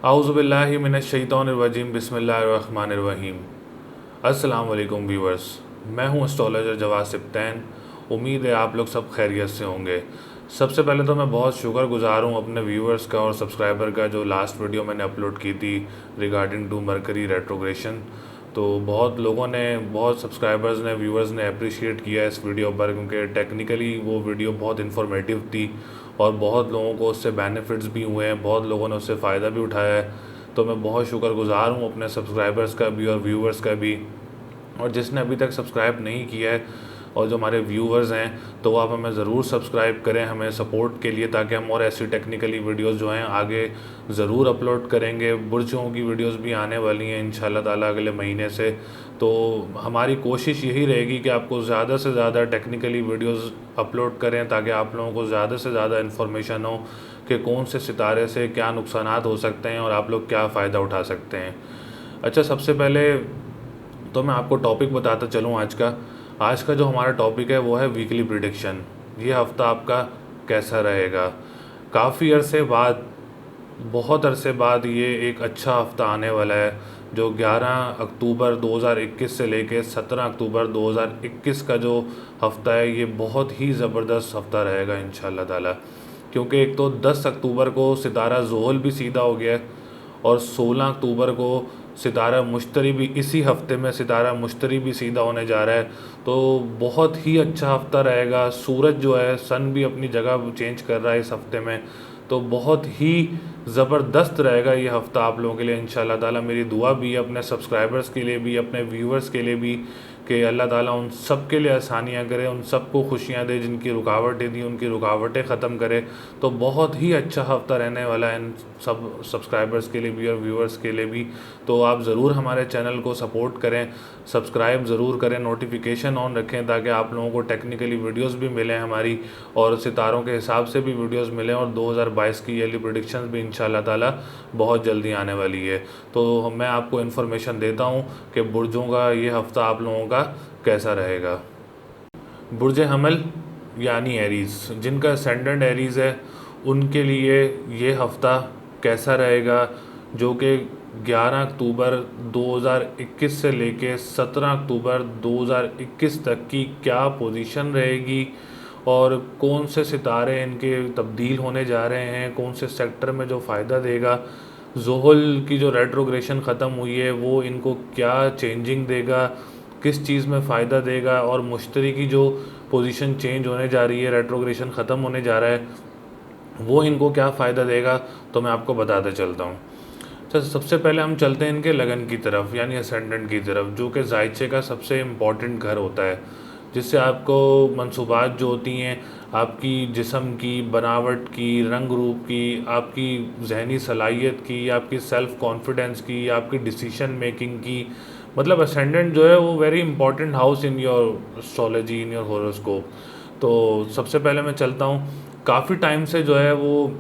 आउज़ुबिल्लाहि मिनश्शैतानिर्रजीम बिस्मिल्लाहिर्रहमानिर्रहीम। अस्सलाम वालेकुम व्यूअर्स, मैं हूं एस्ट्रोलॉजर जवाद सिब्तैन। उम्मीद है आप लोग सब खैरियत से होंगे। सबसे पहले तो मैं बहुत शुक्रगुज़ार हूं अपने व्यूअर्स का और सब्सक्राइबर का, जो लास्ट वीडियो मैंने अपलोड की थी रिगार्डिंग टू मरकरी रेट्रोग्रेशन। तो बहुत लोगों ने, बहुत सब्सक्राइबर्स ने, व्यूअर्स ने अप्रिशिएट किया इस वीडियो पर, क्योंकि टेक्निकली वो वीडियो बहुत इन्फॉर्मेटिव थी और बहुत लोगों को उससे बेनिफिट्स भी हुए हैं, बहुत लोगों ने उससे फ़ायदा भी उठाया है। तो मैं बहुत शुक्रगुज़ार हूँ अपने सब्सक्राइबर्स का भी और व्यूअर्स का भी। और जिसने अभी तक सब्सक्राइब नहीं किया है और जो हमारे व्यूअर्स हैं, तो आप हमें ज़रूर सब्सक्राइब करें हमें सपोर्ट के लिए, ताकि हम और ऐसी टेक्निकली वीडियोस जो हैं आगे ज़रूर अपलोड करेंगे। बुर्जों की वीडियोस भी आने वाली हैं इंशाल्लाह ताला अगले महीने से। तो हमारी कोशिश यही रहेगी कि आपको ज़्यादा से ज़्यादा टेक्निकली वीडियोस अपलोड करें, ताकि आप लोगों को ज़्यादा से ज़्यादा इन्फॉर्मेशन हो कि कौन से सितारे से क्या नुकसानात हो सकते हैं और आप लोग क्या फ़ायदा उठा सकते हैं। अच्छा, सबसे पहले तो मैं आपको टॉपिक बताता चलूँ आज का जो हमारा टॉपिक है वो है वीकली प्रिडिक्शन। ये हफ़्ता आपका कैसा रहेगा। काफ़ी अरसे बाद, बहुत अरसे बाद ये एक अच्छा हफ़्ता आने वाला है, जो 11 अक्टूबर 2021 से लेके 17 अक्टूबर 2021 का जो हफ़्ता है, ये बहुत ही ज़बरदस्त हफ़्ता रहेगा इंशाल्लाह ताला। क्योंकि एक तो 10 अक्टूबर को सितारा ज़ोहल भी सीधा हो गया है और 16 अक्टूबर को सितारा मुश्तरी भी, इसी हफ्ते में सितारा मुश्तरी भी सीधा होने जा रहा है। तो बहुत ही अच्छा हफ्ता रहेगा। सूरज जो है, सन भी अपनी जगह चेंज कर रहा है इस हफ्ते में। तो बहुत ही ज़बरदस्त रहेगा ये हफ़्ता आप लोगों के लिए इंशाल्लाह ताला। मेरी दुआ भी है अपने सब्सक्राइबर्स के लिए भी, अपने व्यूअर्स के लिए भी, कि अल्लाह ताला उन सब के लिए आसानियाँ करे, उन सबको खुशियाँ दे, जिनकी रुकावटें थी उनकी रुकावटें ख़त्म करे। तो बहुत ही अच्छा हफ़्ता रहने वाला है इन सब सब्सक्राइबर्स के लिए भी और व्यूअर्स के लिए भी। तो आप ज़रूर हमारे चैनल को सपोर्ट करें, सब्सक्राइब ज़रूर करें, नोटिफिकेशन ऑन रखें, ताकि आप लोगों को टेक्निकली वीडियोस भी मिलें हमारी, और सितारों के हिसाब से भी वीडियोस मिलें। और 2022 की ईयरली प्रेडिक्शंस भी इंशाल्लाह ताला बहुत जल्दी आने वाली है। तो मैं आपको इन्फॉर्मेशन देता हूँ कि बुर्जों का ये हफ़्ता आप लोगों का कैसा रहेगा। बुर्ज हमल यानी एरीज़, जिनका असेंडेंट एरीज़ है, उनके लिए ये हफ़्ता कैसा रहेगा, जो कि 11 अक्टूबर 2021 से लेके 17 अक्टूबर 2021 तक की क्या पोजीशन रहेगी और कौन से सितारे इनके तब्दील होने जा रहे हैं, कौन से सेक्टर में जो फ़ायदा देगा। ज़ोहल की जो रेट्रोग्रेशन ख़त्म हुई है वो इनको क्या चेंजिंग देगा, किस चीज़ में फ़ायदा देगा, और मुश्तरी की जो पोजीशन चेंज होने जा रही है, रेट्रोग्रेशन ख़त्म होने जा रहा है, वो इनको क्या फ़ायदा देगा, तो मैं आपको बताते चलता हूँ। अच्छा, सबसे पहले हम चलते हैं इनके लगन की तरफ, यानी असेंडेंट की तरफ, जो कि ज़ायचे का सबसे इम्पॉर्टेंट घर होता है, जिससे आपको मंसूबात जो होती हैं, आपकी जिस्म की बनावट की, रंग रूप की, आपकी जहनी सलाहियत की, आपकी सेल्फ़ कॉन्फिडेंस की, आपकी डिसीशन मेकिंग की, मतलब असेंडेंट जो है वो very important house in your astrology, in your horoscope. तो सबसे पहले मैं चलता हूँ, काफ़ी टाइम से जो है वो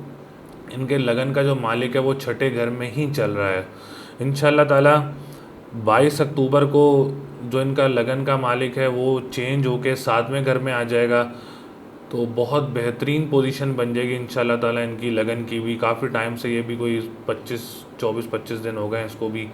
इनके लगन का जो मालिक है वो छठे घर में ही चल रहा है। इंशाल्लाह ताला 22 अक्टूबर को जो इनका लगन का मालिक है वो चेंज होके 7वें घर में आ जाएगा। तो बहुत बेहतरीन पोजीशन बन जाएगी इंशाल्लाह ताला इनकी लगन की भी। काफ़ी टाइम से, ये भी कोई 24-25 दिन हो गए इसको भी,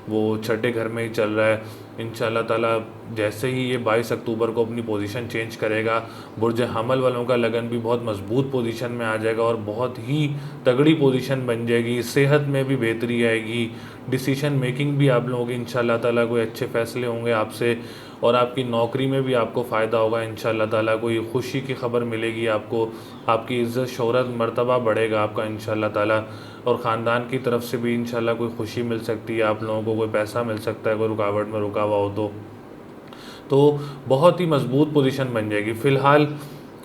वो छठे घर में ही चल रहा है। इंशाल्लाह ताला जैसे ही ये 22 अक्टूबर को अपनी पोजीशन चेंज करेगा, बुर्ज हमल वालों का लगन भी बहुत मजबूत पोजीशन में आ जाएगा और बहुत ही तगड़ी पोजीशन बन जाएगी। सेहत में भी बेहतरी आएगी, डिसीशन मेकिंग भी आप लोगों की इंशाल्लाह ताला कोई अच्छे फ़ैसले होंगे आपसे, और आपकी नौकरी में भी आपको फ़ायदा होगा इंशाल्लाह ताला। कोई खुशी की ख़बर मिलेगी आपको, आपकी इज़्ज़त शोहरत मर्तबा बढ़ेगा आपका इंशाल्लाह ताला, और ख़ानदान की तरफ से भी इंशाल्लाह कोई खुशी मिल सकती है आप लोगों को, कोई पैसा मिल सकता है, कोई रुकावट में रुका हुआ हो तो बहुत ही मजबूत पोजीशन बन जाएगी। फ़िलहाल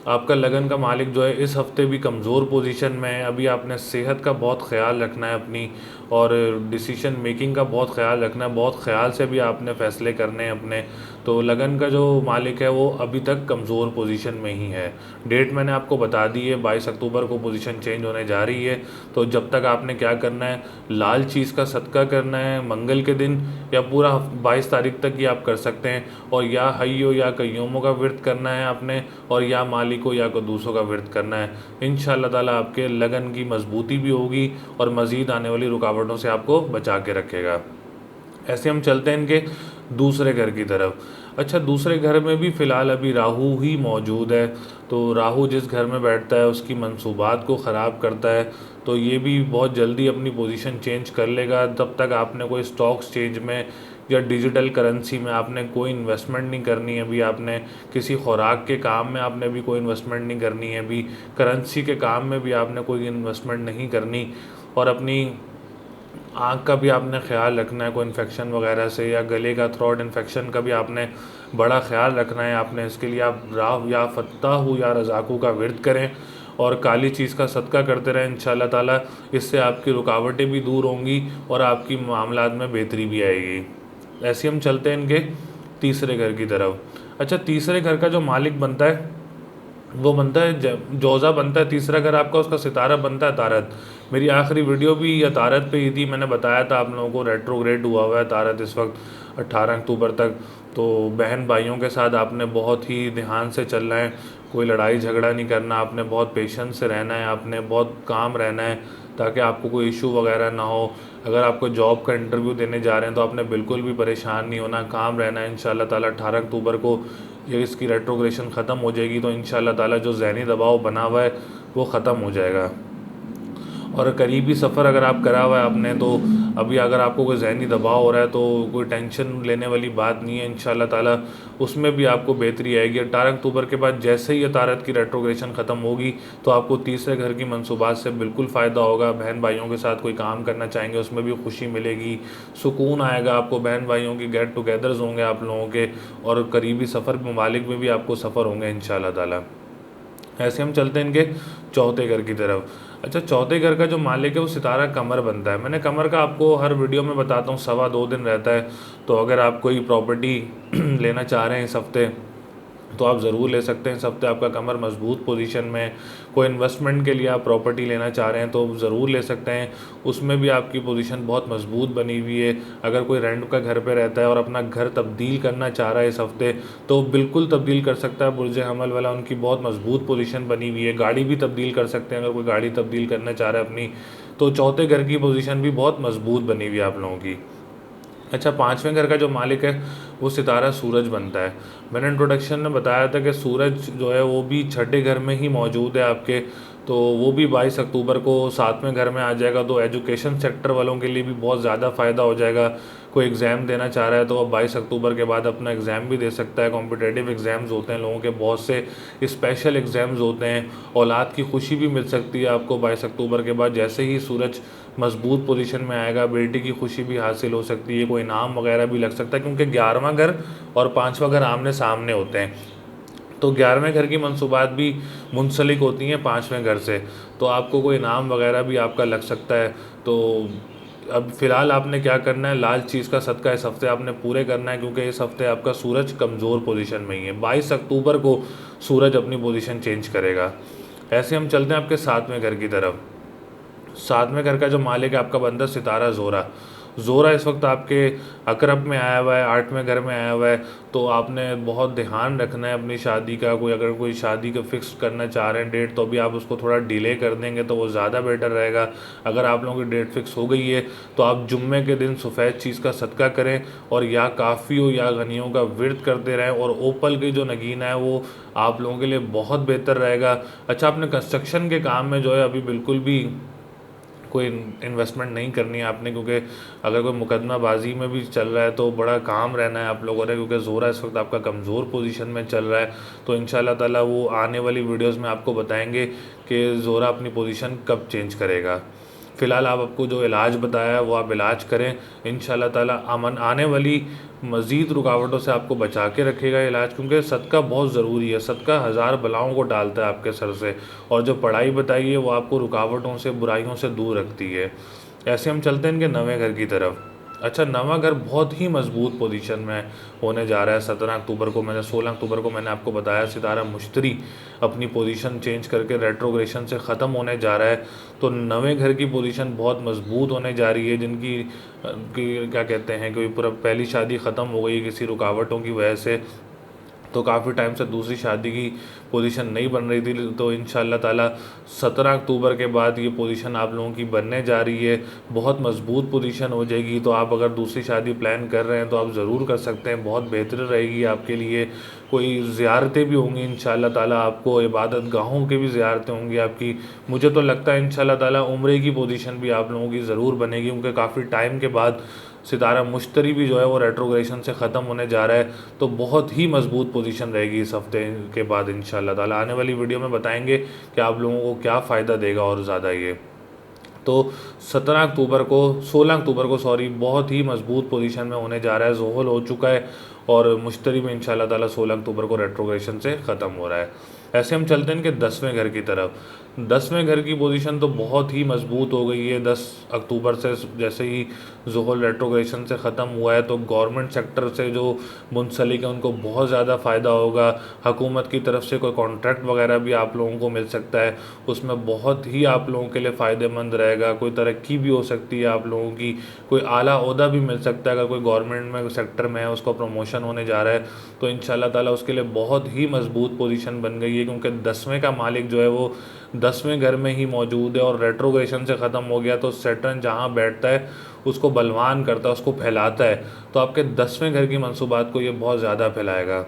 आपका लगन का मालिक जो है इस हफ्ते भी कमज़ोर पोजीशन में है। अभी आपने सेहत का बहुत ख्याल रखना है अपनी, और डिसीशन मेकिंग का बहुत ख्याल रखना है, बहुत ख्याल से भी आपने फ़ैसले करने हैं अपने। तो लगन का जो मालिक है वो अभी तक कमज़ोर पोजीशन में ही है। डेट मैंने आपको बता दी है, 22 अक्टूबर को पोजीशन चेंज होने जा रही है। तो जब तक आपने क्या करना है, लाल चीज़ का सदका करना है मंगल के दिन, या पूरा 22 तारीख तक ही आप कर सकते हैं। और या हయ్यो या कय्यूमों का व्रत करना है आपने, और या मालिको या कद्दूसों का व्रत करना है। इंशाअल्लाह ताला आपके लगन की मजबूती भी होगी और मज़ीद आने वाली रुकावटों से आपको बचा के रखेगा। ऐसे हम चलते हैं इनके दूसरे घर की तरफ। अच्छा, दूसरे घर में भी फ़िलहाल अभी राहु ही मौजूद है। तो राहु जिस घर में बैठता है उसकी मंसूबात को ख़राब करता है। तो ये भी बहुत जल्दी अपनी पोजीशन चेंज कर लेगा। तब तक आपने कोई स्टॉक्स चेंज में या डिजिटल करेंसी में आपने कोई इन्वेस्टमेंट नहीं करनी है। अभी आपने किसी खुराक के काम में आपने भी कोई इन्वेस्टमेंट नहीं करनी है। अभी करेंसी के काम में भी आपने कोई इन्वेस्टमेंट नहीं करनी। और अपनी आँख का भी आपने ख्याल रखना है कोई इन्फेक्शन वगैरह से, या गले का थ्रोट इन्फेक्शन का भी आपने बड़ा ख्याल रखना है। आपने इसके लिए आप राव या फत्ताहु या रज़ाक़ू का व्रत करें और काली चीज़ का सदका करते रहें। इंशाअल्लाह ताला इससे आपकी रुकावटें भी दूर होंगी और आपकी मामलात में बेहतरी भी आएगी। ऐसे हम चलते हैं इनके तीसरे घर की तरफ। अच्छा, तीसरे घर का जो मालिक बनता है वो बनता है जोज़ा बनता है तीसरा घर आपका, उसका सितारा बनता है तारत। मेरी आखिरी वीडियो भी या तारत पे ही थी, मैंने बताया था आप लोगों को रेट्रोग्रेड हुआ हुआ है तारत इस वक्त 18 अक्टूबर तक। तो बहन भाइयों के साथ आपने बहुत ही ध्यान से चलना है, कोई लड़ाई झगड़ा नहीं करना, आपने बहुत पेशेंस से रहना है, आपने बहुत काम रहना है ताकि आपको कोई इशू वगैरह ना हो। अगर आपको जॉब का इंटरव्यू देने जा रहे हैं तो आपने बिल्कुल भी परेशान नहीं होना, काम रहना है। इंशाअल्लाह ताला 18 अक्टूबर को ये इसकी रेट्रोग्रेशन ख़त्म हो जाएगी तो इंशाअल्लाह ताला जो ज़हनी दबाव बना हुआ है वो ख़त्म हो जाएगा। और करीबी सफ़र अगर आप करा हुआ है आपने, तो अभी अगर आपको कोई ज़हनी दबाव हो रहा है तो कोई टेंशन लेने वाली बात नहीं है। इंशाअल्लाह ताला उसमें भी आपको बेहतरी आएगी। 18 अक्टूबर के बाद जैसे ही ये तारत की रेट्रोग्रेशन ख़त्म होगी तो आपको तीसरे घर की मनसूबात से बिल्कुल फ़ायदा होगा। बहन भाइयों के साथ कोई काम करना चाहेंगे उसमें भी खुशी मिलेगी, सुकून आएगा आपको। बहन भाइयों की गेट टुगेदर्स होंगे आप लोगों के, और करीबी सफ़र ममालिक में भी आपको सफ़र होंगे इंशाअल्लाह ताला। ऐसे हम चलते हैं इनके चौथे घर की तरफ। अच्छा, चौथे घर का जो मालिक है वो सितारा कमर बनता है। मैंने कमर का आपको हर वीडियो में बताता हूँ, 2.25 दिन रहता है। तो अगर आप कोई प्रॉपर्टी लेना चाह रहे हैं इस हफ्ते तो आप ज़रूर ले सकते हैं। इस हफ्ते आपका कमर मजबूत पोजीशन में। कोई इन्वेस्टमेंट के लिए आप प्रॉपर्टी लेना चाह रहे हैं तो ज़रूर ले सकते हैं, उसमें भी आपकी पोजीशन बहुत मजबूत बनी हुई है। अगर कोई रेंट का घर पे रहता है और अपना घर तब्दील करना चाह रहा है इस हफ्ते तो बिल्कुल तब्दील कर सकता है। बुर्ज हमल वाला उनकी बहुत मजबूत पोजीशन बनी हुई है। गाड़ी भी तब्दील कर सकते हैं, अगर कोई गाड़ी तब्दील करना चाह रहा है अपनी, तो चौथे घर की पोजीशन भी बहुत मजबूत बनी हुई है आप लोगों की। अच्छा, पाँचवें घर का जो मालिक है वो सितारा सूरज बनता है। मैंने इंट्रोडक्शन में बताया था कि सूरज जो है वो भी छठे घर में ही मौजूद है आपके। तो वो भी 22 अक्टूबर को 7वें घर में आ जाएगा। तो एजुकेशन सेक्टर वालों के लिए भी बहुत ज़्यादा फ़ायदा हो जाएगा। कोई एग्ज़ाम देना चाह रहा है तो अब 22 अक्टूबर के बाद अपना एग्ज़ाम भी दे सकता है। कॉम्पिटेटिव एग्ज़ाम्स होते हैं लोगों के, बहुत से स्पेशल एग्ज़ाम्स होते हैं। औलाद की खुशी भी मिल सकती है आपको 22 अक्टूबर के बाद। जैसे ही सूरज मजबूत पोजीशन में आएगा, बेटी की खुशी भी हासिल हो सकती है, कोई इनाम वगैरह भी लग सकता है, क्योंकि 11वां घर और 5वां घर आमने सामने होते हैं। तो 11वें घर की मनसूबात भी मुंसलिक होती हैं 5वें घर से, तो आपको कोई इनाम वगैरह भी आपका लग सकता है। तो अब फ़िलहाल आपने क्या करना है, लाल चीज़ का सदका इस हफ्ते आपने पूरे करना है, क्योंकि इस हफ्ते आपका सूरज कमज़ोर पोजीशन में ही है। 22 अक्टूबर को सूरज अपनी पोजीशन चेंज करेगा। ऐसे हम चलते हैं आपके 7वें घर की तरफ। 7वें घर का जो मालिक है आपका बंदा सितारा ज़ोरा। ज़ोरा इस वक्त आपके अकरब में आया हुआ है, 8वें घर में आया हुआ है। तो आपने बहुत ध्यान रखना है अपनी शादी का। अगर कोई शादी का फिक्स करना चाह रहे हैं डेट, तो अभी आप उसको थोड़ा डिले कर देंगे तो वो ज़्यादा बेटर रहेगा। अगर आप लोगों की डेट फिक्स हो गई है तो आप जुम्मे के दिन सफ़ेद चीज़ का सदका करें, और या काफ़ी हो या गनियों का व्रत करते रहें। और ओपल की जो नगीना है वो आप लोगों के लिए बहुत बेहतर रहेगा। अच्छा, आपने कंस्ट्रक्शन के काम में जो है अभी बिल्कुल भी कोई इन्वेस्टमेंट नहीं करनी है आपने, क्योंकि अगर कोई मुकदमाबाजी में भी चल रहा है तो बड़ा काम रहना है आप लोगों ने, क्योंकि ज़ोरा इस वक्त आपका कमज़ोर पोजीशन में चल रहा है। तो इंशाल्लाह ताला वो आने वाली वीडियोस में आपको बताएंगे कि ज़ोरा अपनी पोजीशन कब चेंज करेगा। फ़िलहाल आप आपको जो इलाज बताया है वो आप इलाज करें, इंशाल्लाह ताला अमन आने वाली मज़ीद रुकावटों से आपको बचा के रखेगा इलाज, क्योंकि सदका बहुत ज़रूरी है। सदका हज़ार बलाओं को डालता है आपके सर से, और जो पढ़ाई बताई है वो आपको रुकावटों से, बुराइयों से दूर रखती है। ऐसे हम चलते हैं इनके 9वें घर की तरफ। अच्छा, नवा घर बहुत ही मजबूत पोजीशन में होने जा रहा है 17 अक्टूबर को। मैंने 16 अक्टूबर को मैंने आपको बताया सितारा मुश्तरी अपनी पोजीशन चेंज करके रेट्रोग्रेशन से ख़त्म होने जा रहा है। तो नवे घर की पोजीशन बहुत मजबूत होने जा रही है, जिनकी क्या कहते हैं कि पूरा पहली शादी ख़त्म हो गई किसी रुकावटों की वजह से, तो काफ़ी टाइम से दूसरी शादी की पोजीशन नहीं बन रही थी। तो इंशाल्लाह ताला 17 अक्टूबर के बाद ये पोजीशन आप लोगों की बनने जा रही है, बहुत मजबूत पोजीशन हो जाएगी। तो आप अगर दूसरी शादी प्लान कर रहे हैं तो आप ज़रूर कर सकते हैं, बहुत बेहतर रहेगी आपके लिए। कोई ज़ियारतें भी होंगी इंशाल्लाह ताला, आपको इबादत गाहों की भी ज़ियारतें होंगी आपकी। मुझे तो लगता है इंशाल्लाह ताला उम्रे की पोजीशन भी आप लोगों की ज़रूर बनेगी, क्योंकि काफ़ी टाइम के बाद सितारा मुश्तरी भी जो है वो रेट्रोग्रेशन से ख़त्म होने जा रहा है। तो बहुत ही मजबूत पोजीशन रहेगी इस हफ्ते के बाद इंशाल्लाह ताला। आने वाली वीडियो में बताएंगे कि आप लोगों को क्या फ़ायदा देगा और ज़्यादा ये। तो 17 अक्टूबर को 16 अक्टूबर को सॉरी, बहुत ही मजबूत पोजीशन में होने जा रहा है। ज़ोहल हो चुका है और मुश्तरी में इंशाल्लाह ताला 16 अक्टूबर को रेट्रोग्रेशन से ख़त्म हो रहा है। ऐसे हम चलते हैं कि 10वें घर की तरफ। 10वें घर की पोजीशन तो बहुत ही मजबूत हो गई है 10 अक्टूबर से। जैसे ही ज़ोहल रेट्रोग्रेशन से ख़त्म हुआ है तो गवर्नमेंट सेक्टर से जो मुंसलिक है उनको बहुत ज़्यादा फ़ायदा होगा। हुकूमत की तरफ से कोई कॉन्ट्रैक्ट वगैरह भी आप लोगों को मिल सकता है, उसमें बहुत ही आप लोगों के लिए फ़ायदेमंद रहेगा। कोई तरक्की भी हो सकती है आप लोगों की, कोई आला ओहदा भी मिल सकता है। अगर कोई गवर्नमेंट में सेक्टर में है उसको प्रमोशन होने जा रहा है तो इंशाल्लाह ताला उसके लिए बहुत ही मजबूत पोजीशन बन गई है, क्योंकि 10वें का मालिक जो है वो 10वें घर में ही मौजूद है और रेट्रोग्रेशन से ख़त्म हो गया। तो सैटर्न जहाँ बैठता है उसको बलवान करता है, उसको फैलाता है। तो आपके 10वें घर की मंसूबात को ये बहुत ज़्यादा फैलाएगा।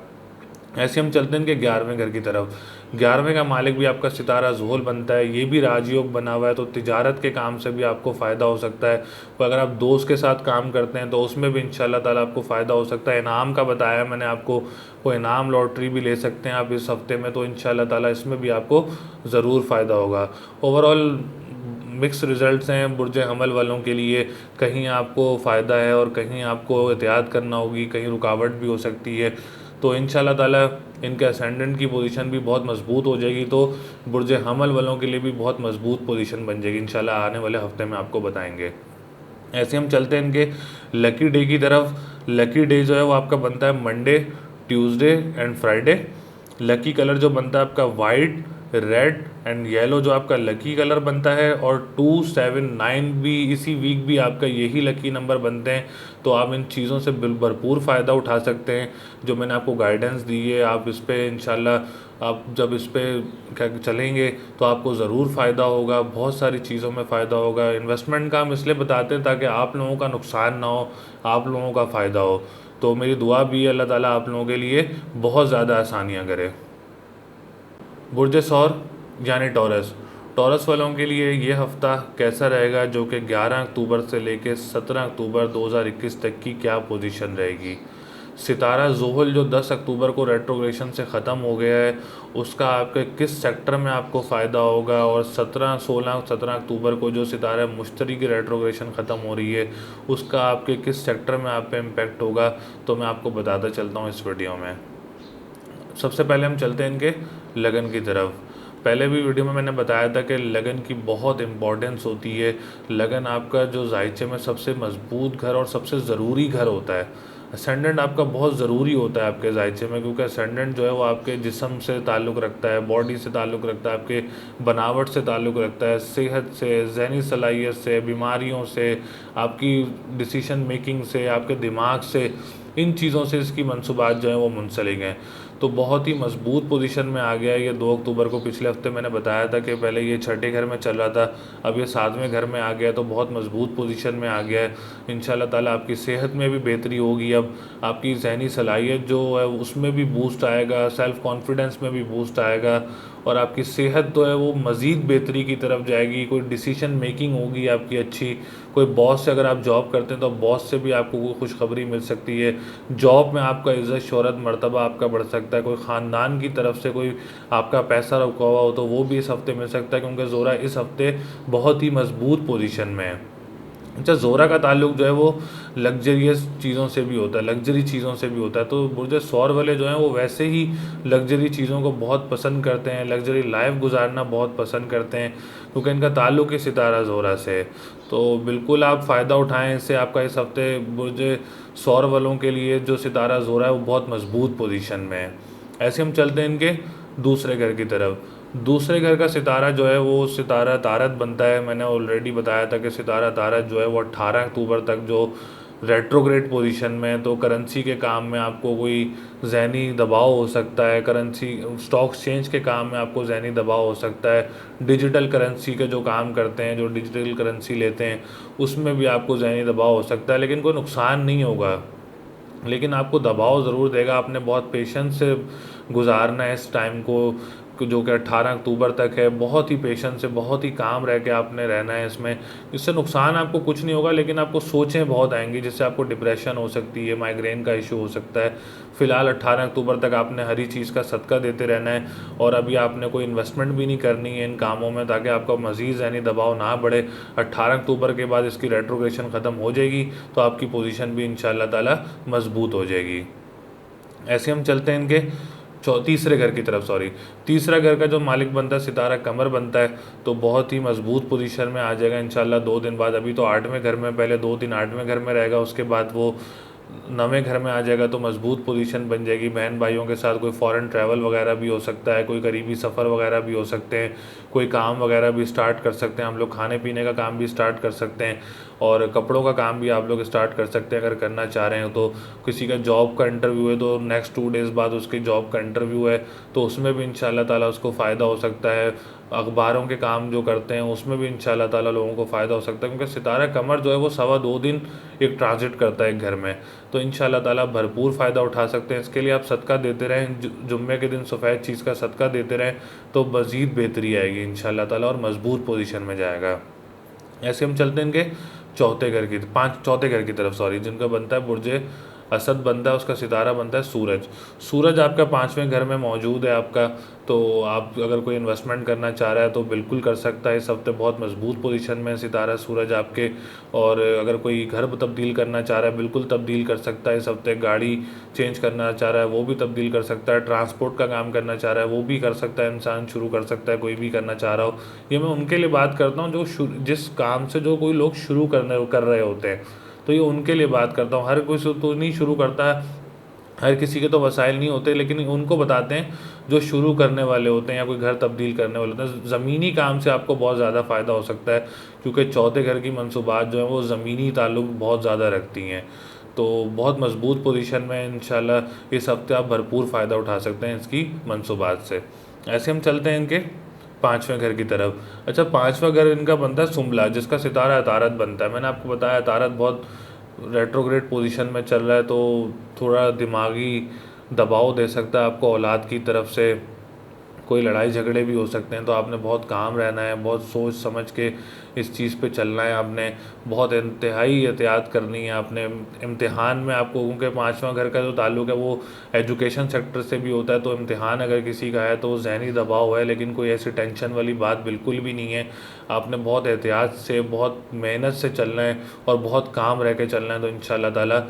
ऐसे हम चलते हैं कि 11वें घर की तरफ। 11वें का मालिक भी आपका सितारा ज़ोहल बनता है, ये भी राजयोग बना हुआ है। तो तिजारत के काम से भी आपको फ़ायदा हो सकता है। तो अगर आप दोस्त के साथ काम करते हैं तो उसमें भी इंशाल्लाह ताला आपको फ़ायदा हो सकता है। इनाम का बताया मैंने आपको, कोई इनाम लॉटरी भी ले सकते हैं आप इस हफ्ते में, तो इंशाल्लाह ताला इसमें भी आपको ज़रूर फ़ायदा होगा। ओवरऑल मिक्स रिज़ल्ट्स हैं बुर्ज हमल वालों के लिए। कहीं आपको फ़ायदा है और कहीं आपको एहतियात करना होगी, कहीं रुकावट भी हो सकती है। तो इंशाल्लाह ताला इनके असेंडेंट की पोजीशन भी बहुत मजबूत हो जाएगी। तो बुर्ज हमल वालों के लिए भी बहुत मजबूत पोजीशन बन जाएगी इंशाल्लाह। आने वाले हफ्ते में आपको बताएंगे। ऐसे हम चलते हैं इनके लकी डे की तरफ। लकी डे जो है वो आपका बनता है Monday, Tuesday and Friday. Lucky colour जो बनता है आपका वाइट, रेड एंड येलो जो आपका लकी कलर बनता है। और 2, 7, 9 भी इसी वीक भी आपका यही लकी नंबर बनते हैं। तो आप इन चीज़ों से भरपूर फ़ायदा उठा सकते हैं। जो मैंने आपको गाइडेंस दी है आप इस पर इंशाल्लाह, आप जब इस पर क्या चलेंगे तो आपको ज़रूर फ़ायदा होगा, बहुत सारी चीज़ों में फ़ायदा होगा। इन्वेस्टमेंट का हम इसलिए बताते हैं ताकि आप लोगों का नुकसान ना हो, आप लोगों का फ़ायदा हो। तो मेरी दुआ भी है अल्लाह ताला आप लोगों के लिए बहुत ज़्यादा आसानियाँ करे। बुर्ज सौर यानी टॉरस। टॉरस वालों के लिए ये हफ़्ता कैसा रहेगा, जो कि 11 अक्टूबर से लेकर 17 अक्टूबर 2021 तक की क्या पोजीशन रहेगी। सितारा ज़ोहल जो 10 अक्टूबर को रेट्रोग्रेशन से ख़त्म हो गया है, उसका आपके किस सेक्टर में आपको फ़ायदा होगा। और 17, 16, 17 अक्टूबर को जो सितारा मुश्तरी की रेट्रोग्रेशन ख़त्म हो रही है, उसका आपके किस सेक्टर में आप पे इम्पेक्ट होगा, तो मैं आपको बताता चलता हूँ इस वीडियो में। सबसे पहले हम चलते हैं इनके लगन की तरफ। पहले भी वीडियो में मैंने बताया था कि लगन की बहुत इम्पोर्टेंस होती है। लगन आपका जो जायचे में सबसे मजबूत घर और सबसे ज़रूरी घर होता है। असेंडेंट आपका बहुत ज़रूरी होता है आपके जायचे में, क्योंकि असेंडेंट जो है वो आपके जिस्म से ताल्लुक़ रखता है, बॉडी से ताल्लुक़ रखता है, आपके बनावट से ताल्लुक़ रखता है, सेहत से, ज़हनी सलाहियत से, बीमारियों से, आपकी डिसीशन मेकिंग से, आपके दिमाग से, इन चीज़ों से इसकी मनसूबात जो हैं वो मुंसलिक हैं। तो बहुत ही मजबूत पोजीशन में आ गया है ये 2 अक्टूबर को। पिछले हफ्ते मैंने बताया था कि पहले ये छठे घर में चल रहा था, अब ये 7वें घर में आ गया, तो बहुत मजबूत पोजीशन में आ गया है। इंशाल्लाह ताला आपकी सेहत में भी बेहतरी होगी, अब आपकी ज़हनी सलाहियत जो है उसमें भी बूस्ट आएगा, सेल्फ़ कॉन्फिडेंस में भी बूस्ट आएगा, और आपकी सेहत तो है वो मज़ीद बेहतरी की तरफ जाएगी। कोई डिसीशन मेकिंग होगी आपकी अच्छी। कोई बॉस से अगर आप जॉब करते हैं तो बॉस से भी आपको कोई खुशखबरी मिल सकती है। जॉब में आपका इज़्ज़त शोहरत मर्तबा आपका बढ़ सकता है। कोई ख़ानदान की तरफ से कोई आपका पैसा रुका हुआ हो तो वो भी इस हफ़्ते मिल सकता है, क्योंकि ज़ोरा इस हफ़्ते बहुत ही मजबूत पोजीशन में है। अच्छा, ज़ोरा का ताल्लुक जो है वो लग्जरियस चीज़ों से भी होता है, लग्जरी चीज़ों से भी होता है। तो बुर्ज सौर वाले जो हैं वो वैसे ही लग्जरी चीज़ों को बहुत पसंद करते हैं, लग्जरी लाइफ गुजारना बहुत पसंद करते हैं, क्योंकि इनका ताल्लुक ही सितारा ज़ोरा से है। तो बिल्कुल आप फ़ायदा उठाएं इससे। आपका इस हफ्ते बुर्ज सौर वालों के लिए जो सितारा ज़ोरा है वो बहुत मजबूत पोजीशन में है। ऐसे हम चलते हैं इनके दूसरे घर की तरफ। दूसरे घर का सितारा जो है वो सितारा तारत बनता है। मैंने ऑलरेडी बताया था कि सितारा तारत जो है वो 18 अक्टूबर तक जो रेट्रोग्रेड पोजीशन में है। तो करेंसी के काम में आपको कोई जहनी दबाव हो सकता है, करेंसी स्टॉक एक्सचेंज के काम में आपको जहनी दबाव हो सकता है, डिजिटल करेंसी के जो काम करते हैं, जो डिजिटल करेंसी लेते हैं, उसमें भी आपको जहनी दबाव हो सकता है। लेकिन कोई नुकसान नहीं होगा, लेकिन आपको दबाव ज़रूर देगा। आपने बहुत पेशेंस से गुजारना है इस टाइम को, जो कि 18 अक्टूबर तक है। बहुत ही पेशेंस से, बहुत ही काम रह के आपने रहना है इसमें। इससे नुकसान आपको कुछ नहीं होगा, लेकिन आपको सोचें बहुत आएंगी, जिससे आपको डिप्रेशन हो सकती है, माइग्रेन का इशू हो सकता है। फ़िलहाल 18 अक्टूबर तक आपने हरी चीज़ का सदका देते रहना है, और अभी आपने कोई इन्वेस्टमेंट भी नहीं करनी है इन कामों में, ताकि आपका मज़ीद यानी दबाव ना बढ़े। 18 अक्टूबर के बाद इसकी रेट्रोग्रेशन ख़त्म हो जाएगी, तो आपकी पोजीशन भी इंशाल्लाह ताला मजबूत हो जाएगी। ऐसे हम चलते हैं इनके तीसरे घर की तरफ। सॉरी, तीसरा घर का जो मालिक बनता है सितारा कमर बनता है, तो बहुत ही मजबूत पोजीशन में आ जाएगा इंशाल्लाह 2 दिन बाद। अभी तो 8वें घर में, पहले 2 दिन 8वें घर में रहेगा, उसके बाद वो 9वें घर में आ जाएगा, तो मजबूत पोजीशन बन जाएगी। बहन भाइयों के साथ कोई फॉरेन ट्रैवल वगैरह भी हो सकता है, कोई करीबी सफ़र वगैरह भी हो सकते हैं, कोई काम वगैरह भी स्टार्ट कर सकते हैं हम लोग, खाने पीने का काम भी स्टार्ट कर सकते हैं, और कपड़ों का काम भी आप लोग स्टार्ट कर सकते हैं अगर करना चाह रहे हैं तो। किसी का जॉब का इंटरव्यू है तो नेक्स्ट 2 डेज़ बाद उसके जॉब का इंटरव्यू है, तो उसमें भी इंशाल्लाह ताला उसको फ़ायदा हो सकता है। अखबारों के काम जो करते हैं उसमें भी इंशाल्लाह ताला लोगों को फ़ायदा हो सकता है, क्योंकि सितारा कमर जो है वो 2.25 दिन एक ट्रांजिट करता है एक घर में। तो इंशाल्लाह ताला भरपूर फ़ायदा उठा सकते हैं। इसके लिए आप सदका देते रहें, जुम्मे के दिन सफ़ेद चीज़ का सदका देते रहें, तो मज़ीद बेहतरी आएगी इंशाल्लाह ताला, और मजबूत पोजीशन में जाएगा। ऐसे हम चलते हैं इनके चौथे घर की तरफ। सॉरी, जिनका बनता है बुर्ज असद बनता है, उसका सितारा बनता है सूरज। सूरज आपका 5वें घर में मौजूद है आपका, तो आप अगर कोई इन्वेस्टमेंट करना चाह रहा है तो बिल्कुल कर सकता है। इस हफ्ते बहुत मजबूत पोजीशन में है सितारा सूरज आपके। और अगर कोई घर तब्दील करना चाह रहा है, बिल्कुल तब्दील कर सकता है इस हफ्ते। गाड़ी चेंज करना चाह रहा है वो भी तब्दील कर सकता है। ट्रांसपोर्ट का काम करना चाह रहा है वो भी कर सकता है, इंसान शुरू कर सकता है, कोई भी करना चाह रहा हो। ये मैं उनके लिए बात करता हूँ जो जिस काम से जो कोई लोग शुरू कर रहे होते हैं, तो ये उनके लिए बात करता हूँ। हर कोई तो नहीं शुरू करता है, हर किसी के तो वसाइल नहीं होते, लेकिन उनको बताते हैं जो शुरू करने वाले होते हैं या कोई घर तब्दील करने वाले होते हैं। ज़मीनी काम से आपको बहुत ज़्यादा फ़ायदा हो सकता है, क्योंकि चौथे घर की मनसूबात जो हैं वो ज़मीनी ताल्लुक बहुत ज़्यादा रखती हैं। तो बहुत मजबूत पोजीशन में इंशाल्लाह इस हफ्ते आप भरपूर फ़ायदा उठा सकते हैं इसकी मनसूबात से। ऐसे हम चलते हैं इनके 5वें घर की तरफ। अच्छा, 5वां घर इनका बनता है सुम्बला, जिसका सितारा अतारत बनता है। मैंने आपको बताया अतारत बहुत रेट्रोग्रेड पोजीशन में चल रहा है, तो थोड़ा दिमागी दबाव दे सकता है आपको औलाद की तरफ से, कोई लड़ाई झगड़े भी हो सकते हैं। तो आपने बहुत काम रहना है, बहुत सोच समझ के इस चीज़ पे चलना है आपने, बहुत इंतहाई एहतियात करनी है आपने इम्तिहान में आपको, क्योंकि 5वां घर का जो ताल्लुक है वो एजुकेशन सेक्टर से भी होता है। तो इम्तिहान अगर किसी का है तो जहनी दबाव है, लेकिन कोई ऐसी टेंशन वाली बात बिल्कुल भी नहीं है। आपने बहुत एहतियात से, बहुत मेहनत से चलना है और बहुत काम रह के चलना है। तो इंशाल्लाह ताला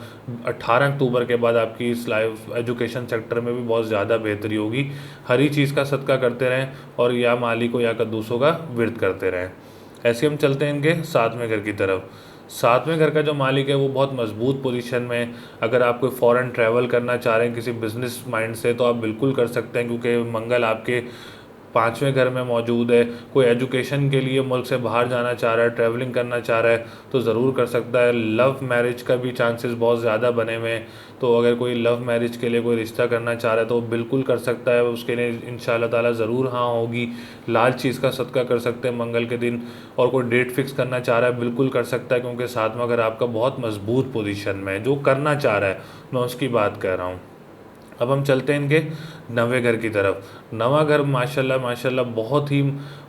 18 अक्टूबर के बाद आपकी इस लाइफ एजुकेशन सेक्टर में भी बहुत ज़्यादा बेहतरी होगी। हरी चीज़ का सदका करते रहें, और या माली को या कद्दूसों का विर्द करते रहें। ऐसे हम चलते हैं इनके 7वें घर की तरफ। 7वें घर का जो मालिक है वो बहुत मजबूत पोजीशन में है। अगर आप कोई फ़ॉरेन ट्रैवल करना चाह रहे हैं किसी बिज़नेस माइंड से, तो आप बिल्कुल कर सकते हैं, क्योंकि मंगल आपके 5वें घर में मौजूद है। कोई एजुकेशन के लिए मुल्क से बाहर जाना चाह रहा है, ट्रैवलिंग करना चाह रहा है, तो ज़रूर कर सकता है। लव मैरिज का भी चांसेस बहुत ज़्यादा बने हुए हैं, तो अगर कोई लव मैरिज के लिए कोई रिश्ता करना चाह रहा है तो बिल्कुल कर सकता है। उसके लिए इंशाल्लाह ताला ज़रूर हाँ होगी। लाल चीज़ का सदका कर सकते हैं मंगल के दिन। और कोई डेट फिक्स करना चाह रहा है बिल्कुल कर सकता है, क्योंकि 7वां घर आपका बहुत मजबूत पोजीशन में है। जो करना चाह रहा है मैं उसकी बात कर रहा हूँ। अब हम चलते हैं इनके 9वें घर की तरफ। 9वां घर माशाल्लाह माशाल्लाह बहुत ही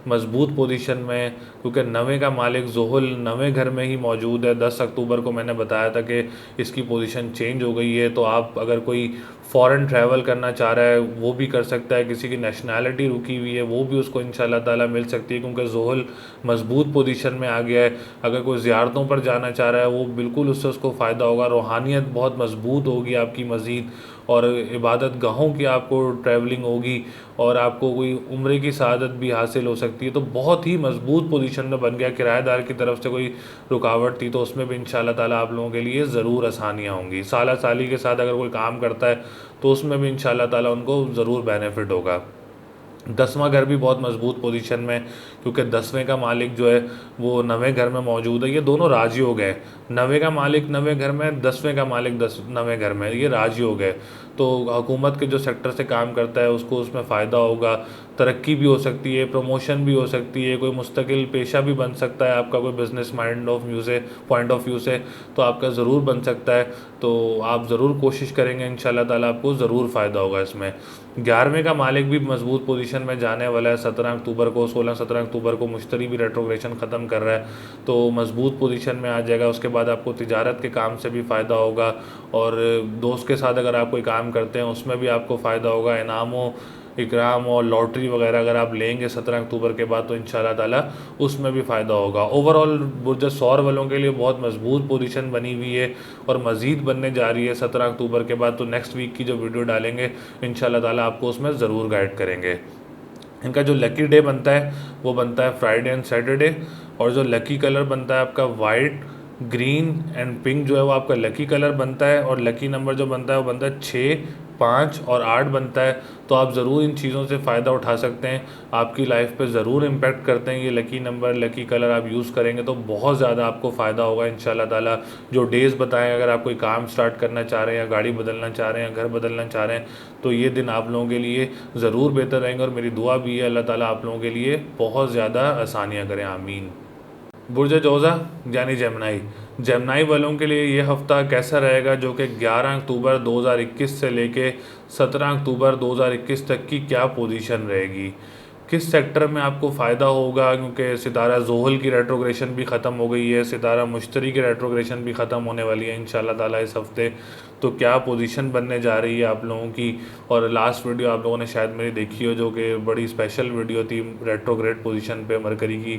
मजबूत पोजीशन में है, क्योंकि 9वें का मालिक ज़ुहुल 9वें घर में ही मौजूद है। 10 अक्टूबर को मैंने बताया था कि इसकी पोजीशन चेंज हो गई है। तो आप अगर कोई फ़ॉरेन ट्रैवल करना चाह रहा है वो भी कर सकता है, किसी की नेशनैलिटी रुकी हुई है वो भी उसको इंशाल्लाह ताला मिल सकती है, क्योंकि ज़ुहल मज़बूत पोजीशन में आ गया है। अगर कोई ज़ियारतों पर जाना चाह रहा है वो बिल्कुल उससे उसको फ़ायदा होगा, रूहानियत बहुत मज़बूत होगी आपकी मज़ीद, और इबादत गाहों की आपको ट्रैवलिंग होगी, और आपको कोई उम्रे की सआदत भी हासिल हो सकती है। तो बहुत ही मज़बूत पोजीशन में बन गया। किराएदार की तरफ से कोई रुकावट थी तो उसमें भी इंशाल्लाह ताला आप लोगों के लिए ज़रूर आसानियाँ होंगी। साला साली के साथ अगर कोई काम करता है तो उसमें भी इंशाल्लाह ताला उनको ज़रूर बेनिफिट होगा। 10वां घर भी बहुत मज़बूत पोजीशन में, क्योंकि 10वें का मालिक जो है वो 9वें घर में मौजूद है। ये दोनों राजयोग है, 9वें का मालिक 9वें घर में, 10वें का मालिक 9वें घर में, ये राजयोग है। तो हुकूमत के जो सेक्टर से काम करता है उसको उसमें फ़ायदा होगा, तरक्की भी हो सकती है, प्रमोशन भी हो सकती है, कोई मुस्तकिल पेशा भी बन सकता है आपका, कोई बिज़नेस पॉइंट ऑफ व्यू से तो आपका ज़रूर बन सकता है। तो आप ज़रूर कोशिश करेंगे, इंशाल्लाह ताला आपको ज़रूर फ़ायदा होगा इसमें। 11वें का मालिक भी मज़बूत पोजीशन में जाने वाला है 17 अक्टूबर को, 16-17 अक्टूबर को मुश्तरी भी रेट्रोग्रेशन ख़त्म कर रहा है, तो मज़बूत पोजीशन में आ जाएगा। उसके बाद आपको तिजारत के काम से भी फ़ायदा होगा, और दोस्त के साथ अगर आप कोई काम करते हैं उसमें भी आपको फ़ायदा होगा। इनामों इकराम और लॉटरी वगैरह अगर आप लेंगे 17 अक्टूबर के बाद तो इंशाल्लाह ताला उसमें भी फ़ायदा होगा। ओवरऑल बुर्ज सौर वालों के लिए बहुत मज़बूत पोजीशन बनी हुई है और मज़ीद बनने जा रही है 17 अक्टूबर के बाद। तो नेक्स्ट वीक की जो वीडियो डालेंगे इंशाल्लाह ताला आपको उसमें ज़रूर गाइड करेंगे। इनका जो लकी डे बनता है वो बनता है फ्राइडे एंड सैटरडे, और जो लकी कलर बनता है आपका वाइट, ग्रीन एंड पिंक जो है वो आपका लकी कलर बनता है, और लकी नंबर जो बनता है वो बनता है 6, 5 और 8 बनता है। तो आप ज़रूर इन चीज़ों से फ़ायदा उठा सकते हैं, आपकी लाइफ पे ज़रूर इम्पेक्ट करते हैं ये लकी नंबर, लकी कलर आप यूज़ करेंगे तो बहुत ज़्यादा आपको फ़ायदा होगा इंशाल्लाह ताला। जो डेज़ बताएं, अगर आप कोई काम स्टार्ट करना चाह रहे हैं, या गाड़ी बदलना चाह रहे हैं, या घर बदलना चाह रहे हैं, तो ये दिन आप लोगों के लिए ज़रूर बेहतर रहेंगे, और मेरी दुआ भी है अल्लाह ताला आप लोगों के लिए बहुत ज़्यादा आसानियाँ करें, आमीन। बुर्ज जोज़ा यानी जेमिनी, जेमिनी वालों के लिए ये हफ़्ता कैसा रहेगा, जो कि 11 अक्टूबर 2021 से लेके 17 अक्टूबर 2021 तक की क्या पोजीशन रहेगी, किस सेक्टर में आपको फ़ायदा होगा, क्योंकि सितारा ज़ुहल की रेट्रोग्रेशन भी ख़त्म हो गई है, सितारा मुश्तरी की रेट्रोग्रेशन भी ख़त्म होने वाली है इंशाल्लाह ताला इस हफ़्ते। तो क्या पोजीशन बनने जा रही है आप लोगों की। और लास्ट वीडियो आप लोगों ने शायद मेरी देखी हो, जो कि बड़ी स्पेशल वीडियो थी रेट्रोग्रेड पोजीशन पे मरकरी की।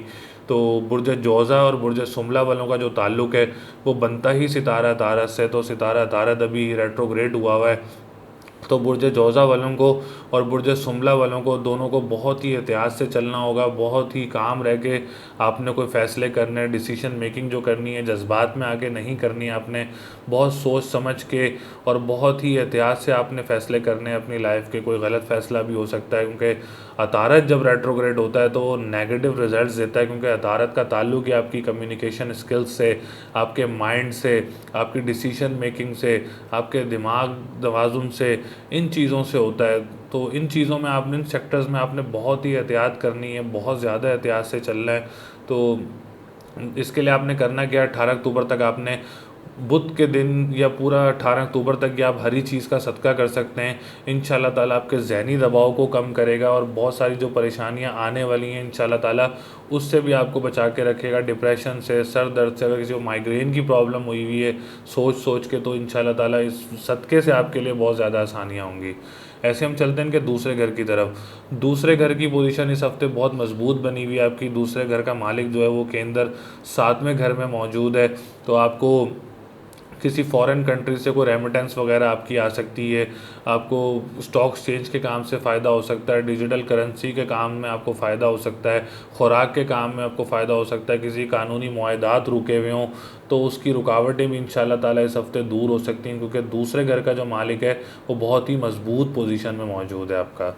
तो बुर्ज जोज़ा और बुर्ज सुमला वालों का जो ताल्लुक़ है वो बनता ही सितारा तारत से, तो सितारा तारत अभी रेट्रोग्रेड हुआ है। तो बुर्ज जोज़ा वालों को और बुर्ज सुमला वालों को दोनों को बहुत ही एहतियात से चलना होगा, बहुत ही काम रह के आपने कोई फ़ैसले करने, डिसीजन मेकिंग जो करनी है जज्बात में आके नहीं करनी है, आपने बहुत सोच समझ के और बहुत ही एहतियात से आपने फ़ैसले करने हैं अपनी लाइफ के। कोई गलत फ़ैसला भी हो सकता है, क्योंकि अतारत जब रेट्रोग्रेड होता है तो वो नेगेटिव रिजल्ट्स देता है, क्योंकि अतारत का ताल्लुक है आपकी कम्युनिकेशन स्किल्स से, आपके माइंड से, आपकी डिसीजन मेकिंग से, आपके दिमाग तवाज़ुन से, इन चीज़ों से होता है। तो इन चीज़ों में आपने, इन सेक्टर्स में आपने बहुत ही एहतियात करनी है, बहुत ज़्यादा एहतियात से चलना है। तो इसके लिए आपने करना क्या, 18 अक्टूबर तक आपने बुध के दिन या पूरा 18 अक्टूबर तक कि आप हरी चीज़ का सदका कर सकते हैं। इंशाल्लाह ताला आपके ज़हनी दबाव को कम करेगा, और बहुत सारी जो परेशानियां आने वाली हैं इंशाल्लाह ताला उससे भी आपको बचा के रखेगा। डिप्रेशन से, सर दर्द से, अगर किसी को माइग्रेन की प्रॉब्लम हुई हुई है सोच सोच के, तो इंशाल्लाह ताला इस सदक़े से आपके लिए बहुत ज़्यादा आसानियाँ होंगी। ऐसे हम चलते हैं इनके दूसरे घर की तरफ। दूसरे घर की पोजीशन इस हफ्ते बहुत मजबूत बनी हुई है आपकी। दूसरे घर का मालिक जो है वो केंद्र 7वें घर में मौजूद है, तो आपको किसी फॉरेन कंट्री से कोई रेमिटेंस वगैरह आपकी आ सकती है, आपको स्टॉक एक्सचेंज के काम से फ़ायदा हो सकता है, डिजिटल करेंसी के काम में आपको फ़ायदा हो सकता है, खुराक के काम में आपको फ़ायदा हो सकता है, किसी कानूनी मुआहदात रुके हुए हों तो उसकी रुकावटें भी इंशाल्लाह ताला इस हफ्ते दूर हो सकती हैं, क्योंकि दूसरे घर का जो मालिक है वो बहुत ही मजबूत पोजीशन में मौजूद है आपका।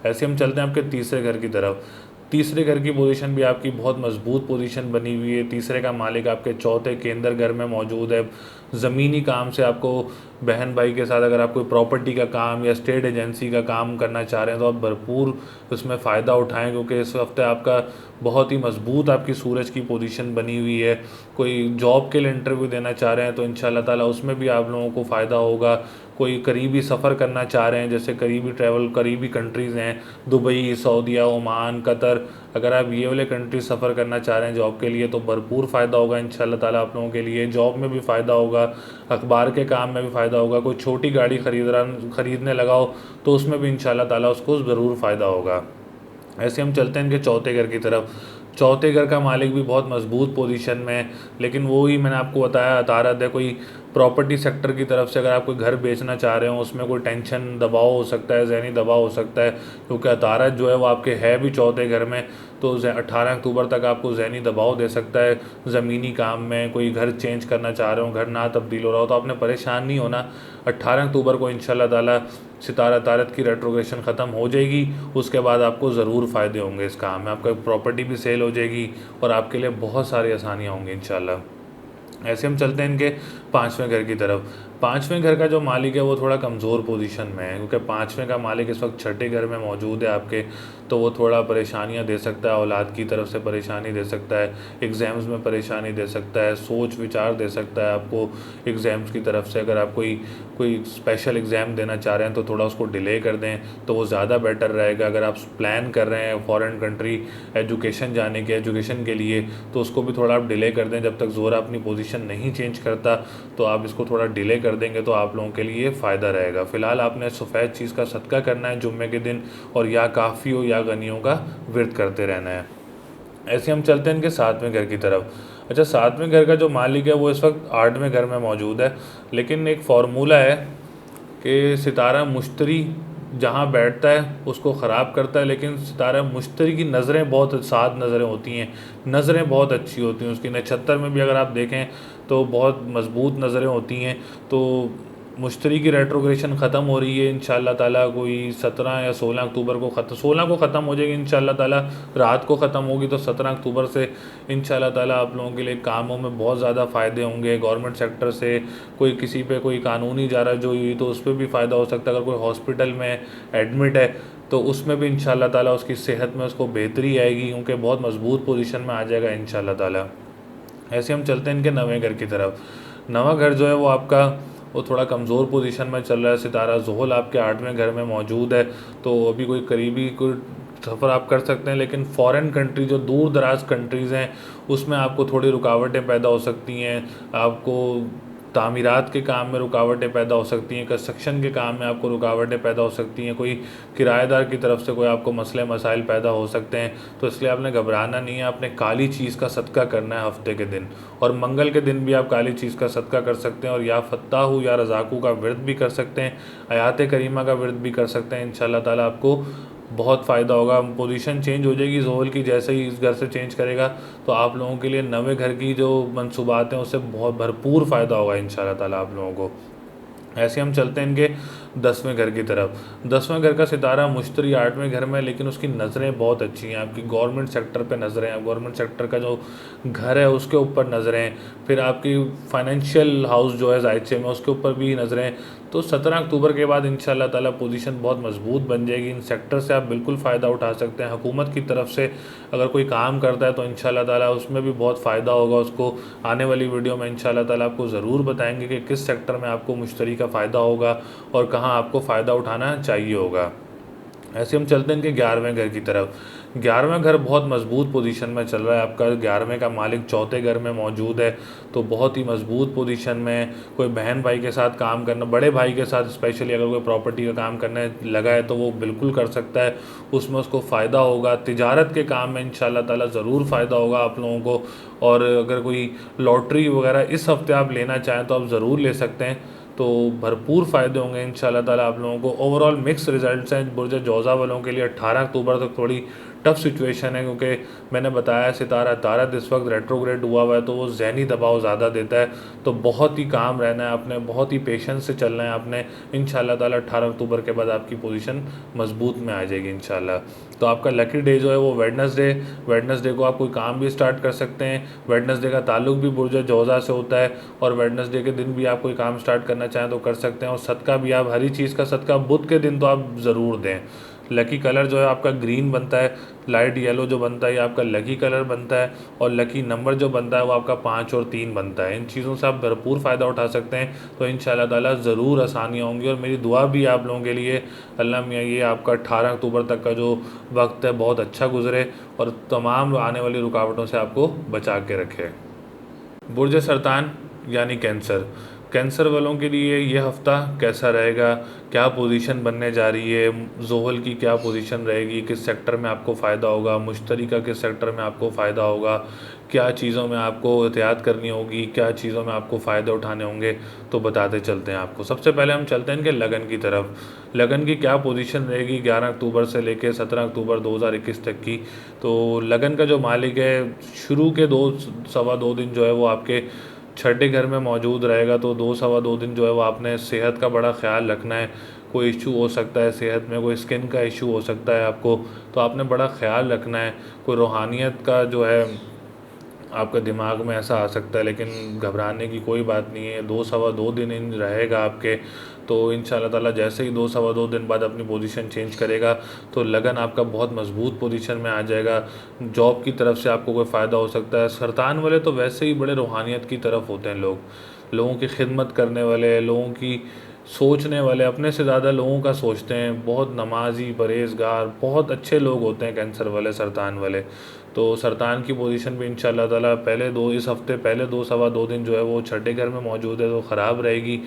ऐसे हम चलते हैं आपके तीसरे घर की तरफ। तीसरे घर की पोजीशन भी आपकी बहुत मजबूत पोजीशन बनी हुई है। तीसरे का मालिक आपके चौथे केंद्र घर में मौजूद है। ज़मीनी काम से आपको बहन भाई के साथ अगर आप कोई प्रॉपर्टी का काम या स्टेट एजेंसी का काम करना चाह रहे हैं तो आप भरपूर उसमें फ़ायदा उठाएं, क्योंकि इस हफ्ते आपका बहुत ही मजबूत आपकी सूरज की पोजीशन बनी हुई है। कोई जॉब के लिए इंटरव्यू देना चाह रहे हैं तो इंशाल्लाह ताला उसमें भी आप लोगों को फ़ायदा होगा। कोई करीबी सफ़र करना चाह रहे हैं, जैसे करीबी ट्रैवल, करीबी कंट्रीज़ हैं, दुबई, सऊदीया, ओमान, कतर, अगर आप ये वाले कंट्री सफ़र करना चाह रहे हैं जॉब के लिए तो भरपूर फ़ायदा होगा इंशाल्लाह ताला आप लोगों के लिए। जॉब में भी फ़ायदा होगा, अखबार के काम में भी फ़ायदा होगा। कोई छोटी गाड़ी ख़रीदने लगाओ तो उसमें भी इंशाल्लाह ताला उसको ज़रूर फ़ायदा होगा। ऐसे हम चलते हैं इनके चौथे घर की तरफ। चौथे घर का मालिक भी बहुत मजबूत पोजीशन में है, लेकिन वो ही मैंने आपको बताया अतारत है। कोई प्रॉपर्टी सेक्टर की तरफ से अगर आप कोई घर बेचना चाह रहे हो, उसमें कोई टेंशन दबाव हो सकता है, ज़हनी दबाव हो सकता है, क्योंकि अतारत जो है वो आपके है भी चौथे घर में। तो 18 अक्टूबर तक आपको ज़हनी दबाव दे सकता है ज़मीनी काम में। कोई घर चेंज करना चाह रहे हो, घर ना तब्दील हो रहा हो, तो आपने परेशान नहीं होना। 18 अक्टूबर को इंशाल्लाह ताला सितारा तारत की रेट्रोग्रेशन ख़त्म हो जाएगी, उसके बाद आपको ज़रूर फ़ायदे होंगे इस काम में। आपका प्रॉपर्टी भी सेल हो जाएगी और आपके लिए बहुत सारी आसानियाँ होंगी इंशाल्लाह। ऐसे हम चलते हैं इनके पाँचवें घर की तरफ। पाँचवें घर का जो मालिक है वो थोड़ा कमज़ोर पोजीशन में है, क्योंकि पाँचवें का मालिक इस वक्त छठे घर में मौजूद है आपके। तो वो थोड़ा परेशानियां दे सकता है, औलाद की तरफ से परेशानी दे सकता है, एग्ज़ाम्स में परेशानी दे सकता है, सोच विचार दे सकता है आपको एग्ज़ाम्स की तरफ से। अगर आप कोई स्पेशल एग्ज़ाम देना चाह रहे हैं तो थोड़ा उसको डिले कर दें तो वो ज़्यादा बेटर रहेगा। अगर आप प्लान कर रहे हैं फ़ॉरेन कंट्री एजुकेशन जाने के, एजुकेशन के लिए, तो उसको भी थोड़ा आप डिले कर दें। जब तक ज़ोरा अपनी पोजीशन नहीं चेंज करता तो आप इसको थोड़ा डिले कर देंगे तो आप लोगों के लिए फ़ायदा रहेगा। फ़िलहाल आपने सफ़ेद चीज़ का सदका करना है जुम्मे के दिन, और या काफ़ी हो या गनियों का विर्द करते रहना है। ऐसे हम चलते हैं इनके सातवें घर की तरफ। अच्छा, सातवें घर का जो मालिक है वो इस वक्त आठवें घर में मौजूद है, लेकिन एक फार्मूला है कि सितारा मुश्तरी जहाँ बैठता है उसको ख़राब करता है, लेकिन सितारा मुश्तरी की नज़रें बहुत सात नज़रें होती हैं, नज़रें बहुत अच्छी होती हैं उसकी। नक्षत्र में भी अगर आप देखें तो बहुत मज़बूत नज़रें होती हैं। तो मुश्तरी की रेट्रोग्रेशन ख़त्म हो रही है इंशाल्लाह ताला, कोई 17 या 16 अक्टूबर को 16 को ख़त्म हो जाएगी इंशाल्लाह ताला, रात को ख़त्म होगी। तो 17 अक्टूबर से इंशाल्लाह ताला आप लोगों के लिए कामों में बहुत ज़्यादा फ़ायदे होंगे। गवर्नमेंट सेक्टर से कोई किसी पे कोई कानूनी इजारा जो हुई तो उस पर भी फ़ायदा हो सकता है। अगर कोई हॉस्पिटल में एडमिट है तो उसमें भी इंशाल्लाह ताला उसकी सेहत में उसको बेहतरी आएगी, क्योंकि बहुत मजबूत पोजीशन में आ जाएगा इंशाल्लाह ताला। ऐसे हम चलते हैं इनके नवे घर की तरफ। नवा घर जो है वो आपका वो थोड़ा कमज़ोर पोजीशन में चल रहा है। सितारा ज़ुहल आपके आठवें घर में मौजूद है, तो अभी कोई करीबी कोई सफ़र आप कर सकते हैं, लेकिन फ़ॉरेन कंट्री जो दूर दराज कंट्रीज़ हैं उसमें आपको थोड़ी रुकावटें पैदा हो सकती हैं। आपको तामीरात के काम में रुकावटें पैदा हो सकती हैं, कंस्ट्रक्शन के काम में आपको रुकावटें पैदा हो सकती हैं, कोई किराएदार की तरफ से कोई आपको मसले मसाइल पैदा हो सकते हैं। तो इसलिए आपने घबराना नहीं है, आपने काली चीज़ का सदका करना है हफ्ते के दिन, और मंगल के दिन भी आप काली चीज़ का सदका कर सकते हैं, और या फत्ताहू या रज़ाकू का विर्द भी कर सकते हैं, आयात करीमा का विर्द भी कर सकते हैं। इंशाल्लाह ताला आपको बहुत फ़ायदा होगा। पोजीशन चेंज हो जाएगी ज़ोहल की, जैसे ही इस घर से चेंज करेगा तो आप लोगों के लिए नवे घर की जो मंसूबात हैं उससे बहुत भरपूर फ़ायदा होगा इंशाल्लाह ताला आप लोगों को। ऐसे हम चलते हैं इनके 10वें घर की तरफ। 10वें घर का सितारा मुश्तरी आठवें घर में, लेकिन उसकी नज़रें बहुत अच्छी हैं आपकी गवर्नमेंट सेक्टर पे नज़रें हैं, गवर्नमेंट सेक्टर का जो घर है उसके ऊपर नज़रें, फिर आपकी फाइनेंशियल हाउस जो है जायचे में उसके ऊपर भी नज़रें। तो 17 अक्टूबर के बाद इंशाल्लाह ताला पोजीशन बहुत मजबूत बन जाएगी। इन सेक्टर से आप बिल्कुल फ़ायदा उठा सकते हैं। हुकूमत की तरफ से अगर कोई काम करता है तो इंशाल्लाह ताला उसमें भी बहुत फ़ायदा होगा उसको। आने वाली वीडियो में इंशाल्लाह ताला आपको ज़रूर बताएंगे कि किस सेक्टर में आपको मुश्तरी का फ़ायदा होगा और कहाँ आपको फ़ायदा उठाना चाहिए होगा। ऐसे हम चलते हैं इनके 11वें घर की तरफ। 11वां घर बहुत मजबूत पोजीशन में चल रहा है आपका। 11वें का मालिक चौथे घर में मौजूद है, तो बहुत ही मजबूत पोजीशन में। कोई बहन भाई के साथ काम करना, बड़े भाई के साथ स्पेशली अगर कोई प्रॉपर्टी का काम करने लगा है तो वो बिल्कुल कर सकता है, उसमें उसको फ़ायदा होगा। तिजारत के काम में इंशाल्लाह ताला ज़रूर फ़ायदा होगा आप लोगों को। और अगर कोई लॉटरी वगैरह इस हफ्ते आप लेना चाहें तो आप ज़रूर ले सकते हैं, तो भरपूर फ़ायदे होंगे इंशाल्लाह ताला आप लोगों को। ओवरऑल मिक्स रिजल्ट्स हैं बुर्ज जौज़ा वालों के लिए। 18 अक्टूबर तक थोड़ी टफ सिचुएशन है, क्योंकि मैंने बताया सितारा तारत इस वक्त रेट्रोग्रेड हुआ हुआ है, तो वो ज़हनी दबाव ज़्यादा देता है। तो बहुत ही काम रहना है आपने, बहुत ही पेशेंस से चलना है आपने। इंशाल्लाह ताला 18 अक्टूबर के बाद आपकी पोजीशन मजबूत में आ जाएगी इंशाल्लाह। तो आपका लकी डे जो है वो वेडनेसडे को आप कोई काम भी स्टार्ट कर सकते हैं। वेडनेसडे का ताल्लुक भी बुर्ज जौज़ा से होता है, और वेडनेसडे के दिन भी आप कोई काम स्टार्ट करना चाहें तो कर सकते हैं। और सदका भी आप हरी चीज़ का सदका बुध के दिन तो आप ज़रूर दें, लकी कलर जो है आपका ग्रीन बनता है, लाइट येलो जो बनता है ये आपका लकी कलर बनता है, और लकी नंबर जो बनता है वो आपका 5 और 3 बनता है। इन चीज़ों से आप भरपूर फ़ायदा उठा सकते हैं। तो इंशाल्लाह ताला ज़रूर आसानियाँ होंगी, और मेरी दुआ भी आप लोगों के लिए, अल्लाह मियाँ ये आपका 18 अक्टूबर तक का जो वक्त है बहुत अच्छा गुजरे और तमाम आने वाली रुकावटों से आपको बचा के रखे। बुर्ज सरतान यानी कैंसर, कैंसर वालों के लिए ये हफ़्ता कैसा रहेगा, क्या पोजीशन बनने जा रही है, ज़ोहल की क्या पोजीशन रहेगी, किस सेक्टर में आपको फ़ायदा होगा, मुश्तरी का किस सेक्टर में आपको फ़ायदा होगा, क्या चीज़ों में आपको एहतियात करनी होगी, क्या चीज़ों में आपको फ़ायदे उठाने होंगे, तो बताते चलते हैं आपको। सबसे पहले हम चलते हैं इनके लगन की तरफ। लगन की क्या पोजीशन रहेगी 11 अक्टूबर से लेकर 17 अक्टूबर 2021 तक की। तो लगन का जो मालिक है, शुरू के 2 सवा 2 दिन जो है वो आपके छठे घर में मौजूद रहेगा। तो 2 सवा 2 दिन जो है वो आपने सेहत का बड़ा ख्याल रखना है। कोई इशू हो सकता है सेहत में, कोई स्किन का इशू हो सकता है आपको, तो आपने बड़ा ख्याल रखना है। कोई रूहानियत का जो है आपका दिमाग में ऐसा आ सकता है, लेकिन घबराने की कोई बात नहीं है। 2 सवा 2 दिन इन रहेगा आपके, तो इंशाल्लाह ताला जैसे ही 2 सवा 2 दिन बाद अपनी पोजीशन चेंज करेगा तो लगन आपका बहुत मजबूत पोजीशन में आ जाएगा। जॉब की तरफ से आपको कोई फ़ायदा हो सकता है। सरतान वाले तो वैसे ही बड़े रूहानियत की तरफ होते हैं लोग, लोगों की खिदमत करने वाले, लोगों की सोचने वाले, अपने से ज़्यादा लोगों का सोचते हैं, बहुत नमाजी परहेज़गार बहुत अच्छे लोग होते हैं कैंसर वाले, सरतान वाले। तो सरतान की पोजीशन भी इंशाल्लाह ताला पहले दो इस हफ़्ते पहले 2 सवा 2 दिन जो है वो छठे घर में मौजूद है तो ख़राब रहेगी।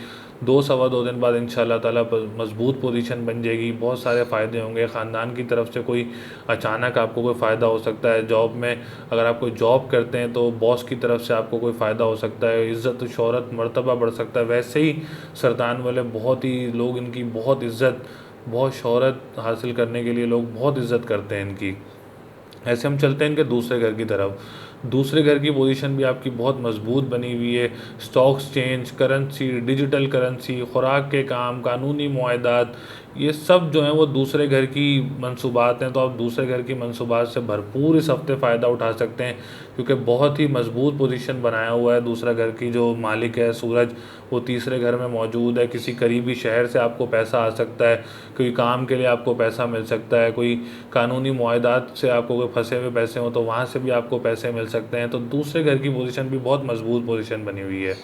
2 सवा 2 दिन बाद इंशाल्लाह ताला मज़बूत पोजीशन बन जाएगी, बहुत सारे फ़ायदे होंगे। ख़ानदान की तरफ से कोई अचानक आपको कोई फ़ायदा हो सकता है। जॉब में अगर आप कोई जॉब करते हैं तो बॉस की तरफ से आपको कोई फ़ायदा हो सकता है, इज़्ज़त शोहरत मर्तबा बढ़ सकता है। वैसे ही सरतान वाले बहुत ही लोग इनकी बहुत इज़्ज़त, बहुत शोहरत हासिल करने के लिए लोग बहुत इज़्ज़त करते हैं इनकी। ऐसे हम चलते हैं इनके दूसरे घर की तरफ। दूसरे घर की पोजीशन भी आपकी बहुत मजबूत बनी हुई है। Stocks change, currency, digital currency, खुराक के काम, कानूनी मुआहदात, ये सब जो हैं वो दूसरे घर की मंसूबात हैं। तो आप दूसरे घर की मंसूबात से भरपूर इस हफ़्ते फ़ायदा उठा सकते हैं, क्योंकि बहुत ही मजबूत पोजीशन बनाया हुआ है। दूसरा घर की जो मालिक है सूरज, वो तीसरे घर में मौजूद है। किसी करीबी शहर से आपको पैसा आ सकता है, कोई काम के लिए आपको पैसा मिल सकता है, कोई कानूनी मुआहदात से आपको कोई फंसे हुए पैसे हों तो वहाँ से भी आपको पैसे मिल सकते हैं। तो दूसरे घर की पोजीशन भी बहुत मजबूत पोजीशन बनी हुई है।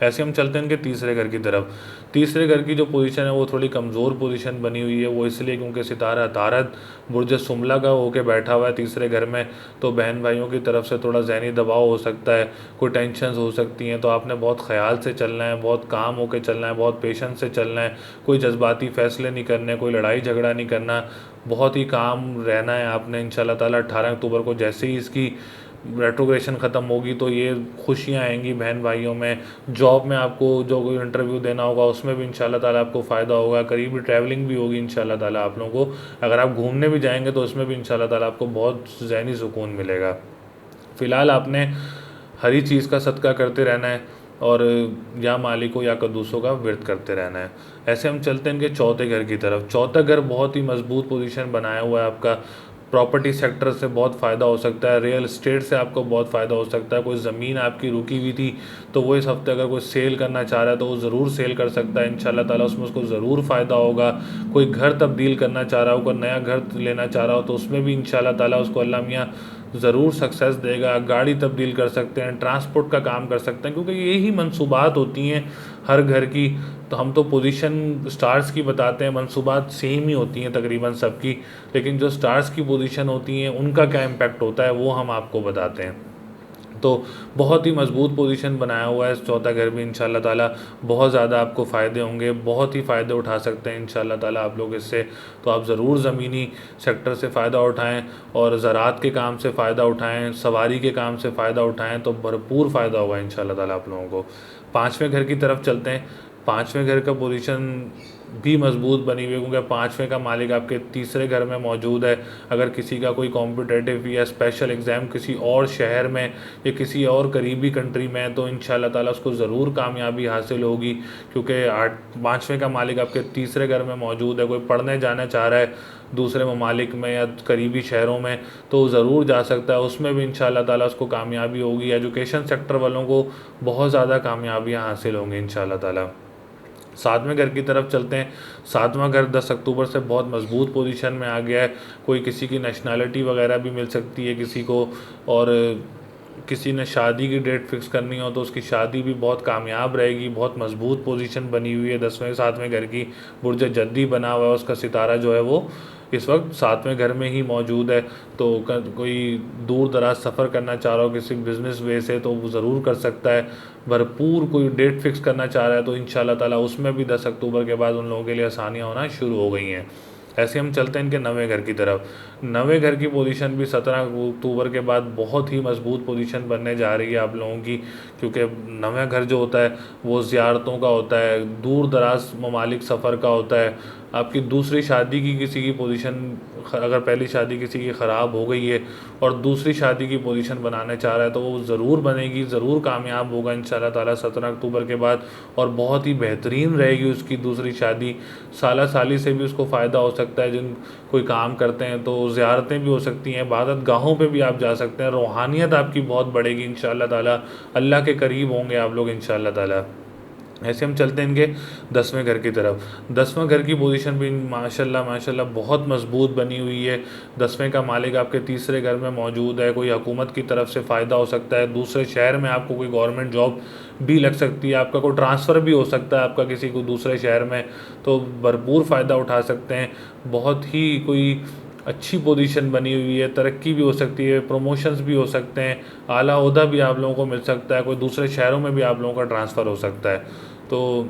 ऐसे हम चलते हैं इनके तीसरे घर की तरफ। तीसरे घर की जो पोजीशन है वो थोड़ी कमज़ोर पोजीशन बनी हुई है। वो इसलिए क्योंकि सितारा तारत बुर्ज सुमला का होके बैठा हुआ है तीसरे घर में। तो बहन भाइयों की तरफ से थोड़ा ज़हनी दबाव हो सकता है, कोई टेंशन्स हो सकती हैं। तो आपने बहुत ख़याल से चलना है, बहुत काम होके चलना है, बहुत पेशेंस से चलना है। कोई जज्बाती फ़ैसले नहीं करने, कोई लड़ाई झगड़ा नहीं करना, बहुत ही काम रहना है आपने। इंशाल्लाह ताला 18 अक्टूबर को जैसे ही इसकी रेट्रोग्रेशन ख़त्म होगी तो ये खुशियाँ आएंगी बहन भाइयों में। जॉब में आपको जो कोई इंटरव्यू देना होगा उसमें भी इंशाल्लाह ताला आपको फ़ायदा होगा। करीबी ट्रैवलिंग भी होगी इंशाल्लाह ताला आप लोगों को। अगर आप घूमने भी जाएंगे तो उसमें भी इंशाल्लाह ताला आपको बहुत ज़हनी सुकून मिलेगा। फ़िलहाल आपने हरी चीज़ का सदका करते रहना है, और या मालिकों या कद्दूसों का व्रत करते रहना है। ऐसे हम चलते हैं इनके चौथे घर की तरफ। चौथा घर बहुत ही मजबूत पोजीशन बनाया हुआ है आपका। प्रॉपर्टी सेक्टर से बहुत फ़ायदा हो सकता है, रियल एस्टेट से आपको बहुत फ़ायदा हो सकता है। कोई ज़मीन आपकी रुकी हुई थी तो वो इस हफ्ते अगर कोई सेल करना चाह रहा है तो वो ज़रूर सेल कर सकता है इंशाल्लाह ताला, उसमें उसको ज़रूर फ़ायदा होगा। कोई घर तब्दील करना चाह रहा हो, कोई नया घर लेना चाह रहा हो तो उसमें भी इंशाल्लाह ताला उसको अल्लाह मियाँ ज़रूर सक्सेस देगा। गाड़ी तब्दील कर सकते हैं, ट्रांसपोर्ट का काम कर सकते हैं, क्योंकि यही मंसूबात होती हैं हर घर की। तो हम तो पोजीशन स्टार्स की बताते हैं, मंसूबात सेम ही होती हैं तकरीबन सबकी, लेकिन जो स्टार्स की पोजीशन होती हैं उनका क्या इम्पेक्ट होता है वो हम आपको बताते हैं। तो बहुत ही मजबूत पोजीशन बनाया हुआ है चौथा घर भी इंशाल्लाह ताला। बहुत ज़्यादा आपको फ़ायदे होंगे, बहुत ही फ़ायदे उठा सकते हैं इंशाल्लाह ताला आप लोग इससे। तो आप ज़रूर ज़मीनी सेक्टर से फ़ायदा उठाएं और ज़राअत के काम से फ़ायदा उठाएं, सवारी के काम से फ़ायदा उठाएं, तो भरपूर फ़ायदा होगा इंशाल्लाह ताला आप लोगों को। पाँचवें घर की तरफ चलते हैं। पाँचवें घर का पोजीशन भी मजबूत बनी हुई है, क्योंकि पाँचवें का मालिक आपके तीसरे घर में मौजूद है। अगर किसी का कोई कॉम्पिटिटिव या स्पेशल एग्ज़ाम किसी और शहर में या किसी और करीबी कंट्री में है तो इंशाल्लाह ताला उसको ज़रूर कामयाबी हासिल होगी, क्योंकि पाँचवें का मालिक आपके तीसरे घर में मौजूद है। कोई पढ़ने जाना चाह रहा है दूसरे ममालिक में या करीबी शहरों में तो ज़रूर जा सकता है, उसमें भी इंशाल्लाह ताला उसको कामयाबी होगी। एजुकेशन सेक्टर वालों को बहुत ज़्यादा कामयाबियाँ हासिल होंगी इंशाल्लाह ताला। सातवें घर की तरफ चलते हैं। सातवां घर 10 अक्टूबर से बहुत मजबूत पोजीशन में आ गया है। कोई किसी की नेशनैलिटी वगैरह भी मिल सकती है किसी को, और किसी ने शादी की डेट फिक्स करनी हो तो उसकी शादी भी बहुत कामयाब रहेगी। बहुत मजबूत पोजीशन बनी हुई है 10वें 7वें घर की। बुर्ज जद्दी बना हुआ है, उसका सितारा जो है वो इस वक्त 7वें घर में ही मौजूद है। तो कोई दूर दराज सफ़र करना चाह रहा हो किसी बिज़नेस वे से तो वो ज़रूर कर सकता है। भरपूर कोई डेट फिक्स करना चाह रहा है तो इंशाल्लाह ताला उसमें भी 10 अक्टूबर के बाद उन लोगों के लिए आसानियाँ होना शुरू हो गई हैं। ऐसे हम चलते हैं इनके नवे घर की तरफ। नवे घर की पोजीशन भी 17 अक्टूबर के बाद बहुत ही मजबूत पोजीशन बनने जा रही है आप लोगों की, क्योंकि नवा घर जो होता है वो ज़ियारतों का होता है, दूर दराज ममालिक सफ़र का होता है। आपकी दूसरी शादी की किसी की पोजीशन, अगर पहली शादी किसी की ख़राब हो गई है और दूसरी शादी की पोजीशन बनाने चाह रहा है तो वो ज़रूर बनेगी, ज़रूर कामयाब होगा इंशाल्लाह ताला 17 अक्टूबर के बाद। और बहुत ही बेहतरीन रहेगी उसकी दूसरी शादी। साला साली से भी उसको फ़ायदा हो सकता है। जिन कोई काम करते हैं तो ज़ियारतें भी हो सकती हैं, इबादत गाहों पे भी आप जा सकते हैं, रूहानियत आपकी बहुत बढ़ेगी इंशाल्लाह ताला, अल्लाह के करीब होंगे आप लोग इंशाल्लाह ताला। ऐसे हम चलते हैं इनके 10वें घर की तरफ। 10वें घर की पोजीशन भी माशाल्लाह माशाल्लाह बहुत मजबूत बनी हुई है। 10वें का मालिक आपके तीसरे घर में मौजूद है। कोई हुकूमत की तरफ से फ़ायदा हो सकता है, दूसरे शहर में आपको कोई गवर्नमेंट जॉब भी लग सकती है, आपका कोई ट्रांसफ़र भी हो सकता है आपका किसी को दूसरे शहर में, तो भरपूर फ़ायदा उठा सकते हैं। बहुत ही कोई अच्छी पोजीशन बनी हुई है, तरक्की भी हो सकती है, प्रमोशंस भी हो सकते हैं, आला ओहदा भी आप लोगों को मिल सकता है, कोई दूसरे शहरों में भी आप लोगों का ट्रांसफ़र हो सकता है। तो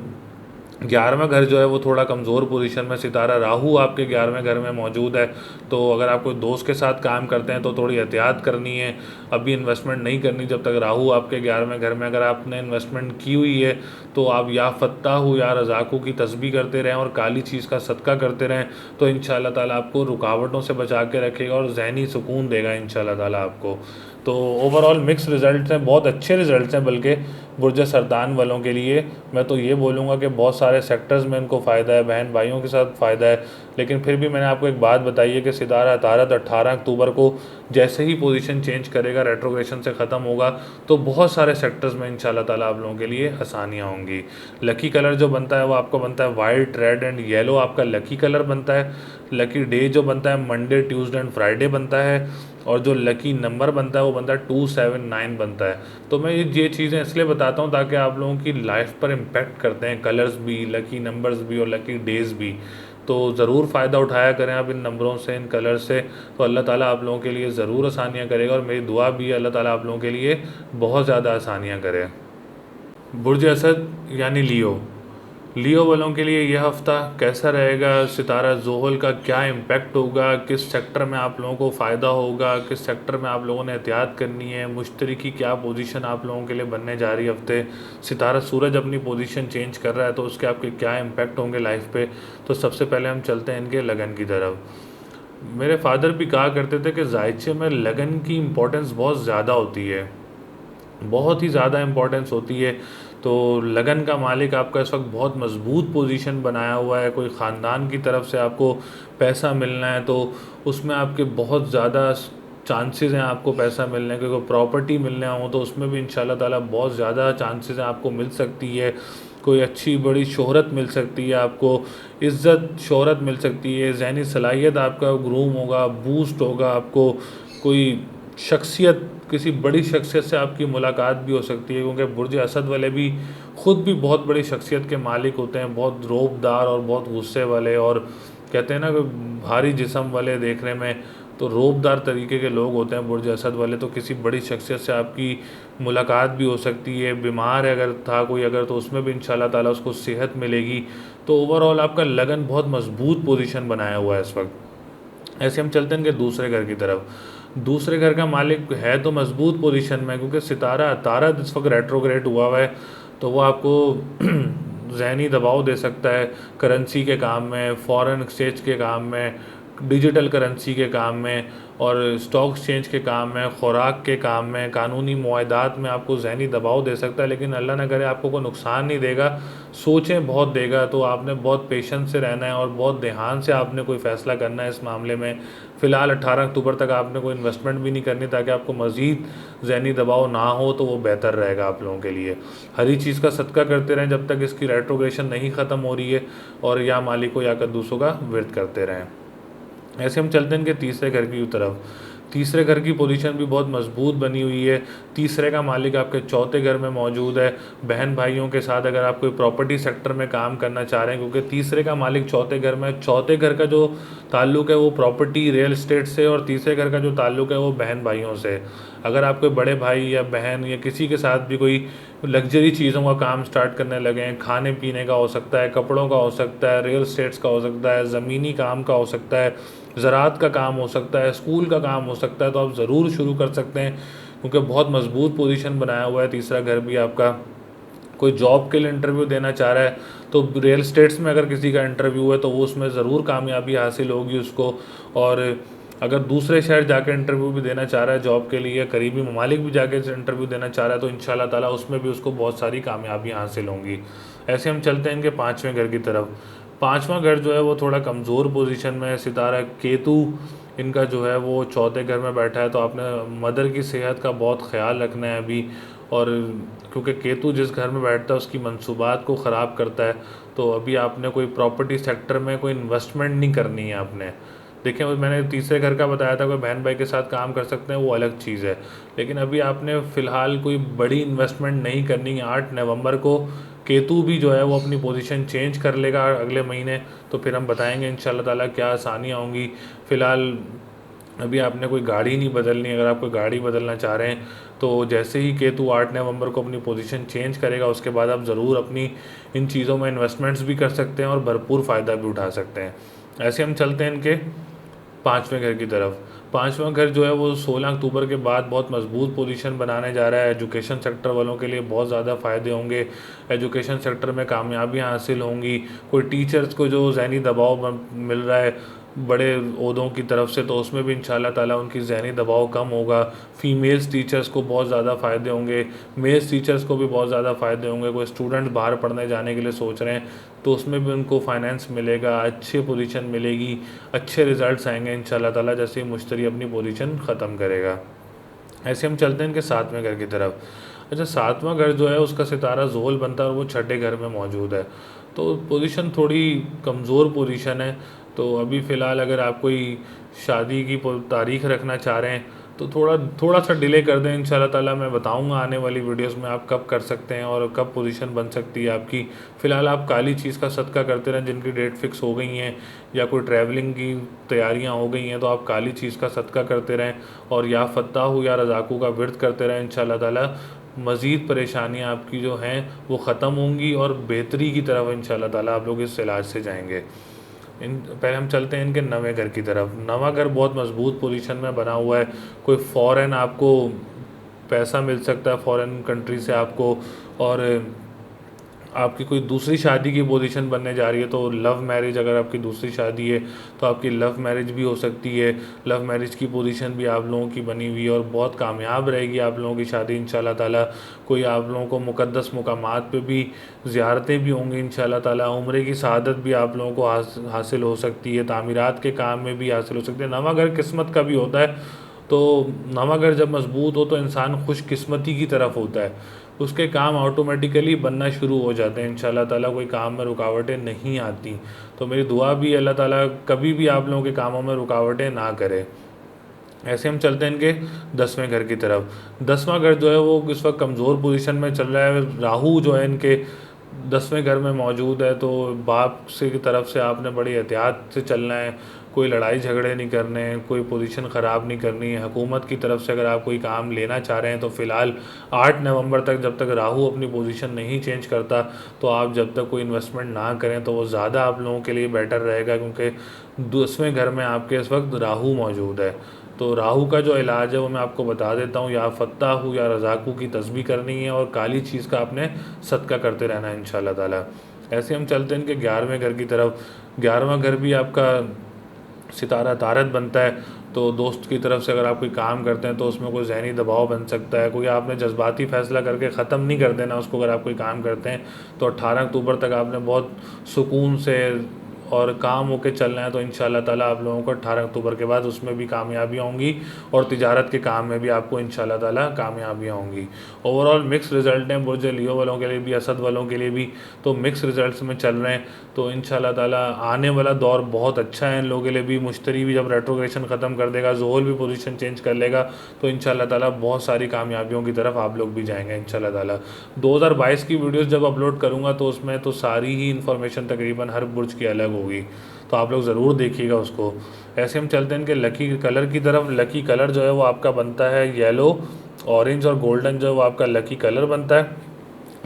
11वां घर जो है वो थोड़ा कमज़ोर पोजीशन में, सितारा राहु आपके 11वें घर में मौजूद है। तो अगर आप कोई दोस्त के साथ काम करते हैं तो थोड़ी एहतियात करनी है, अभी इन्वेस्टमेंट नहीं करनी जब तक राहु आपके 11वें घर में। अगर आपने इन्वेस्टमेंट की हुई है तो आप या फत्ताहु या रज़ाकू की तस्बीह करते रहें और काली चीज़ का सदका करते रहें, तो इंशाल्लाह ताला आपको रुकावटों से बचा के रखेगा और ज़हनी सुकून देगा इंशाल्लाह ताला आपको। तो ओवरऑल मिक्स रिज़ल्ट्स हैं, बहुत अच्छे रिज़ल्ट्स हैं बल्कि बुर्ज सरदान वालों के लिए। मैं तो ये बोलूँगा कि बहुत सारे सेक्टर्स में इनको फ़ायदा है, बहन भाइयों के साथ फ़ायदा है। लेकिन फिर भी मैंने आपको एक बात बताई है कि सितारा अतारत 18 अक्टूबर को जैसे ही पोजीशन चेंज करेगा, रेट्रोग्रेशन से ख़त्म होगा, तो बहुत सारे सेक्टर्स में इंशाल्लाह ताला आप लोगों के लिए आसानियाँ होंगी। लकी कलर जो बनता है वो आपको बनता है वाइट, रेड एंड येलो, आपका लकी कलर बनता है। लकी डे जो बनता है मंडे, ट्यूसडे एंड फ्राइडे बनता है। और जो लकी नंबर बनता है वो बनता है 279 बनता है। तो मैं ये चीज़ें इसलिए बताता हूँ ताकि आप लोगों की लाइफ पर इम्पेक्ट करते हैं कलर्स भी, लकी नंबर्स भी और लकी डेज़ भी। तो ज़रूर फ़ायदा उठाया करें आप इन नंबरों से, इन कलर से, तो अल्लाह ताला आप लोगों के लिए ज़रूर आसानियाँ करेगा। और मेरी दुआ भी है अल्लाह ताला आप लोगों के लिए बहुत ज़्यादा आसानियाँ करे। बुर्ज असद यानी लियो, लियो वालों के लिए यह हफ़्ता कैसा रहेगा, सितारा ज़ोहल का क्या इम्पेक्ट होगा, किस सेक्टर में आप लोगों को फ़ायदा होगा, किस सेक्टर में आप लोगों ने एहतियात करनी है, मुश्तरी की क्या पोजीशन आप लोगों के लिए बनने जा रही है हफ्ते, सितारा सूरज अपनी पोजीशन चेंज कर रहा है तो उसके आपके क्या इम्पेक्ट होंगे लाइफ पे। तो सबसे पहले हम चलते हैं इनके लगन की तरफ। मेरे फादर भी कहा करते थे कि जायचे में लगन की इम्पोर्टेंस बहुत ज़्यादा होती है, बहुत ही ज़्यादा इम्पोर्टेंस होती है। तो लगन का मालिक आपका इस वक्त बहुत मजबूत पोजीशन बनाया हुआ है। कोई ख़ानदान की तरफ से आपको पैसा मिलना है तो उसमें आपके बहुत ज़्यादा चांसेस हैं आपको पैसा मिलने के। कोई प्रॉपर्टी मिलने हो तो उसमें भी इंशाल्लाह ताला बहुत ज़्यादा चांसेस हैं आपको मिल सकती है। कोई अच्छी बड़ी शोहरत मिल सकती है आपको, इज़्ज़त शोहरत मिल सकती है, ज़हनी सलाहियत आपका ग्रूम होगा, बूस्ट होगा आपको। कोई शख्सियत, किसी बड़ी शख्सियत से आपकी मुलाकात भी हो सकती है, क्योंकि बुर्ज असद वाले भी ख़ुद भी बहुत बड़ी शख्सियत के मालिक होते हैं, बहुत रौबदार और बहुत गुस्से वाले, और कहते हैं ना कि भारी जिस्म वाले देखने में, तो रौबदार तरीके के लोग होते हैं बुर्ज असद वाले। तो किसी बड़ी शख्सियत से आपकी मुलाकात भी हो सकती है। बीमार है अगर था कोई अगर, तो उसमें भी इंशाल्लाह ताला उसको सेहत मिलेगी। तो ओवरऑल आपका लगन बहुत मजबूत पोजीशन बनाया हुआ है इस वक्त। ऐसे हम चलते हैं इनके दूसरे घर की तरफ। दूसरे घर का मालिक है तो मजबूत पोजीशन में, क्योंकि सितारा तारा इस वक्त रेट्रोग्रेड हुआ है, तो वो आपको जहनी दबाव दे सकता है करेंसी के काम में, फॉरेन एक्सचेंज के काम में, डिजिटल करेंसी के काम में, और स्टॉक एक्सचेंज के काम में, खुराक के काम में, कानूनी मुआहदात में आपको ज़हनी दबाव दे सकता है, लेकिन अल्लाह ना करे आपको कोई नुकसान नहीं देगा, सोचें बहुत देगा। तो आपने बहुत पेशेंस से रहना है और बहुत ध्यान से आपने कोई फ़ैसला करना है इस मामले में। फ़िलहाल 18 अक्टूबर तक आपने कोई इन्वेस्टमेंट भी नहीं करनी, ताकि आपको मज़ीद ज़हनी दबाव ना हो, तो वो बेहतर रहेगा आप लोगों के लिए। हरी चीज़ का सदका करते रहें जब तक इसकी रेट्रोग्रेशन नहीं ख़त्म हो रही है, और या मालिको या कद्दूसों का विरत करते रहें। ऐसे हम चलते हैं इनके तीसरे घर की तरफ। तीसरे घर की पोजीशन भी बहुत मजबूत बनी हुई है। तीसरे का मालिक आपके चौथे घर में मौजूद है। बहन भाइयों के साथ अगर आप कोई प्रॉपर्टी सेक्टर में काम करना चाह रहे हैं, क्योंकि तीसरे का मालिक चौथे घर में, चौथे घर का जो ताल्लुक़ है वो प्रॉपर्टी रियल एस्टेट से, और तीसरे घर का जो ताल्लुक़ है वो बहन भाइयों से। अगर आप कोई बड़े भाई या बहन या किसी के साथ भी कोई लग्जरी चीज़ों का काम स्टार्ट करने लगे हैं, खाने पीने का हो सकता है, कपड़ों का हो सकता है, रियल एस्टेट्स का हो सकता है, ज़मीनी काम का हो सकता है, ज़राअत का काम हो सकता है, स्कूल का काम हो सकता है, तो आप ज़रूर शुरू कर सकते हैं, क्योंकि बहुत मजबूत पोजीशन बनाया हुआ है तीसरा घर भी आपका। कोई जॉब के लिए इंटरव्यू देना चाह रहा है, तो रियल स्टेट्स में अगर किसी का इंटरव्यू है तो वो उसमें ज़रूर कामयाबी हासिल होगी उसको। और अगर दूसरे शहर जाकर इंटरव्यू भी देना चाह रहा है जॉब के लिए, करीबी ममालिक भी जाके इंटरव्यू देना चाह रहा है, तो इंशाल्लाह ताला उसमें भी उसको बहुत सारी कामयाबियाँ हासिल होंगी। ऐसे हम चलते हैं इनके पाँचवें घर की तरफ। पाँचवां घर जो है वो थोड़ा कमज़ोर पोजीशन में है। सितारा केतु इनका जो है वो चौथे घर में बैठा है, तो आपने मदर की सेहत का बहुत ख्याल रखना है अभी। और क्योंकि केतु जिस घर में बैठता है उसकी मंसूबात को ख़राब करता है, तो अभी आपने कोई प्रॉपर्टी सेक्टर में कोई इन्वेस्टमेंट नहीं करनी है आपने। देखिए, वो मैंने तीसरे घर का बताया था, कोई बहन भाई के साथ काम कर सकते हैं, वो अलग चीज़ है, लेकिन अभी आपने फ़िलहाल कोई बड़ी इन्वेस्टमेंट नहीं करनी है। 8 नवंबर को केतु भी जो है वो अपनी पोजीशन चेंज कर लेगा अगले महीने, तो फिर हम बताएंगे इंशाल्लाह ताला क्या आसानियाँ होंगी। फ़िलहाल अभी आपने कोई गाड़ी नहीं बदलनी। अगर आप कोई गाड़ी बदलना चाह रहे हैं, तो जैसे ही केतु 8 नवंबर को अपनी पोजीशन चेंज करेगा, उसके बाद आप ज़रूर अपनी इन चीज़ों में इन्वेस्टमेंट्स भी कर सकते हैं और भरपूर फ़ायदा भी उठा सकते हैं। ऐसे हम चलते हैं इनके पाँचवें घर की तरफ। पाँचवां घर जो है वो 16 अक्टूबर के बाद बहुत मजबूत पोजीशन बनाने जा रहा है। एजुकेशन सेक्टर वालों के लिए बहुत ज़्यादा फ़ायदे होंगे। एजुकेशन सेक्टर में कामयाबियाँ हासिल होंगी। कोई टीचर्स को जो ज़हनी दबाव मिल रहा है बड़े ओहदों की तरफ से, तो उसमें भी इंशाल्लाह ताला उनकी ज़हनी दबाव कम होगा। फ़ीमेल्स टीचर्स को बहुत ज़्यादा फ़ायदे होंगे। मेल्स टीचर्स को भी बहुत ज़्यादा फ़ायदे होंगे। कोई स्टूडेंट बाहर पढ़ने जाने के लिए सोच रहे हैं, तो उसमें भी उनको फाइनेंस मिलेगा, अच्छी पोजीशन मिलेगी, अच्छे रिज़ल्ट्स आएंगे इंशाल्लाह ताला, जैसे ही मुश्तरी अपनी पोजीशन ख़त्म करेगा। ऐसे हम चलते हैं इनके सातवें घर की तरफ। अच्छा, सातवां घर जो है उसका सितारा ज़ोल बनता है और वो छठे घर में मौजूद है, तो पोजीशन थोड़ी कमज़ोर पोजीशन है। तो अभी फ़िलहाल अगर आप कोई शादी की तारीख़ रखना चाह रहे हैं, तो थोड़ा सा डिले कर दें। इंशाल्लाह ताला मैं बताऊंगा आने वाली वीडियोस में आप कब कर सकते हैं और कब पोजीशन बन सकती है आपकी। फ़िलहाल आप काली चीज़ का सदका करते रहें, जिनकी डेट फिक्स हो गई हैं या कोई ट्रैवलिंग की तैयारियां हो गई हैं, तो आप काली चीज़ का सदका करते रहें और या फ़त्ताहु या रज़ाकू का विरत करते रहें। इंशाल्लाह ताला मज़ीद परेशानियाँ आपकी जो हैं वो ख़त्म होंगी और बेहतरी की तरफ इंशाल्लाह ताला आप लोग इस इलाज से जाएंगे। पहले हम चलते हैं इनके नवे घर की तरफ। नवा घर बहुत मजबूत पोजीशन में बना हुआ है। कोई फ़ॉरेन आपको पैसा मिल सकता है, फ़ॉरेन कंट्री से आपको। और आपकी कोई दूसरी शादी की पोजीशन बनने जा रही है, तो लव मैरिज, अगर आपकी दूसरी शादी है तो आपकी लव मैरिज भी हो सकती है। लव मैरिज की पोजीशन भी आप लोगों की बनी हुई है और बहुत कामयाब रहेगी आप लोगों की शादी इंशाल्लाह ताला। कोई आप लोगों को मुक़द्दस मुकामात पे भी ज़ियारतें भी होंगी इंशाल्लाह ताला। उम्रे की सआदत भी आप लोगों को हासिल हो सकती है। तामीरात के काम में भी हासिल हो सकती है। नवा घर किस्मत का भी होता है, तो नवा घर जब मजबूत हो तो इंसान खुशकिस्मती की तरफ होता है, उसके काम ऑटोमेटिकली बनना शुरू हो जाते हैं इंशाल्लाह ताला। कोई काम में रुकावटें नहीं आती। तो मेरी दुआ भी अल्लाह ताला कभी भी आप लोगों के कामों में रुकावटें ना करे। ऐसे हम चलते हैं इनके 10वें घर की तरफ। 10वां घर जो है वो इस वक्त कमज़ोर पोजीशन में चल रहा है। राहु जो है इनके 10वें घर में मौजूद है, तो बाप से की तरफ से आपने बड़ी एहतियात से चलना है। कोई लड़ाई झगड़े नहीं करने, कोई पोजीशन ख़राब नहीं करनी है। हुकूमत की तरफ से अगर आप कोई काम लेना चाह रहे हैं, तो फ़िलहाल 8 नवंबर तक, जब तक राहु अपनी पोजीशन नहीं चेंज करता, तो आप जब तक कोई इन्वेस्टमेंट ना करें तो वो ज़्यादा आप लोगों के लिए बेटर रहेगा, क्योंकि 10वें घर में आपके इस वक्त राहु मौजूद है। तो राहु का जो इलाज है वो मैं आपको बता देता हूँ। या फ़त्ताहु या रज़ाकू की तस्बीह करनी है और काली चीज़ का आपने सदका करते रहना है इंशाल्लाह ताला। ऐसे हम चलते हैं इनके 11वें घर की तरफ। 11वां घर भी आपका सितारा तारत बनता है, तो दोस्त की तरफ से अगर आप कोई काम करते हैं तो उसमें कोई ज़हनी दबाव बन सकता है, कोई आपने जज्बाती फ़ैसला करके ख़त्म नहीं कर देना उसको। अगर आप कोई काम करते हैं तो 18 अक्टूबर तक आपने बहुत सुकून से और काम होके चलना है, तो इंशाल्लाह ताला आप लोगों को 18 अक्टूबर के बाद उसमें भी कामयाबियाँ होंगी और तिजारत के काम में भी आपको इंशाल्लाह ताला कामयाबियाँ होंगी। ओवरऑल मिक्स रिज़ल्ट हैं बुर्ज लियो वालों के लिए भी, असद वालों के लिए भी, तो मिक्स रिज़ल्ट्स में चल रहे हैं। तो इंशाल्लाह ताला आने वाला दौर बहुत अच्छा है इन लोगों के लिए भी। मुश्तरी भी जब रेट्रोग्रेशन ख़त्म कर देगा, ज़ोहल भी पोजीशन चेंज कर लेगा, तो इंशाल्लाह ताला बहुत सारी कामयाबियों की तरफ आप लोग भी जाएंगे इंशाल्लाह ताला। 2022 की वीडियोस जब अपलोड करूँगा तो उसमें तो सारी ही इन्फॉर्मेशन तकरीबन हर बुर्ज की अलग होगी, तो आप लोग ज़रूर देखिएगा उसको। ऐसे हम चलते हैं इनके लकी कलर की तरफ। लकी कलर जो है वो आपका बनता है येलो, ऑरेंज और गोल्डन, जो है वो आपका लकी कलर बनता है।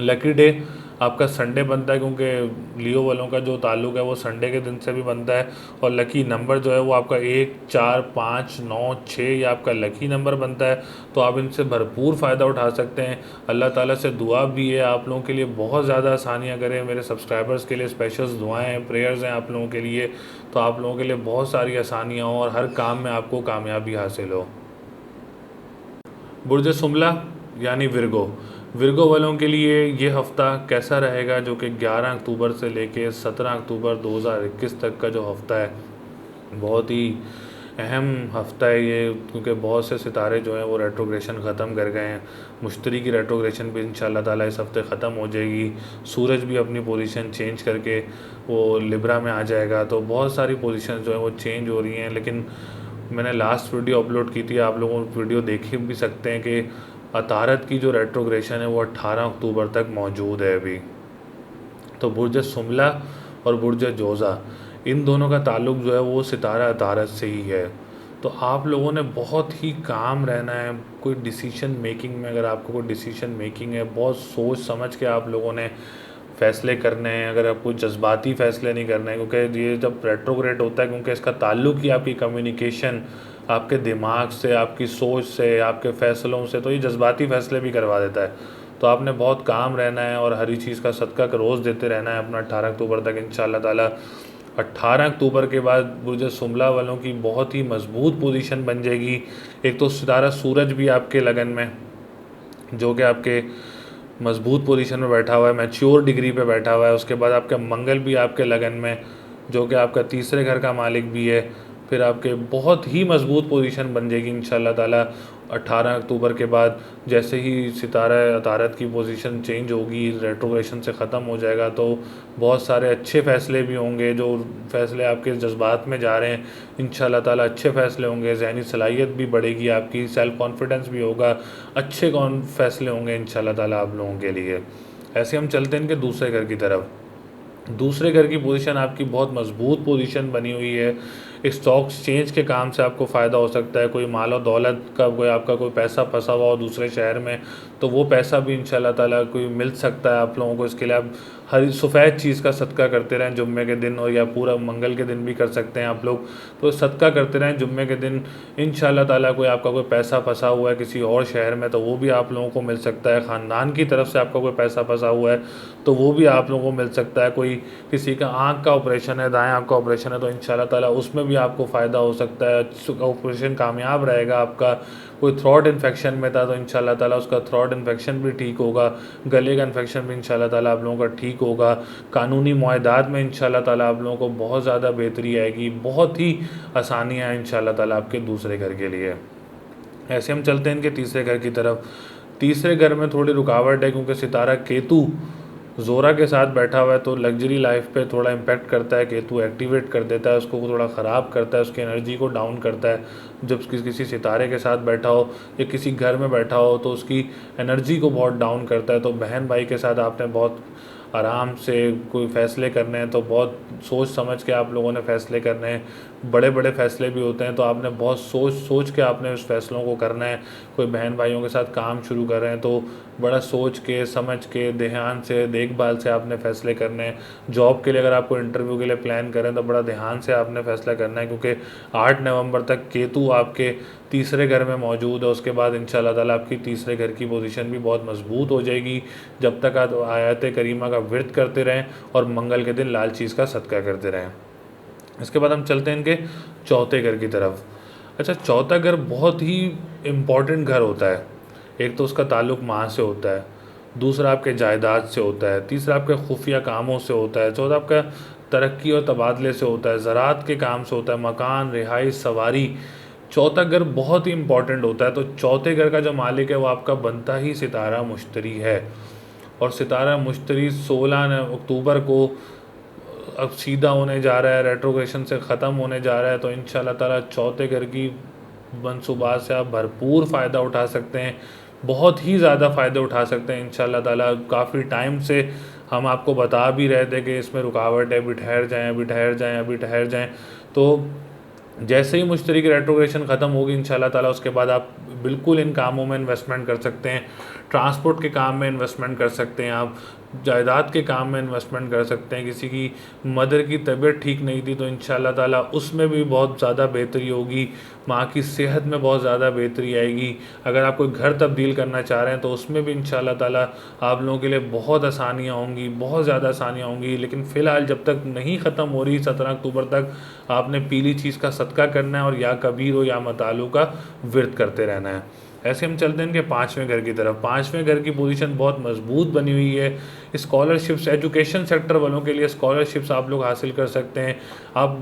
लकी डे आपका संडे बनता है, क्योंकि लियो वालों का जो ताल्लुक है वो संडे के दिन से भी बनता है। और लकी नंबर जो है वो आपका 1, 4, 5, 9, 6 ये आपका लकी नंबर बनता है। तो आप इनसे भरपूर फ़ायदा उठा सकते हैं। अल्लाह ताला से दुआ भी है आप लोगों के लिए बहुत ज़्यादा आसानियाँ करें। मेरे सब्सक्राइबर्स के लिए स्पेशल दुआएँ हैं, प्रेयर्स हैं आप लोगों के लिए, तो आप लोगों के लिए बहुत सारी आसानियाँ हों और हर काम में आपको कामयाबी हासिल हो। बुर्ज सुमला यानी विरगो, विरगो वालों के लिए ये हफ़्ता कैसा रहेगा, जो कि 11 अक्टूबर से लेके 17 अक्टूबर 2021 तक का जो हफ़्ता है, बहुत ही अहम हफ़्ता है ये, क्योंकि बहुत से सितारे जो हैं वो रेट्रोग्रेशन ख़त्म कर गए हैं। मुश्तरी की रेट्रोग्रेशन भी इंशाल्लाह ताला इस हफ़्ते ख़त्म हो जाएगी। सूरज भी अपनी पोजीशन चेंज करके वो लिब्रा में आ जाएगा। तो बहुत सारी पोजीशन जो है वो चेंज हो रही हैं। लेकिन मैंने लास्ट वीडियो अपलोड की थी, आप लोगों वीडियो देख भी सकते हैं कि अतारत की जो रेट्रोग्रेशन है वो 18 अक्टूबर तक मौजूद है अभी। तो बुर्ज सुमला और बुर्ज जोज़ा, इन दोनों का ताल्लुक जो है वो सितारा अतारत से ही है। तो आप लोगों ने बहुत ही काम रहना है। कोई डिसीजन मेकिंग में, अगर आपको कोई डिसीजन मेकिंग है, बहुत सोच समझ के आप लोगों ने फ़ैसले करने हैं। अगर आपको जज्बाती फ़ैसले नहीं करने हैं, क्योंकि ये जब रेट्रोग्रेड होता है, क्योंकि इसका ताल्लुक ही आपकी कम्युनिकेशन, आपके दिमाग से, आपकी सोच से, आपके फ़ैसलों से, तो ये जज्बाती फ़ैसले भी करवा देता है। तो आपने बहुत काम रहना है और हर चीज़ का सदका रोज़ देते रहना है अपना 18 अक्टूबर तक इंशाल्लाह ताला। 18 अक्टूबर के बाद बुर्ज सुमला वालों की बहुत ही मजबूत पोजीशन बन जाएगी। एक तो सितारा सूरज भी आपके लगन में, जो कि आपके मजबूत पोजीशन में बैठा हुआ है, मैच्योर डिग्री पे बैठा हुआ है। उसके बाद आपका मंगल भी आपके लगन में, जो कि आपका तीसरे घर का मालिक भी है। फिर आपके बहुत ही मजबूत पोजीशन बन जाएगी इंशाल्लाह ताला 18 अक्टूबर के बाद। जैसे ही सितारा अतारत की पोजीशन चेंज होगी, रेट्रोग्रेशन से ख़त्म हो जाएगा, तो बहुत सारे अच्छे फ़ैसले भी होंगे। जो फ़ैसले आपके जज्बात में जा रहे हैं, इंशाल्लाह ताला अच्छे फ़ैसले होंगे। ज़हनी सलाहियत भी बढ़ेगी आपकी, सेल्फ़ कॉन्फिडेंस भी होगा, अच्छे फ़ैसले होंगे इंशाल्लाह ताला आप लोगों के लिए। ऐसे हम चलते हैं इनके दूसरे घर की तरफ। दूसरे घर की पोजीशन आपकी बहुत मजबूत पोजीशन बनी हुई है। स्टॉक एक्सचेंज के काम से आपको फ़ायदा हो सकता है। कोई माल और दौलत का कोई आपका कोई पैसा फंसा हुआ हो दूसरे शहर में, तो वो पैसा भी इंशाल्लाह ताला कोई मिल सकता है आप लोगों को। इसके लिए आप हरी सफ़ेद चीज़ का सदका करते रहें जुम्मे के दिन, और या पूरा मंगल के दिन भी कर सकते हैं आप लोग। तो सदका करते रहें जुम्मे के दिन, इंशाल्लाह ताला कोई आपका कोई पैसा फंसा हुआ है किसी और शहर में, तो वो भी आप लोगों को मिल सकता है। ख़ानदान की तरफ से आपका कोई पैसा फंसा हुआ है तो वो भी आप लोगों को मिल सकता है। कोई किसी का आँख का ऑपरेशन है, दाएँ आँख का ऑपरेशन है, तो इंशाल्लाह ताला उसमें भी आपको फ़ायदा हो सकता है। ऑपरेशन कामयाब रहेगा आपका। कोई थ्रोट इन्फेक्शन में था तो इंशाल्लाह ताला उसका थ्रोट इन्फेक्शन भी ठीक होगा। गले का इन्फेक्शन भी इंशाल्लाह ताला आप लोगों का ठीक होगा। कानूनी मुआहदात में इंशाल्लाह ताला आप लोगों को बहुत ज़्यादा बेहतरी आएगी। बहुत ही आसानियाँ हैं इंशाल्लाह ताला आपके दूसरे घर के लिए। ऐसे हम चलते हैं इनके तीसरे घर की तरफ। तीसरे घर में थोड़ी रुकावट है, क्योंकि सितारा केतु ज़ोरा के साथ बैठा हुआ है, तो लग्जरी लाइफ पे थोड़ा इम्पेक्ट करता है। केतु एक्टिवेट कर देता है उसको, थोड़ा ख़राब करता है, उसकी एनर्जी को डाउन करता है। जब किसी सितारे के साथ बैठा हो या किसी घर में बैठा हो तो उसकी एनर्जी को बहुत डाउन करता है। तो बहन भाई के साथ आपने बहुत आराम से कोई फ़ैसले करने हैं, तो बहुत सोच समझ के आप लोगों ने फ़ैसले करने हैं। बड़े बड़े फ़ैसले भी होते हैं, तो आपने बहुत सोच सोच के आपने उस फ़ैसलों को करना है। कोई बहन भाइयों के साथ काम शुरू कर रहे हैं तो बड़ा सोच के, समझ के, ध्यान से, देखभाल से आपने फ़ैसले करने हैं। जॉब के लिए अगर आपको इंटरव्यू के लिए प्लान करें तो बड़ा ध्यान से आपने फ़ैसला करना है, क्योंकि 8 नवंबर तक केतु आपके तीसरे घर में मौजूद है। उसके बाद इंशाल्लाह ताला आपकी तीसरे घर की पोजीशन भी बहुत मजबूत हो जाएगी, जब तक आप आयत करीमा का विर्द करते रहें और मंगल के दिन लाल चीज़ का सदका करते रहें। इसके बाद हम चलते हैं इनके चौथे घर की तरफ। अच्छा, चौथा घर बहुत ही इम्पॉर्टेंट घर होता है। एक तो उसका ताल्लुक़ माँ से होता है, दूसरा आपके जायदाद से होता है, तीसरा आपके खुफिया कामों से होता है, चौथा आपका तरक्की और तबादले से होता है, ज़राअत के काम से होता है, मकान, रिहाइश, सवारी। चौथा घर बहुत ही इम्पॉर्टेंट होता है। तो चौथे घर का जो मालिक है वो आपका बनता ही सितारा मुश्तरी है। और सितारा मुश्तरी 16 अक्टूबर को अब सीधा होने जा रहा है, रेट्रोग्रेशन से ख़त्म होने जा रहा है। तो इंशाल्लाह ताला चौथे घर की मनसूबात से आप भरपूर फ़ायदा उठा सकते हैं, बहुत ही ज़्यादा फ़ायदे उठा सकते हैं इंशाल्लाह ताला। काफ़ी टाइम से हम आपको बता भी रहे थे कि इसमें रुकावट है, अभी ठहर जाएँ, अभी ठहर जाएँ, अभी ठहर जाएँ। तो जैसे ही मुश्तरी की रेट्रोग्रेशन ख़त्म होगी इंशाल्लाह ताला, उसके बाद आप बिल्कुल इन कामों में इन्वेस्टमेंट कर सकते हैं। ट्रांसपोर्ट के काम में इन्वेस्टमेंट कर सकते हैं, आप जायदाद के काम में इन्वेस्टमेंट कर सकते हैं। किसी की मदर की तबीयत ठीक नहीं थी तो इंशाल्लाह ताला उसमें भी बहुत ज़्यादा बेहतरी होगी, माँ की सेहत में बहुत ज़्यादा बेहतरी आएगी। अगर आप कोई घर तब्दील करना चाह रहे हैं तो उसमें भी इंशाल्लाह ताला आप लोगों के लिए बहुत आसानियाँ होंगी, बहुत ज़्यादा आसानियाँ होंगी। लेकिन फ़िलहाल जब तक नहीं ख़त्म हो रही 17 अक्टूबर तक आपने पीली चीज़ का सदका करना है और या कबीर हो या मतालू का विर्द करते रहना है। ऐसे हम चलते हैं इनके पाँचवें घर की तरफ। पाँचवें घर की पोजीशन बहुत मजबूत बनी हुई है। स्कॉलरशिप्स, एजुकेशन सेक्टर वालों के लिए स्कॉलरशिप्स आप लोग हासिल कर सकते हैं। आप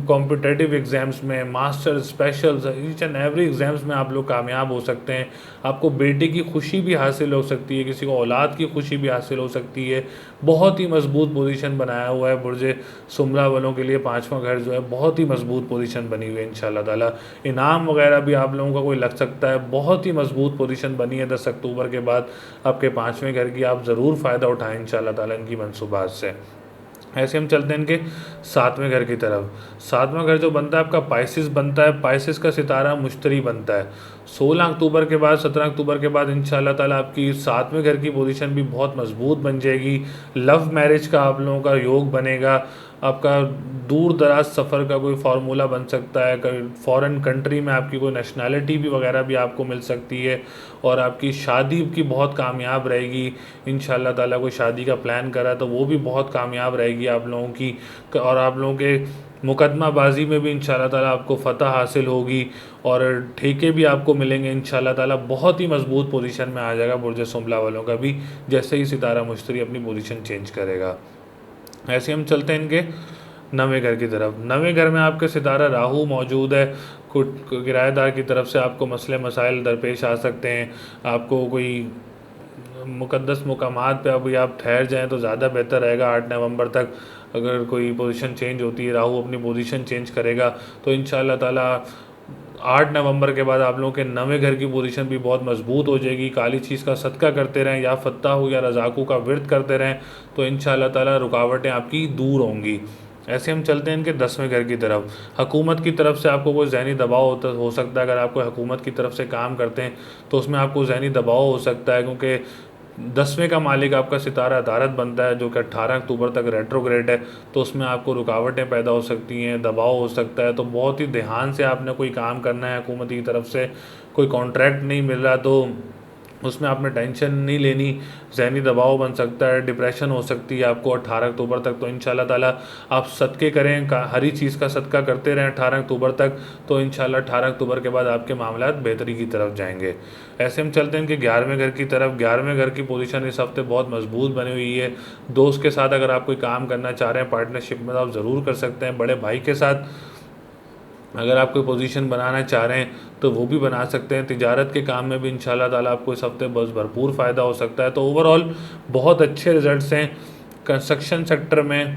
कॉम्पिटिटिव एग्ज़ाम्स में, master, specials, each and every exams में आप लोग कामयाब हो सकते हैं। आपको बेटे की खुशी भी हासिल हो सकती है, किसी को औलाद की खुशी भी हासिल हो सकती है। बहुत ही मजबूत पोजीशन बनाया हुआ है बुर्ज सुमरा वालों के लिए। पाँचवां घर जो है बहुत ही मजबूत पोजीशन बनी हुई है इंशाल्लाह ताला। इनाम वगैरह भी आप लोगों का कोई लग सकता है। बहुत ही मजबूत पोजीशन बनी है 10 अक्टूबर के बाद आपके पाँचवें घर की। आप ज़रूर फ़ायदा उठाएं इंशाल्लाह ताला इनकी मनसूबात से। ऐसे हम चलते हैं इनके सातवें घर की तरफ। सातवां घर जो बनता है आपका पाइसिस बनता है। पाइसिस का सितारा मुश्तरी बनता है। 16 अक्टूबर के बाद, 17 अक्टूबर के बाद इंशाल्लाह ताला आपकी सातवें घर की पोजीशन भी बहुत मजबूत बन जाएगी। लव मैरिज का आप लोगों का योग बनेगा। आपका दूर दराज सफ़र का कोई फार्मूला बन सकता है। फॉरेन कंट्री में आपकी कोई नेशनैलिटी भी वगैरह भी आपको मिल सकती है। और आपकी शादी की बहुत कामयाब रहेगी इंशाल्लाह ताला। कोई शादी का प्लान करा तो वो भी बहुत कामयाब रहेगी आप लोगों की। और आप लोगों के मुकदमाबाजी में भी इंशाल्लाह ताला आपको फ़तह हासिल होगी और ठेके भी आपको मिलेंगे इंशाल्लाह ताला। बहुत ही मजबूत पोजीशन में आ जाएगा बुर्ज सुमला वालों का भी, जैसे ही सितारा मुश्तरी अपनी पोजीशन चेंज करेगा। ऐसे हम चलते हैं इनके नवें घर की तरफ। नवें घर में आपके सितारा राहु मौजूद है। कुछ किराएदार की तरफ से आपको मसले मसाइल दरपेश आ सकते हैं। आपको कोई मुक़द्दस मुकामात पे अभी आप ठहर जाएं तो ज़्यादा बेहतर रहेगा। 8 नवंबर तक अगर कोई पोजीशन चेंज होती है, राहु अपनी पोजीशन चेंज करेगा तो इंशाल्लाह ताला 8 नवंबर के बाद आप लोगों के नवें घर की पोजीशन भी बहुत मजबूत हो जाएगी। काली चीज़ का सदका करते रहें, या फत्ताह या रज़ाकू का विर्द करते रहें तो इंशाल्लाह ताला रुकावटें आपकी दूर होंगी। ऐसे हम चलते हैं इनके 10वें घर की तरफ। हुकूमत की तरफ से आपको कोई ज़हनी दबाव हो सकता है। अगर आप कोई हुकूमत की तरफ से काम करते हैं तो उसमें आपको ज़हनी दबाव हो सकता है, क्योंकि 10वें का मालिक आपका सितारा अदालत बनता है जो कि 18 अक्टूबर तक रेट्रोग्रेड है। तो उसमें आपको रुकावटें पैदा हो सकती हैं, दबाव हो सकता है। तो बहुत ही ध्यान से आपने कोई काम करना है। हुकूमत की तरफ से कोई कॉन्ट्रैक्ट नहीं मिल रहा तो उसमें आपने टेंशन नहीं लेनी। ज़हनी दबाव बन सकता है, डिप्रेशन हो सकती है आपको 18 अक्टूबर तक। तो इंशाल्लाह ताला आप सदक़े करें, हरी चीज़ का सदका करते रहें 18 अक्टूबर तक, तो इंशाल्लाह 18 अक्टूबर के बाद आपके मामलात बेहतरी की तरफ जाएंगे। ऐसे हम चलते हैं इनके 11वें घर की तरफ। 11वें घर की पोजीशन इस हफ्ते बहुत मजबूत बनी हुई है। दोस्त के साथ अगर आप कोई काम करना चाह रहे हैं पार्टनरशिप में तो आप ज़रूर कर सकते हैं। बड़े भाई के साथ अगर आप कोई पोजीशन बनाना चाह रहे हैं तो वो भी बना सकते हैं। तिजारत के काम में भी इंशाल्लाह ताला आपको इस हफ्ते बस भरपूर फ़ायदा हो सकता है। तो ओवरऑल बहुत अच्छे रिज़ल्ट्स हैं कंस्ट्रक्शन सेक्टर में,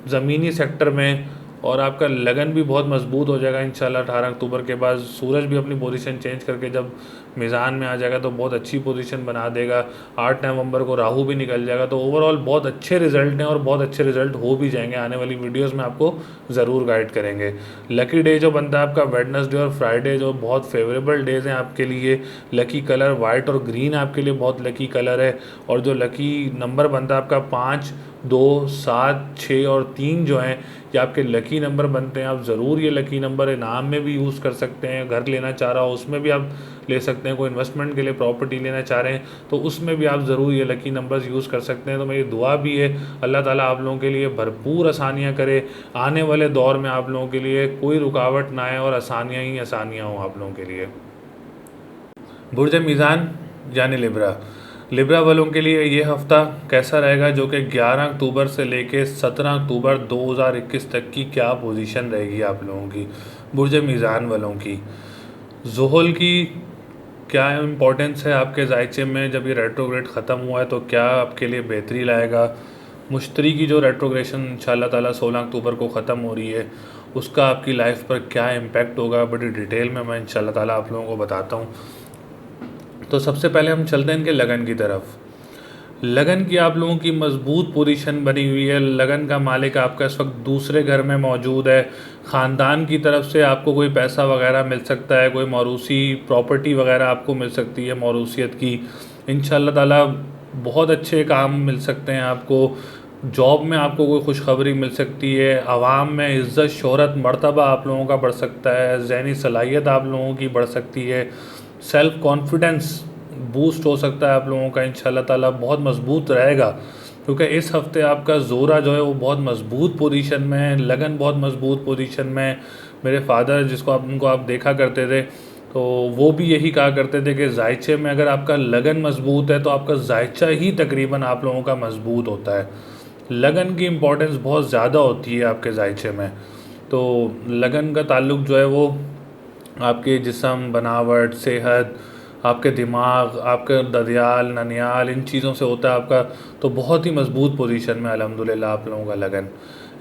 ज़मीनी सेक्टर में, और आपका लगन भी बहुत मजबूत हो जाएगा इंशाल्लाह 18 अक्टूबर के बाद। सूरज भी अपनी पोजीशन चेंज करके जब मीज़ान में आ जाएगा तो बहुत अच्छी पोजीशन बना देगा। 8 नवंबर को राहु भी निकल जाएगा। तो ओवरऑल बहुत अच्छे रिज़ल्ट हैं और बहुत अच्छे रिज़ल्ट हो भी जाएंगे। आने वाली वीडियोज़ में आपको ज़रूर गाइड करेंगे। लकी डे जो बनता है आपका वेडनेसडे और फ्राइडे, जो बहुत फेवरेबल डेज़ हैं आपके लिए। लकी कलर वाइट और ग्रीन आपके लिए बहुत लकी कलर है। और जो लकी नंबर बनता है आपका 5 2, 7, 6 और 3 जो हैं ये आपके लकी नंबर बनते हैं। आप ज़रूर ये लकी नंबर इनाम में भी यूज़ कर सकते हैं। घर लेना चाह रहा हो उसमें भी आप ले सकते हैं। कोई इन्वेस्टमेंट के लिए प्रॉपर्टी लेना चाह रहे हैं तो उसमें भी आप ज़रूर ये लकी नंबर्स यूज़ कर सकते हैं। तो मेरी दुआ भी है अल्लाह ताला आप लोगों के लिए भरपूर आसानियाँ करे, आने वाले दौर में आप लोगों के लिए कोई रुकावट ना आए और आसानियाँ ही आसानियाँ हों आप लोगों के लिए। बुर्ज मीज़ान यानी लिब्रा, लिब्रा वालों के लिए ये हफ़्ता कैसा रहेगा, जो कि 11 अक्टूबर से लेके 17 अक्टूबर 2021 तक की क्या पोजीशन रहेगी आप लोगों की। बुर्ज मीज़ान वालों की ज़ुहल की क्या इम्पोर्टेंस है आपके जायचे में, जब ये रेट्रोग्रेड ख़त्म हुआ है तो क्या आपके लिए बेहतरी लाएगा। मुश्तरी की जो रेट्रोग्रेशन इंशाल्लाह ताला 16 अक्टूबर को ख़त्म हो रही है उसका आपकी लाइफ पर क्या इम्पेक्ट होगा, बड़ी डिटेल में मैं इंशाल्लाह ताला आप लोगों को बताता हूँ। तो सबसे पहले हम चलते हैं इनके लगन की तरफ। लगन की आप लोगों की मजबूत पोजीशन बनी हुई है। लगन का मालिक आपका इस वक्त दूसरे घर में मौजूद है। ख़ानदान की तरफ से आपको कोई पैसा वगैरह मिल सकता है, कोई मौरूसी प्रॉपर्टी वगैरह आपको मिल सकती है मौरूसियत की। इंशाल्लाह ताला बहुत अच्छे काम मिल सकते हैं आपको। जॉब में आपको कोई खुशखबरी मिल सकती है। आवाम में इज़्ज़त शोहरत मर्तबा आप लोगों का बढ़ सकता है। ज़हनी सलाहियत आप लोगों की बढ़ सकती है। सेल्फ़ कॉन्फिडेंस बूस्ट हो सकता है आप लोगों का। इंशाल्लाह ताला बहुत मजबूत रहेगा क्योंकि इस हफ्ते आपका ज़ोरा जो है वो बहुत मजबूत पोजीशन में है, लगन बहुत मजबूत पोजीशन में है। मेरे फादर जिसको आप उनको आप देखा करते थे तो वो भी यही कहा करते थे कि जायचे में अगर आपका लगन मजबूत है तो आपका जायचा ही तकरीबन आप लोगों का मजबूत होता है। लगन की इम्पोर्टेंस बहुत ज़्यादा होती है आपके जायचे में। तो लगन का ताल्लुक़ जो है वो आपके जिस्म, बनावट, सेहत, आपके दिमाग, आपके ददियाल, ननियाल, इन चीज़ों से होता है आपका। तो बहुत ही मजबूत पोजीशन में अल्हम्दुलिल्लाह आप लोगों का लगन।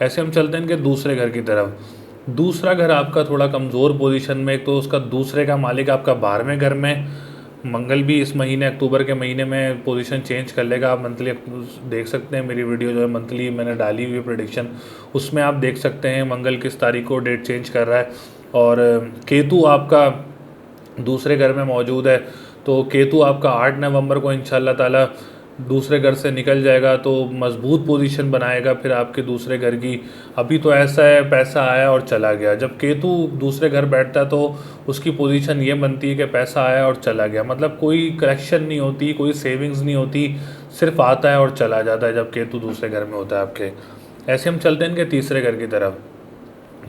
ऐसे हम चलते हैं इनके दूसरे घर की तरफ। दूसरा घर आपका थोड़ा कमज़ोर पोजीशन में। एक तो उसका दूसरे का मालिक आपका 12वें घर में। मंगल भी इस महीने अक्टूबर के महीने में पोजीशन चेंज कर लेगा। आप मंथली देख सकते हैं, मेरी वीडियो जो है मंथली मैंने डाली हुई प्रेडिक्शन, उसमें आप देख सकते हैं मंगल किस तारीख को डेट चेंज कर रहा है। और केतु आपका दूसरे घर में मौजूद है। तो केतु आपका 8 नवंबर को इंशाल्लाह ताला दूसरे घर से निकल जाएगा तो मजबूत पोजीशन बनाएगा फिर आपके दूसरे घर की। अभी तो ऐसा है पैसा आया और चला गया। जब केतु दूसरे घर बैठता है तो उसकी पोजीशन ये बनती है कि पैसा आया और चला गया, मतलब कोई कलेक्शन नहीं होती, कोई सेविंग्स नहीं होती, सिर्फ आता है और चला जाता है जब केतु दूसरे घर में होता है आपके। ऐसे हम चलते हैं इनके तीसरे घर की तरफ।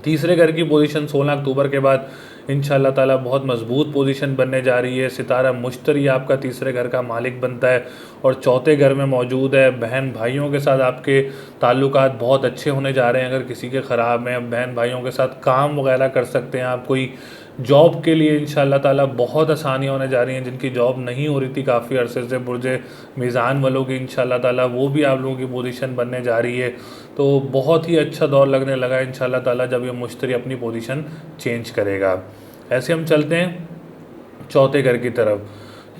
तीसरे घर की पोजीशन 16 अक्टूबर के बाद इंशाल्लाह ताला बहुत मजबूत पोजीशन बनने जा रही है। सितारा मुश्तरी आपका तीसरे घर का मालिक बनता है और चौथे घर में मौजूद है। बहन भाइयों के साथ आपके ताल्लुकात बहुत अच्छे होने जा रहे हैं। अगर किसी के ख़राब हैं, बहन भाइयों के साथ काम वगैरह कर सकते हैं आप। कोई जॉब के लिए इंशाल्लाह ताला बहुत आसानियाँ होने जा रही हैं। जिनकी जॉब नहीं हो रही थी काफ़ी अरसे से, बुर्ज मीज़ान वालों की इंशाल्लाह ताला वो भी आप लोगों की पोजीशन बनने जा रही है। तो बहुत ही अच्छा दौर लगने लगा इंशाल्लाह ताला जब ये मुश्तरी अपनी पोजीशन चेंज करेगा। ऐसे हम चलते हैं चौथे घर की तरफ।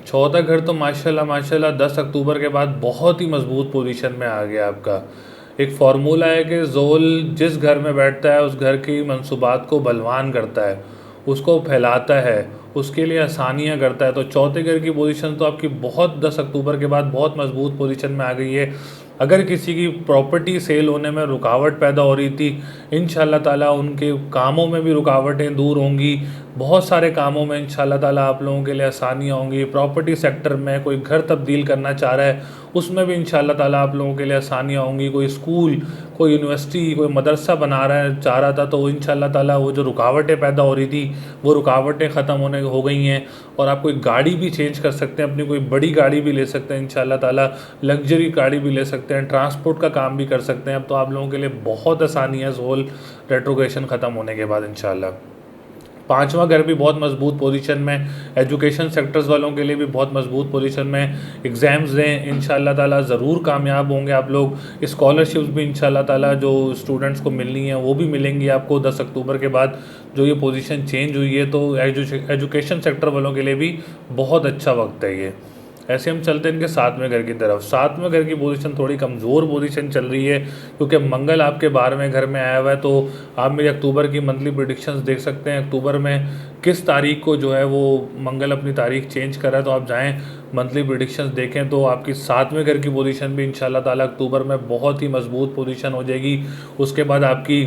चौथा घर तो माशाल्लाह माशाल्लाह 10 अक्टूबर के बाद बहुत ही मजबूत पोजीशन में आ गया आपका। एक फार्मूला है कि ज़ोल जिस घर में बैठता है उस घर की मंसूबात को बलवान करता है, उसको फैलाता है, उसके लिए आसानियाँ करता है। तो चौथे घर की पोजीशन तो आपकी बहुत 10 अक्टूबर के बाद बहुत मजबूत पोजीशन में आ गई है। अगर किसी की प्रॉपर्टी सेल होने में रुकावट पैदा हो रही थी, इंशाल्लाह ताला उनके कामों में भी रुकावटें दूर होंगी। बहुत सारे कामों में इंशाल्लाह ताला आप लोगों के लिए आसानियाँ होंगी। प्रॉपर्टी सेक्टर में कोई घर तब्दील करना चाह रहा है उसमें भी इंशाल्लाह ताला आप लोगों के लिए आसानियाँ होंगी। कोई स्कूल, कोई यूनिवर्सिटी, कोई मदरसा बना रहा है चाह रहा था तो इंशाल्लाह ताला वो जो रुकावटें पैदा हो रही थी वो रुकावटें ख़त्म होने हो गई हैं। और आप कोई गाड़ी भी चेंज कर सकते हैं, अपनी कोई बड़ी गाड़ी भी ले सकते हैं इंशाल्लाह ताला, लग्जरी गाड़ी भी ले सकते हैं, ट्रांसपोर्ट का काम भी कर सकते हैं। अब तो आप लोगों के लिए बहुत आसानी है ज़ोल रेट्रोग्रेशन ख़त्म होने के बाद इंशाल्लाह। पांचवा घर भी बहुत मजबूत पोजीशन में। एजुकेशन सेक्टर्स वालों के लिए भी बहुत मजबूत पोजीशन में। एग्ज़ाम्स दें इंशाल्लाह ताला ज़रूर कामयाब होंगे आप लोग। स्कॉलरशिप्स भी इंशाल्लाह ताला जो स्टूडेंट्स को मिलनी है वो भी मिलेंगी आपको 10 अक्टूबर के बाद जो ये पोजीशन चेंज हुई है। तो एजुकेशन सेक्टर वालों के लिए भी बहुत अच्छा वक्त है ये। ऐसे हम चलते हैं इनके 7वें घर की तरफ। 7वें घर की पोजीशन थोड़ी कमज़ोर पोजीशन चल रही है, क्योंकि मंगल आपके 12वें घर में आया हुआ है। तो आप मेरी अक्टूबर की मंथली प्रिडिक्शंस देख सकते हैं, अक्टूबर में किस तारीख को जो है वो मंगल अपनी तारीख चेंज कर रहा है। तो आप जाएँ मंथली प्रिडिक्शंस देखें तो आपकी 7वें घर की पोजीशन भी इंशाल्लाह ताला अक्टूबर में बहुत ही मजबूत पोजीशन हो जाएगी। उसके बाद आपकी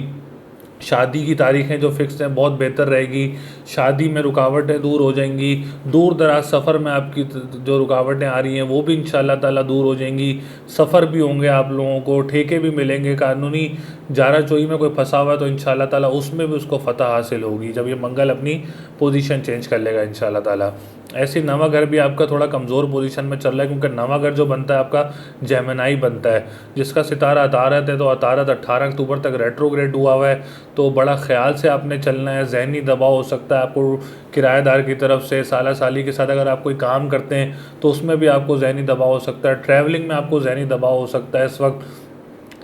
शादी की तारीखें जो फिक्स हैं बहुत बेहतर रहेगी, शादी में रुकावटें दूर हो जाएंगी, दूर दराज सफ़र में आपकी जो रुकावटें आ रही हैं वो भी इंशाल्लाह ताला दूर हो जाएंगी, सफ़र भी होंगे आप लोगों को, ठेके भी मिलेंगे, कानूनी जारा चोई में कोई फंसा हुआ है तो इंशाल्लाह ताला उसमें भी उसको फ़तह हासिल होगी जब ये मंगल अपनी पोजीशन चेंज कर लेगा इंशाल्लाह ताला। ऐसे नवा घर भी आपका थोड़ा कमज़ोर पोजीशन में चल रहा है, क्योंकि नवा घर जो बनता है आपका जेमिनाई बनता है, जिसका सितारा अतारत है। तो अतारत 18 अक्टूबर तक रेट्रोग्रेड हुआ हुआ है, तो बड़ा ख्याल से आपने चलना है। जहनी दबाव हो सकता है आपको किराएदार की तरफ से, साला साली के साथ अगर आप कोई काम करते हैं तो उसमें भी आपको जहनी दबाव हो सकता है, ट्रैवलिंग में आपको जहनी दबाव हो सकता है इस वक्त।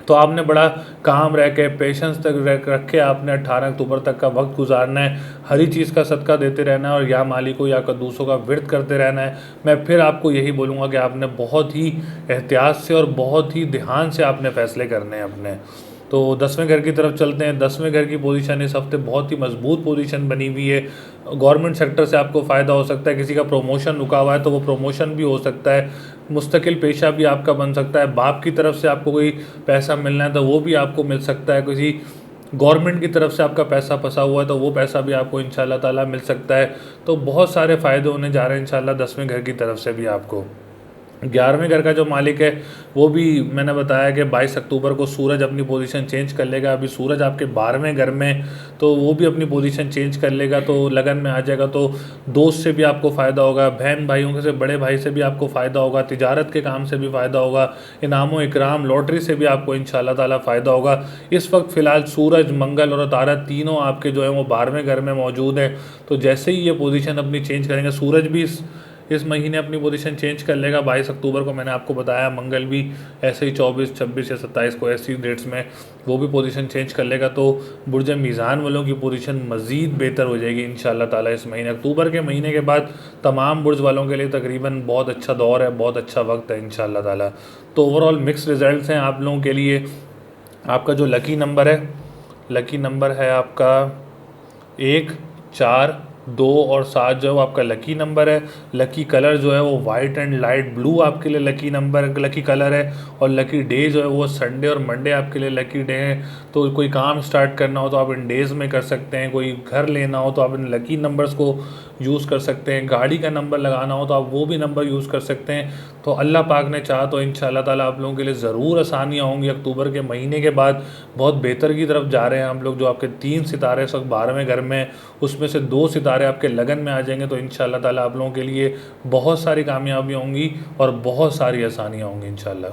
तो आपने बड़ा काम रह के पेशेंस तक रख के आपने 18 अक्टूबर तक का वक्त गुजारना है। हरी चीज़ का सदका देते रहना है और या मालिको या कद्दूसों का विर्द करते रहना है। मैं फिर आपको यही बोलूँगा कि आपने बहुत ही एहतियात से और बहुत ही ध्यान से आपने फ़ैसले करने हैं अपने। तो 10वें घर की तरफ चलते हैं। 10वें घर की पोजीशन इस हफ्ते बहुत ही मजबूत पोजीशन बनी हुई है। गवर्नमेंट सेक्टर से आपको फ़ायदा हो सकता है, किसी का प्रमोशन रुका हुआ है तो वो प्रमोशन भी हो सकता है, मुस्तकिल पेशा भी आपका बन सकता है, बाप की तरफ से आपको कोई पैसा मिलना है तो वो भी आपको मिल सकता है, किसी गवर्नमेंट की तरफ से आपका पैसा फंसा हुआ है तो वो पैसा भी आपको इंशाल्लाह ताला मिल सकता है। तो बहुत सारे फ़ायदे होने जा रहे हैं इंशाल्लाह 10वें घर की तरफ से भी आपको। 11वें घर का जो मालिक है वो भी मैंने बताया कि 22 अक्टूबर को सूरज अपनी पोजीशन चेंज कर लेगा। अभी सूरज आपके 12वें घर में, तो वो भी अपनी पोजीशन चेंज कर लेगा, तो लगन में आ जाएगा। तो दोस्त से भी आपको फ़ायदा होगा, बहन भाइयों से, बड़े भाई से भी आपको फ़ायदा होगा, तिजारत के काम से भी फ़ायदा होगा, इनामो इकराम लॉटरी से भी आपको इंशाल्लाह ताला फ़ायदा होगा। इस वक्त फ़िलहाल सूरज, मंगल और तारा तीनों आपके जो है वो 12वें घर में मौजूद है। तो जैसे ही ये पोजीशन अपनी चेंज करेंगे, सूरज भी इस महीने अपनी पोजीशन चेंज कर लेगा 22 अक्टूबर को, मैंने आपको बताया। मंगल भी ऐसे ही 24, 26 या 27 को ऐसी डेट्स में वो भी पोजीशन चेंज कर लेगा। तो बुर्ज मीज़ान वालों की पोजीशन मज़ीद बेहतर हो जाएगी इंशाल्लाह ताला इस महीने। अक्टूबर के महीने के बाद तमाम बुर्ज वालों के लिए तकरीबन बहुत अच्छा दौर है, बहुत अच्छा वक्त है इंशाल्लाह ताला। तो ओवरऑल मिक्स रिज़ल्ट हैं आप लोगों के लिए। आपका जो लकी नंबर है, लकी नंबर है आपका 1, 4, 2 और 7 जो है वो आपका लकी नंबर है। लकी कलर जो है वो वाइट एंड लाइट ब्लू आपके लिए लकी नंबर, लकी कलर है। और लकी डे जो है वो संडे और मंडे आपके लिए लकी डे है। तो कोई काम स्टार्ट करना हो तो आप इन डेज़ में कर सकते हैं, कोई घर लेना हो तो आप इन लकी नंबर्स को यूज़ कर सकते हैं, गाड़ी का नंबर लगाना हो तो आप वो भी नंबर यूज़ कर सकते हैं। तो अल्लाह पाक ने चाहा तो इंशाल्लाह ताला आप लोगों के लिए ज़रूर आसानियाँ होंगी। अक्टूबर के महीने के बाद बहुत बेहतर की तरफ जा रहे हैं हम लोग। जो आपके 3 सितारे इस वक्त 12वें घर में, उसमें से 2 सितारे आपके लगन में आ जाएंगे। तो इंशाल्लाह ताला आप लोगों के लिए बहुत सारी कामयाबियाँ होंगी और बहुत सारी आसानियाँ होंगी इंशाल्लाह।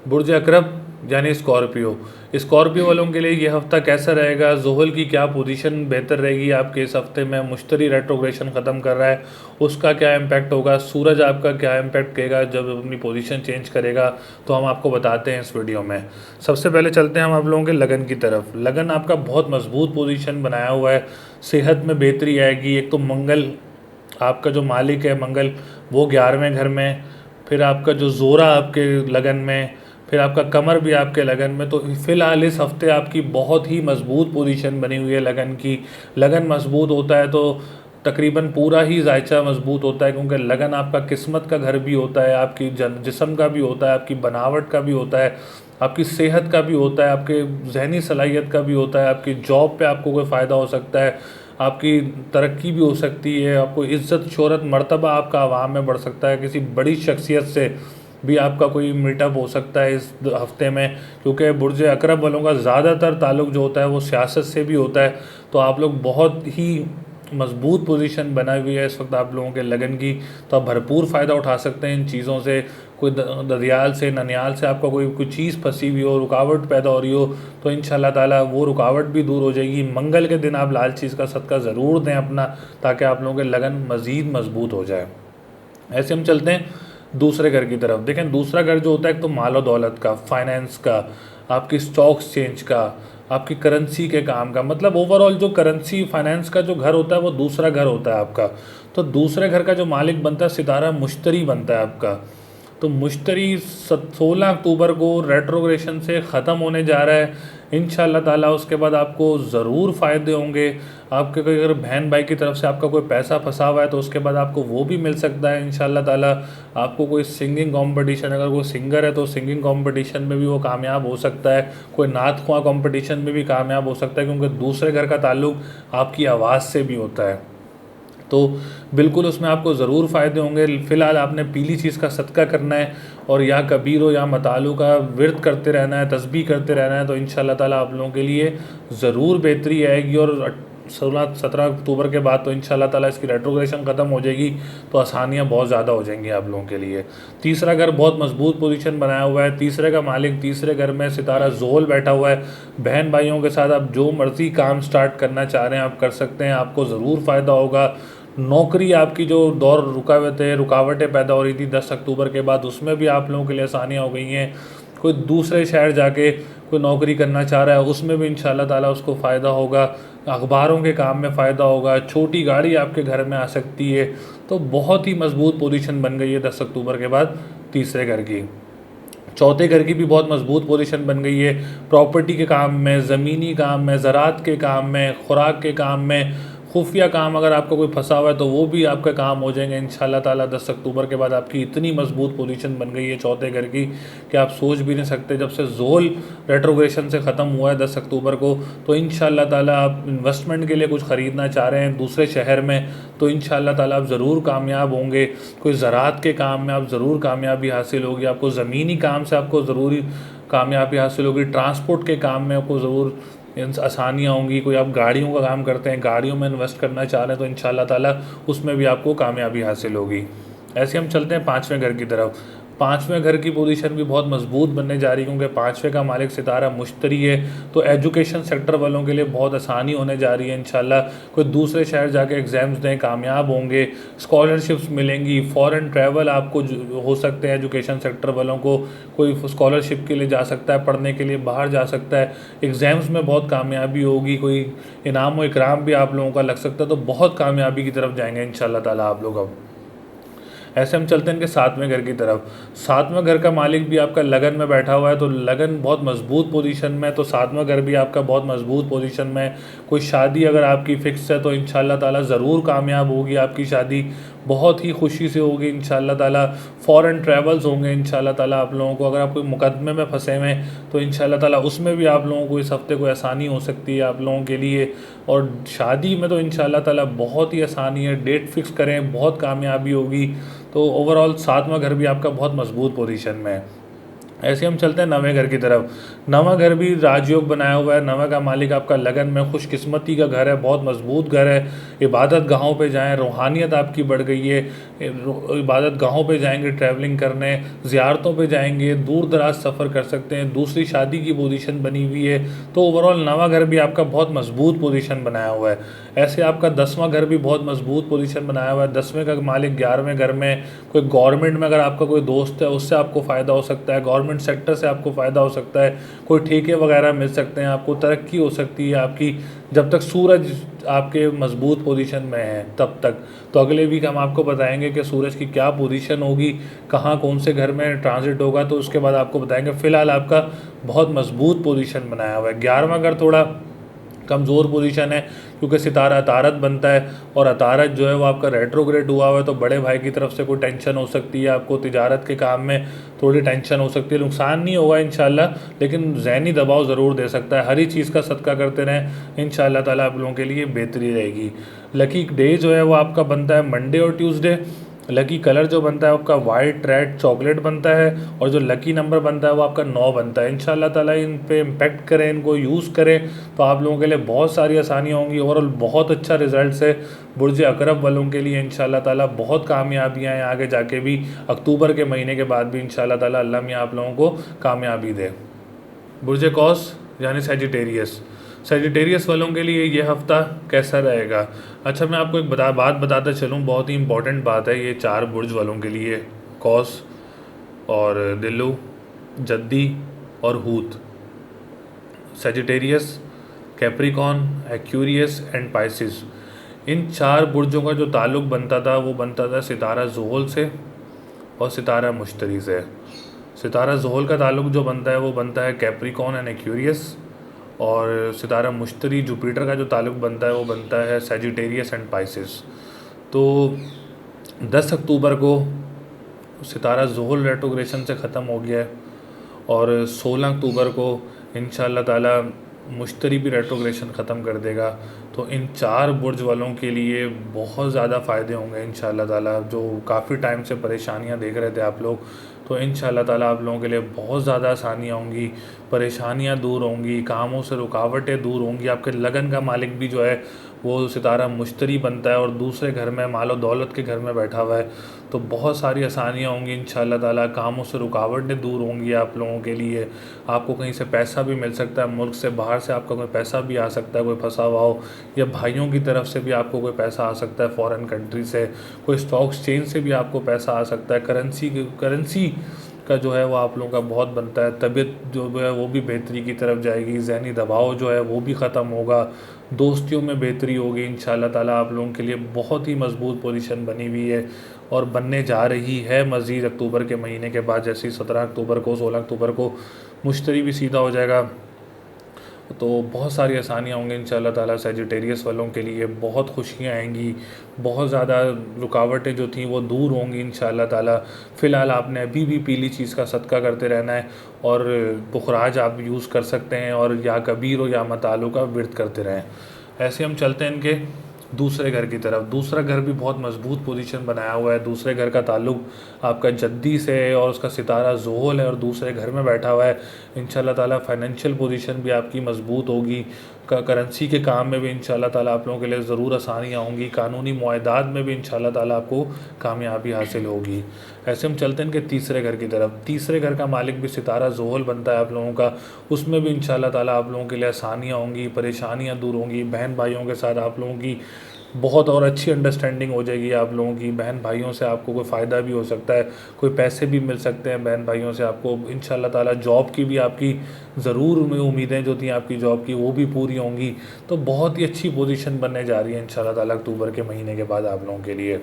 बुर्ज अकरब यानी स्कॉर्पियो वालों के लिए ये हफ़्ता कैसा रहेगा, ज़ुहल की क्या पोजीशन बेहतर रहेगी आपके इस हफ़्ते में, मुश्तरी रेट्रोग्रेशन ख़त्म कर रहा है उसका क्या इम्पैक्ट होगा, सूरज आपका क्या इम्पैक्ट करेगा जब अपनी पोजीशन चेंज करेगा, तो हम आपको बताते हैं इस वीडियो में। सबसे पहले चलते हैं हम आप लोगों के लगन की तरफ। लगन आपका बहुत मजबूत पोजीशन बनाया हुआ है, सेहत में बेहतरी आएगी। एक तो मंगल आपका जो मालिक है मंगल वो 11वें घर में, फिर आपका जो जोरा आपके लगन में, फिर आपका कमर भी आपके लगन में। तो फ़िलहाल इस हफ्ते आपकी बहुत ही मजबूत पोजीशन बनी हुई है लगन की। लगन मजबूत होता है तो तकरीबन पूरा ही जायचा मजबूत होता है, क्योंकि लगन आपका किस्मत का घर भी होता है, आपकी जिस्म का भी होता है, आपकी बनावट का भी होता है, आपकी सेहत का भी होता है, आपके जहनी सलाहियत का भी होता है, आपकी जॉब पे आपको कोई फ़ायदा हो सकता है, आपकी तरक्की भी हो सकती है, आपको इज़्ज़त शोहरत मर्तबा आपका आवाम में बढ़ सकता है, किसी बड़ी शख्सियत से भी आपका कोई मीटअप हो सकता है इस हफ्ते में। क्योंकि बुर्ज अकरब वालों का ज़्यादातर ताल्लुक़ जो होता है वो सियासत से भी होता है। तो आप लोग बहुत ही मजबूत पोजीशन बनाई हुई है इस वक्त आप लोगों के लगन की, तो आप भरपूर फ़ायदा उठा सकते हैं इन चीज़ों से। कोई ददियाल से, ननियाल से आपका कोई चीज़ फंसी हुई हो, रुकावट पैदा हो रही हो, तो इंशाल्लाह ताला वो रुकावट भी दूर हो जाएगी। मंगल के दिन आप लाल चीज़ का सदका ज़रूर दें अपना, ताकि आप लोगों के लगन मज़ीद मजबूत हो जाए। ऐसे हम चलते हैं दूसरे घर की तरफ। देखें दूसरा घर जो होता है एक तो मालो दौलत का, फाइनेंस का, आपकी स्टॉक एक्सचेंज का, आपकी करेंसी के काम का, मतलब ओवरऑल जो करेंसी फाइनेंस का जो घर होता है वो दूसरा घर होता है आपका। तो दूसरे घर का जो मालिक बनता है सितारा मुश्तरी बनता है आपका। तो मुश्तरी 16 अक्टूबर को रेट्रोग्रेशन से ख़त्म होने जा रहा है इंशाल्लाह ताला। उसके बाद आपको ज़रूर फ़ायदे होंगे। आपके कोई अगर बहन भाई की तरफ से आपका कोई पैसा फंसा हुआ है तो उसके बाद आपको वो भी मिल सकता है इंशाल्लाह ताला। आपको कोई सिंगिंग कंपटीशन, अगर कोई सिंगर है तो सिंगिंग कंपटीशन में भी वो कामयाब हो सकता है, कोई नात ख्वां कंपटीशन में भी कामयाब हो सकता है, क्योंकि दूसरे घर का ताल्लुक़ आपकी आवाज़ से भी होता है। तो बिल्कुल उसमें आपको ज़रूर फ़ायदे होंगे। फ़िलहाल आपने पीली चीज़ का सदका करना है और या कबीर या मतालू का विर्द करते रहना है, तस्बीह करते रहना है, तो इंशाल्लाह ताला आप लोगों के लिए ज़रूर बेहतरी आएगी। और 17 अक्टूबर के बाद तो इंशाल्लाह ताला इसकी रेट्रोग्रेशन ख़त्म हो जाएगी, तो आसानियाँ बहुत ज़्यादा हो जाएंगी आप लोगों के लिए। तीसरा घर बहुत मजबूत पोजीशन बनाया हुआ है। तीसरे का मालिक तीसरे घर में सितारा ज़ोहल बैठा हुआ है। बहन भाइयों के साथ आप जो मर्ज़ी काम स्टार्ट करना चाह रहे हैं आप कर सकते हैं, आपको ज़रूर फ़ायदा होगा। नौकरी आपकी जो दौर रुकावटें पैदा हो रही थी 10 अक्टूबर के बाद, उसमें भी आप लोगों के लिए आसानियाँ हो गई हैं। कोई दूसरे शहर जाके कोई नौकरी करना चाह रहा है उसमें भी इंशाल्लाह ताला उसको फ़ायदा होगा। अखबारों के काम में फ़ायदा होगा। छोटी गाड़ी आपके घर में आ सकती है। तो बहुत ही मजबूत पोजीशन बन गई है 10 अक्टूबर के बाद तीसरे घर की। चौथे घर की भी बहुत मजबूत पोजीशन बन गई है। प्रॉपर्टी के काम में, ज़मीनी काम में, ज़राअत के काम में, खुराक के काम में, खुफिया काम अगर आपका कोई फंसा हुआ है तो वो भी आपका काम हो जाएंगे इंशाल्लाह ताला। 10 अक्टूबर के बाद आपकी इतनी मजबूत पोजीशन बन गई है चौथे घर की कि आप सोच भी नहीं सकते। जब से ज़ोहल रेट्रोग्रेशन से ख़त्म हुआ है 10 अक्टूबर को, तो इंशाल्लाह ताला आप इन्वेस्टमेंट के लिए कुछ ख़रीदना चाह रहे हैं दूसरे शहर में, तो इंशाल्लाह ताला आप ज़रूर कामयाब होंगे। कोई ज़राअत के काम में आप ज़रूर कामयाबी हासिल होगी। आपको ज़मीनी काम से आपको ज़रूरी कामयाबी हासिल होगी। ट्रांसपोर्ट के काम में आपको ज़रूर आसानियाँ होंगी। कोई आप गाड़ियों का काम करते हैं, गाड़ियों में इन्वेस्ट करना चाह रहे हैं, तो इंशाल्लाह ताला उसमें भी आपको कामयाबी हासिल होगी। ऐसे हम चलते हैं पाँचवें घर की तरफ। पाँचवें घर की पोजीशन भी बहुत मजबूत बनने जा रही है, क्योंकि पाँचवें का मालिक सितारा मुश्तरी है। तो एजुकेशन सेक्टर वालों के लिए बहुत आसानी होने जा रही है इंशाल्लाह। कोई दूसरे शहर जाके एग्ज़ाम्स दें, कामयाब होंगे, स्कॉलरशिप्स मिलेंगी, फ़ॉरेन ट्रैवल आपको हो सकते हैं। एजुकेशन सेक्टर वालों को कोई स्कॉलरशिप के लिए जा सकता है, पढ़ने के लिए बाहर जा सकता है, एग्ज़ाम्स में बहुत कामयाबी होगी, कोई इनाम व इकराम भी आप लोगों का लग सकता है। तो बहुत कामयाबी की तरफ जाएंगे इंशाल्लाह ताला आप लोग। अब ऐसे हम चलते हैं इनके सातवें घर की तरफ। सातवें घर का मालिक भी आपका लगन में बैठा हुआ है, तो लगन बहुत मजबूत पोजीशन में, तो सातवां घर भी आपका बहुत मजबूत पोजीशन में। कोई शादी अगर आपकी फ़िक्स है तो इंशाल्लाह ताला ज़रूर कामयाब होगी आपकी शादी, बहुत ही खुशी से होगी इंशाल्लाह ताला। फ़ॉरेन ट्रैवल्स होंगे इंशाल्लाह ताला आप लोगों को। अगर आप कोई मुकदमे में फंसे हुए हैं तो इंशाल्लाह ताला उसमें भी आप लोगों को इस हफ़्ते कोई आसानी हो सकती है आप लोगों के लिए। और शादी में तो इंशाल्लाह ताला बहुत ही आसानी है, डेट फिक्स करें, बहुत कामयाबी होगी। तो ओवरऑल सातवां घर भी आपका बहुत मजबूत पोजीशन में है। ऐसे हम चलते हैं नवें घर की तरफ। नवा घर भी राजयोग बनाया हुआ है। नवा का मालिक आपका लगन में, खुशकिस्मती का घर है, बहुत मजबूत घर है। इबादत गाहों पे जाएं, रूहानियत आपकी बढ़ गई है। इबादत गाहों पे जाएंगे, ट्रैवलिंग करने, ज़ियारतों पे जाएंगे, दूर दराज सफ़र कर सकते हैं। दूसरी शादी की पोजीशन बनी हुई है। तो ओवरऑल नवा घर भी आपका बहुत मजबूत पोजीशन बनाया हुआ है। ऐसे आपका 10वां घर भी बहुत मजबूत पोजीशन बनाया हुआ है। 10वें का मालिक 11वें घर में, कोई गवर्नमेंट में अगर आपका कोई दोस्त है उससे आपको फ़ायदा हो सकता है, गवर्नमेंट सेक्टर से आपको फ़ायदा हो सकता है, कोई ठेके वगैरह मिल सकते हैं, आपको तरक्की हो सकती है आपकी। जब तक सूरज आपके मजबूत पोजीशन में है तब तक। तो अगले वीक हम आपको बताएंगे कि सूरज की क्या पोजीशन होगी, कहाँ कौन से घर में ट्रांजिट होगा, तो उसके बाद आपको बताएंगे। फ़िलहाल आपका बहुत मजबूत पोजीशन बनाया हुआ है। 11वां घर थोड़ा कमज़ोर पोजीशन है, क्योंकि सितारा अतारत बनता है और अतारत जो है वो आपका रेट्रोग्रेड हुआ हुआ है। तो बड़े भाई की तरफ से कोई टेंशन हो सकती है, आपको तिजारत के काम में थोड़ी टेंशन हो सकती है। नुकसान नहीं होगा इंशाल्लाह, लेकिन ज़हनी दबाव ज़रूर दे सकता है। हर ही चीज़ का सदका करते रहें, इंशाल्लाह ताला आप लोगों के लिए बेहतरी रहेगी। लकी डे जो है वो आपका बनता है मंडे और ट्यूसडे। लकी कलर जो बनता है आपका वाइट, रेड, चॉकलेट बनता है। और जो लकी नंबर बनता है वो आपका 9 बनता है। इंशाल्लाह ताला इन पे इम्पैक्ट करें, इनको यूज़ करें, तो आप लोगों के लिए बहुत सारी आसानियाँ होंगी। ओवरऑल बहुत अच्छा रिजल्ट है बुर्ज अकरब वालों के लिए। इंशाल्लाह ताला बहुत कामयाबियाँ हैं आगे जाके भी, अक्टूबर के महीने के बाद भी इंशाल्लाह ताला अल्लाह मियाँ आप लोगों को कामयाबी दे। बुर्ज कौस यानी सैजिटेरियस, सैजिटेरियस वालों के लिए ये हफ़्ता कैसा रहेगा? अच्छा, मैं आपको एक बात बताता चलूँ, बहुत ही इंपॉर्टेंट बात है ये 4 बुर्ज वालों के लिए, कौस और दिल्लू, जद्दी और हूत। Sagittarius, Capricorn, Aquarius and Pisces. इन 4 बुर्जों का जो ताल्लुक़ बनता था वो बनता था सितारा ज़ुहल से और सितारा मुश्तरी से। सितारा ज़ुहल का ताल्लुक़ जो बनता है वो बनता है कैप्रिकॉर्न एंड एक्वेरियस, और सितारा मुश्तरी जुपिटर का जो ताल्लुक़ बनता है वो बनता है सेजिटेरियस एंड पाइसिस। तो 10 अक्टूबर को सितारा ज़ुहल रेट्रोग्रेशन से ख़त्म हो गया है और 16 अक्टूबर को इंशाअल्लाह ताला मुश्तरी भी रेट्रोग्रेशन ख़त्म कर देगा। तो इन 4 बुर्ज वालों के लिए बहुत ज़्यादा फ़ायदे होंगे इंशाअल्लाह ताला। जो काफ़ी टाइम से परेशानियां देख रहे थे आप लोग, तो इंशाअल्लाह ताला आप लोगों के लिए बहुत ज़्यादा आसानियाँ होंगी, परेशानियां दूर होंगी, कामों से रुकावटें दूर होंगी। आपके लगन का मालिक भी जो है वो सितारा मुश्तरी बनता है और दूसरे घर में मालो दौलत के घर में बैठा हुआ है। तो बहुत सारी आसानियाँ होंगी इंशाअल्लाह ताला, कामों से रुकावटें दूर होंगी आप लोगों के लिए। आपको कहीं से पैसा भी मिल सकता है, मुल्क से बाहर से आपका कोई पैसा भी आ सकता है, कोई फंसा हुआ हो, या भाइयों की तरफ से भी आपको कोई पैसा आ सकता है फॉरेन कंट्री से, कोई स्टॉक एक्सचेंज से भी आपको पैसा आ सकता है। करेंसी का जो है वो आप लोगों का बहुत बनता है। तबीयत जो है वो भी बेहतरी की तरफ जाएगी, ज़हनी दबाव जो है वो भी ख़त्म होगा, दोस्तियों में बेहतरी होगी इंशाअल्लाह ताला। आप लोगों के लिए बहुत ही मजबूत पोजीशन बनी हुई है और बनने जा रही है मज़ीद अक्टूबर के महीने के बाद। जैसे 17 अक्टूबर को 16 अक्टूबर को मुश्तरी भी सीधा हो जाएगा, तो बहुत सारी आसानियाँ होंगी इंशाअल्लाह ताला। सेजिटेरियस वालों के लिए बहुत खुशियाँ आएंगी, बहुत ज़्यादा रुकावटें जो थी वो दूर होंगी इंशाअल्लाह ताला। फ़िलहाल आपने अभी भी पीली चीज़ का सदका करते रहना है और पुखराज आप यूज़ कर सकते हैं, और या कबीर हो या मतालु का विर्द करते रहें। ऐसे हम चलते हैं इनके दूसरे घर की तरफ। दूसरा घर भी बहुत मजबूत पोजीशन बनाया हुआ है। दूसरे घर का ताल्लुक़ आपका जद्दी से है और उसका सितारा ज़ुहल है और दूसरे घर में बैठा हुआ है। इंशाअल्लाह ताला फाइनेंशियल पोजीशन भी आपकी मजबूत होगी। करेंसी के काम में भी इंशाअल्लाह ताला आप लोगों के लिए ज़रूर आसानियाँ होंगी। कानूनी मुआहदात में भी इंशाअल्लाह ताला आपको कामयाबी हासिल होगी। ऐसे हम चलते हैं इनके तीसरे घर की तरफ। तीसरे घर का मालिक भी सितारा ज़ुहल बनता है आप लोगों का। उसमें भी इंशाअल्लाह ताला आप लोगों के लिए आसानियाँ होंगी, परेशानियाँ दूर होंगी। बहन भाइयों के साथ आप लोगों की बहुत और अच्छी अंडरस्टैंडिंग हो जाएगी आप लोगों की। बहन भाइयों से आपको कोई फ़ायदा भी हो सकता है, कोई पैसे भी मिल सकते हैं बहन भाइयों से आपको इंशाअल्लाह ताला। जॉब की भी आपकी ज़रूर उम्मीदें जो थी आपकी जॉब की वो भी पूरी होंगी। तो बहुत ही अच्छी पोजीशन बनने जा रही है इंशाअल्लाह ताला अक्टूबर के महीने के बाद आप लोगों के लिए।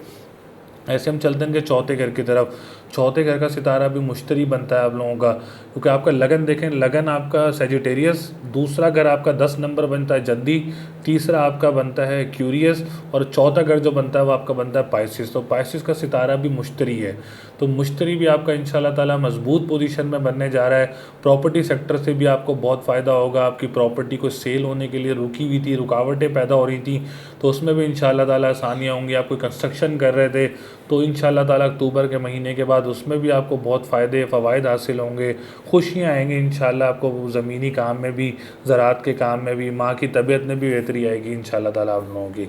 ऐसे हम चलते हैं कि चौथे घर की तरफ। चौथे घर का सितारा भी मुश्तरी बनता है आप लोगों का, क्योंकि आपका लगन देखें, लगन आपका सेजिटेरियस, दूसरा घर आपका 10 नंबर बनता है जद्दी, तीसरा आपका बनता है क्यूरियस, और चौथा घर जो बनता है वो आपका बनता है पाइसिस। तो पाइसिस का सितारा भी मुश्तरी है। तो मुश्तरी भी आपका इंशाअल्लाह ताला मजबूत पोजीशन में बनने जा रहा है। प्रॉपर्टी सेक्टर से भी आपको बहुत फ़ायदा होगा। आपकी प्रॉपर्टी को सेल होने के लिए रुकी हुई थी, रुकावटें पैदा हो रही थी, तो उसमें भी इंशाअल्लाह ताला आसानियाँ होंगी। आप कोई कंस्ट्रक्शन कर रहे थे तो इंशाअल्लाह ताला अक्टूबर के महीने के बाद उसमें भी आपको बहुत फ़ायदे हासिल होंगे, खुशियाँ आएंगी इंशाअल्लाह। आपको ज़मीनी काम में भी, ज़राअत के काम में भी, माँ की तबीयत में भी बेहतरी आएगी इंशाअल्लाह ताला आप लोगों की।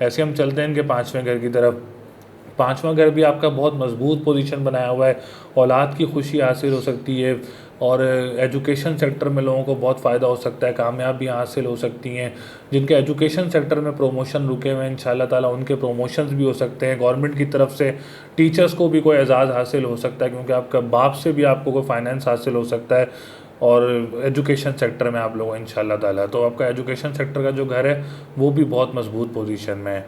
ऐसे हम चलते हैं इनके पाँचवें घर की तरफ। पाँचवा घर भी आपका बहुत मजबूत पोजीशन बनाया हुआ है। औलाद की खुशी हासिल हो सकती है और एजुकेशन सेक्टर में लोगों को बहुत फ़ायदा हो सकता है, कामयाबियाँ हासिल हो सकती हैं। जिनके एजुकेशन सेक्टर में प्रमोशन रुके हुए हैं इंशाअल्लाह ताला उनके प्रमोशंस भी हो सकते हैं। गवर्नमेंट की तरफ से टीचर्स को भी कोई एजाज़ हासिल हो सकता है, क्योंकि आपका बाप से भी आपको कोई फाइनेंस हासिल हो सकता है। और एजुकेशन सेक्टर में आप लोग इंशाअल्लाह ताला, तो आपका एजुकेशन सेक्टर का जो घर है वो भी बहुत मजबूत पोजीशन में है।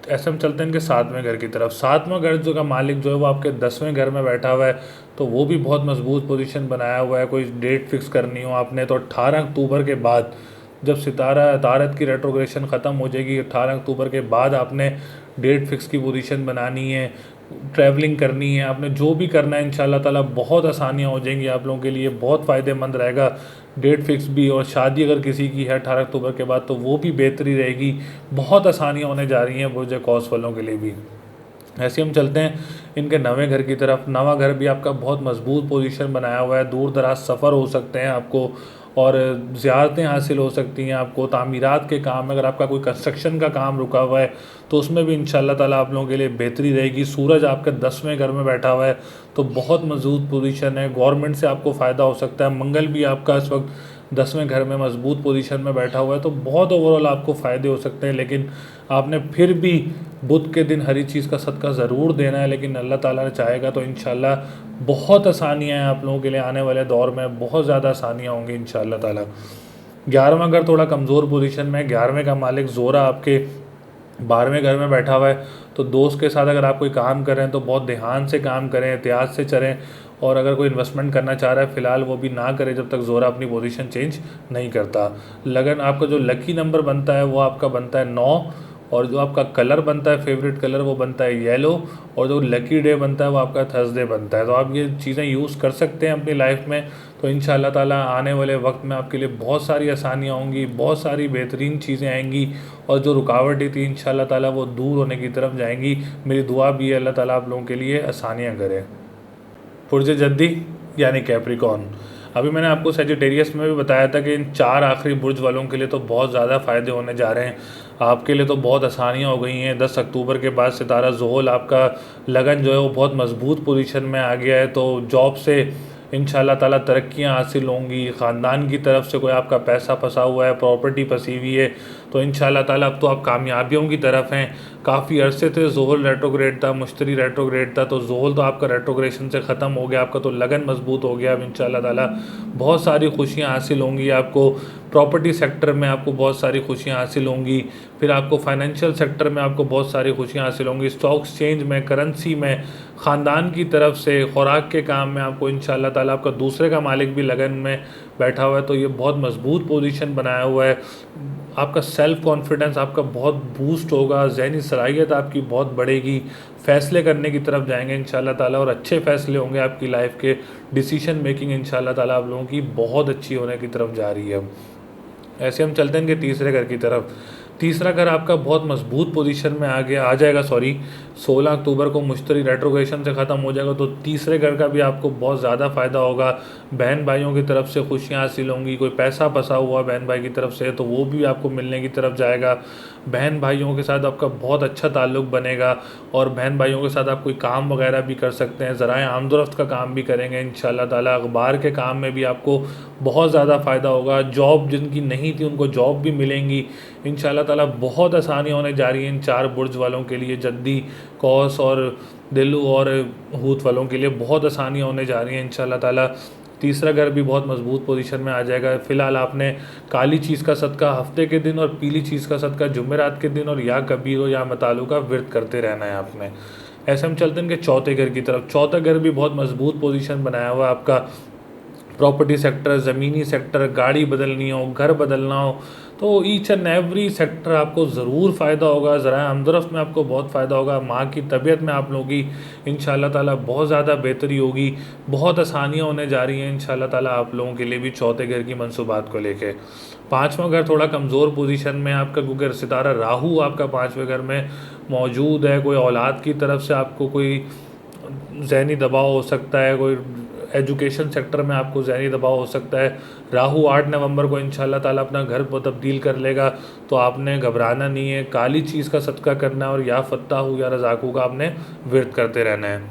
ऐसे हम चलते हैं इनके सातवें घर की तरफ। सातवां घर जो का मालिक जो है वो आपके 10वें घर में बैठा हुआ है, तो वो भी बहुत मजबूत पोजीशन बनाया हुआ है। कोई डेट फिक्स करनी हो आपने तो 18 अक्टूबर के बाद, जब सितारा तारत की रेट्रोग्रेशन ख़त्म हो जाएगी, 18 अक्टूबर के बाद आपने डेट फिक्स की पोजीशन बनानी है, ट्रैवलिंग करनी है, आपने जो भी करना है इंशाअल्लाह ताला बहुत आसानियाँ हो जाएंगी आप लोगों के लिए, बहुत फ़ायदेमंद रहेगा डेट फिक्स भी। और शादी अगर किसी की है 18 अक्टूबर के बाद तो वो भी बेहतरी रहेगी, बहुत आसानियाँ होने जा रही हैं बुर्ज कौस वालों के लिए भी। ऐसे हम चलते हैं इनके नवे घर की तरफ। नवा घर भी आपका बहुत मजबूत पोजीशन बनाया हुआ है। दूर दराज सफ़र हो सकते हैं आपको और ज़ियारतें हासिल हो सकती हैं आपको। तामीरात के काम में, अगर आपका कोई कंस्ट्रक्शन का काम रुका हुआ है तो उसमें भी इंशाअल्लाह ताला आप लोगों के लिए बेहतरी रहेगी। सूरज आपके 10वें घर में बैठा हुआ है तो बहुत मजबूत पोजीशन है। गवर्नमेंट से आपको फ़ायदा हो सकता है। मंगल भी आपका इस वक्त 10वें घर में मजबूत पोजीशन में बैठा हुआ है, तो बहुत ओवरऑल आपको फ़ायदे हो सकते हैं। लेकिन आपने फिर भी बुध के दिन हरी चीज़ का सदका ज़रूर देना है, लेकिन अल्लाह ताला ने चाहेगा तो इंशाअल्लाह बहुत आसानियाँ हैं आप लोगों के लिए। आने वाले दौर में बहुत ज़्यादा आसानियाँ होंगी इंशाअल्लाह ताला। 11वां घर थोड़ा कमज़ोर पोजीशन में है। 11वें का मालिक ज़ोरा आपके 12वें घर में बैठा हुआ है। तो दोस्त के साथ अगर आप कोई काम कर रहे हैं तो बहुत ध्यान से काम करें, एहतियात से चलें। और अगर कोई इन्वेस्टमेंट करना चाह रहा है फ़िलहाल वो भी ना करे जब तक ज़ोरा अपनी पोजीशन चेंज नहीं करता। लगन आपका जो लकी नंबर बनता है वो आपका बनता है 9। और जो आपका कलर बनता है, फेवरेट कलर, वो बनता है येलो। और जो लकी डे बनता है वो आपका थर्सडे बनता है। तो आप ये चीज़ें यूज़ कर सकते हैं अपनी लाइफ में। तो इंशाल्लाह ताला आने वाले वक्त में आपके लिए बहुत सारी आसानियाँ होंगी, बहुत सारी बेहतरीन चीज़ें आएंगी। और जो रुकावटें थी इंशाल्लाह ताला वो दूर होने की तरफ जाएंगी। मेरी दुआ भी है अल्लाह ताला आप लोगों के लिए आसानियाँ करे। पुरज जद्दी यानी कैप्रिकॉर्न। अभी मैंने आपको सेजिटेरियस में भी बताया था कि इन 4 आखिरी बुर्ज वालों के लिए तो बहुत ज़्यादा फ़ायदे होने जा रहे हैं। आपके लिए तो बहुत आसानियाँ हो गई हैं। 10 अक्टूबर के बाद सितारा ज़ोहल आपका लगन जो है वो बहुत मज़बूत पोजीशन में आ गया है। तो जॉब से इंशाल्लाह ताला तरक्कियाँ हासिल होंगी। ख़ानदान की तरफ से कोई आपका पैसा फंसा हुआ है, प्रॉपर्टी फंसी हुई है, तो इंशाल्लाह ताला अब तो आप कामयाबियों की तरफ हैं। काफ़ी अरसे से ज़ोहल रेट्रोग्रेड था, मुश्तरी रेट्रोग्रेड था। तो ज़ोहल तो आपका रेट्रोग्रेशन से ख़त्म हो गया, आपका तो लगन मजबूत हो गया। अब इंशाल्लाह ताला बहुत सारी खुशियाँ हासिल होंगी आपको। प्रॉपर्टी सेक्टर में आपको बहुत सारी खुशियाँ हासिल होंगी। फिर आपको फाइनेंशियल सेक्टर में आपको बहुत सारी खुशियाँ हासिल होंगी। स्टॉक एक्सचेंज में, करेंसी में, ख़ानदान की तरफ से, खुराक के काम में आपको इंशाल्लाह ताला आपका दूसरे का मालिक भी लगन में बैठा हुआ है। तो ये बहुत मजबूत पोजीशन बनाया हुआ है। आपका सेल्फ कॉन्फिडेंस आपका बहुत बूस्ट होगा, जहनी सलाहियत आपकी बहुत बढ़ेगी, फ़ैसले करने की तरफ जाएंगे इंशाल्लाह ताला। और अच्छे फ़ैसले होंगे आपकी लाइफ के। डिसीजन मेकिंग इंशाल्लाह ताला आप लोगों की बहुत अच्छी होने की तरफ जा रही है। ऐसे हम चलते हैं कि तीसरे घर की तरफ। तीसरा घर आपका बहुत मजबूत पोजीशन में आ जाएगा। 16 अक्टूबर को मुश्तरी रेट्रोग्रेशन से ख़त्म हो जाएगा। तो तीसरे घर का भी आपको बहुत ज़्यादा फ़ायदा होगा। बहन भाइयों की तरफ से खुशियाँ हासिल होंगी। कोई पैसा फंसा हुआ बहन भाई की तरफ से तो वो भी आपको मिलने की तरफ जाएगा। बहन भाइयों के साथ आपका बहुत अच्छा ताल्लुक़ बनेगा। और बहन भाइयों के साथ आप कोई काम वगैरह भी कर सकते हैं। ज़राए आमदोरफ्त का काम भी करेंगे इंशाल्लाह ताला। अखबार के काम में भी आपको बहुत ज़्यादा फ़ायदा होगा। जॉब जिनकी नहीं थी उनको जॉब भी मिलेंगी इंशाल्लाह ताला। बहुत आसानियाँ होने जा रही हैं इन 4 बुर्ज वालों के लिए। जद्दी, कौस और दिलू और हूत वालों के लिए बहुत आसानियाँ होने जा रही हैं इंशाल्लाह ताला। तीसरा घर भी बहुत मजबूत पोजीशन में आ जाएगा। फ़िलहाल आपने काली चीज़ का सदका हफ्ते के दिन और पीली चीज़ का सदका जुमेरात के दिन और या कबीर हो या मतालू का विर्त करते रहना है आपने। ऐसे हम चलते हैं कि चौथे घर की तरफ। चौथा घर भी बहुत मजबूत पोजीशन बनाया हुआ है आपका। प्रॉपर्टी सेक्टर, ज़मीनी सेक्टर, गाड़ी बदलनी हो, घर बदलना हो, तो ईच एंड एवरी सेक्टर आपको ज़रूर फ़ायदा होगा। ज़रा आमदरफ्त में आपको बहुत फ़ायदा होगा। माँ की तबीयत में आप लोगों की इंशाल्लाह ताला बहुत ज़्यादा बेहतरी होगी। बहुत आसानियाँ होने जा रही हैं इंशाल्लाह ताला आप लोगों के लिए भी चौथे घर की मनसूबात को लेके। पाँचवां घर थोड़ा कमज़ोर पोजीशन में आपका, क्योंकि सितारा राहू आपका 5वें घर में मौजूद है। कोई औलाद की तरफ से आपको कोई ज़हनी दबाव हो सकता है, कोई एजुकेशन सेक्टर में आपको ज़हनी दबाव हो सकता है। राहु 8 नवंबर को इंशाल्लाह ताला अपना घर तब्दील कर लेगा। तो आपने घबराना नहीं है। काली चीज़ का सदका करना है और या फत्ताहू या रज़ाकू का आपने विर्त करते रहना है।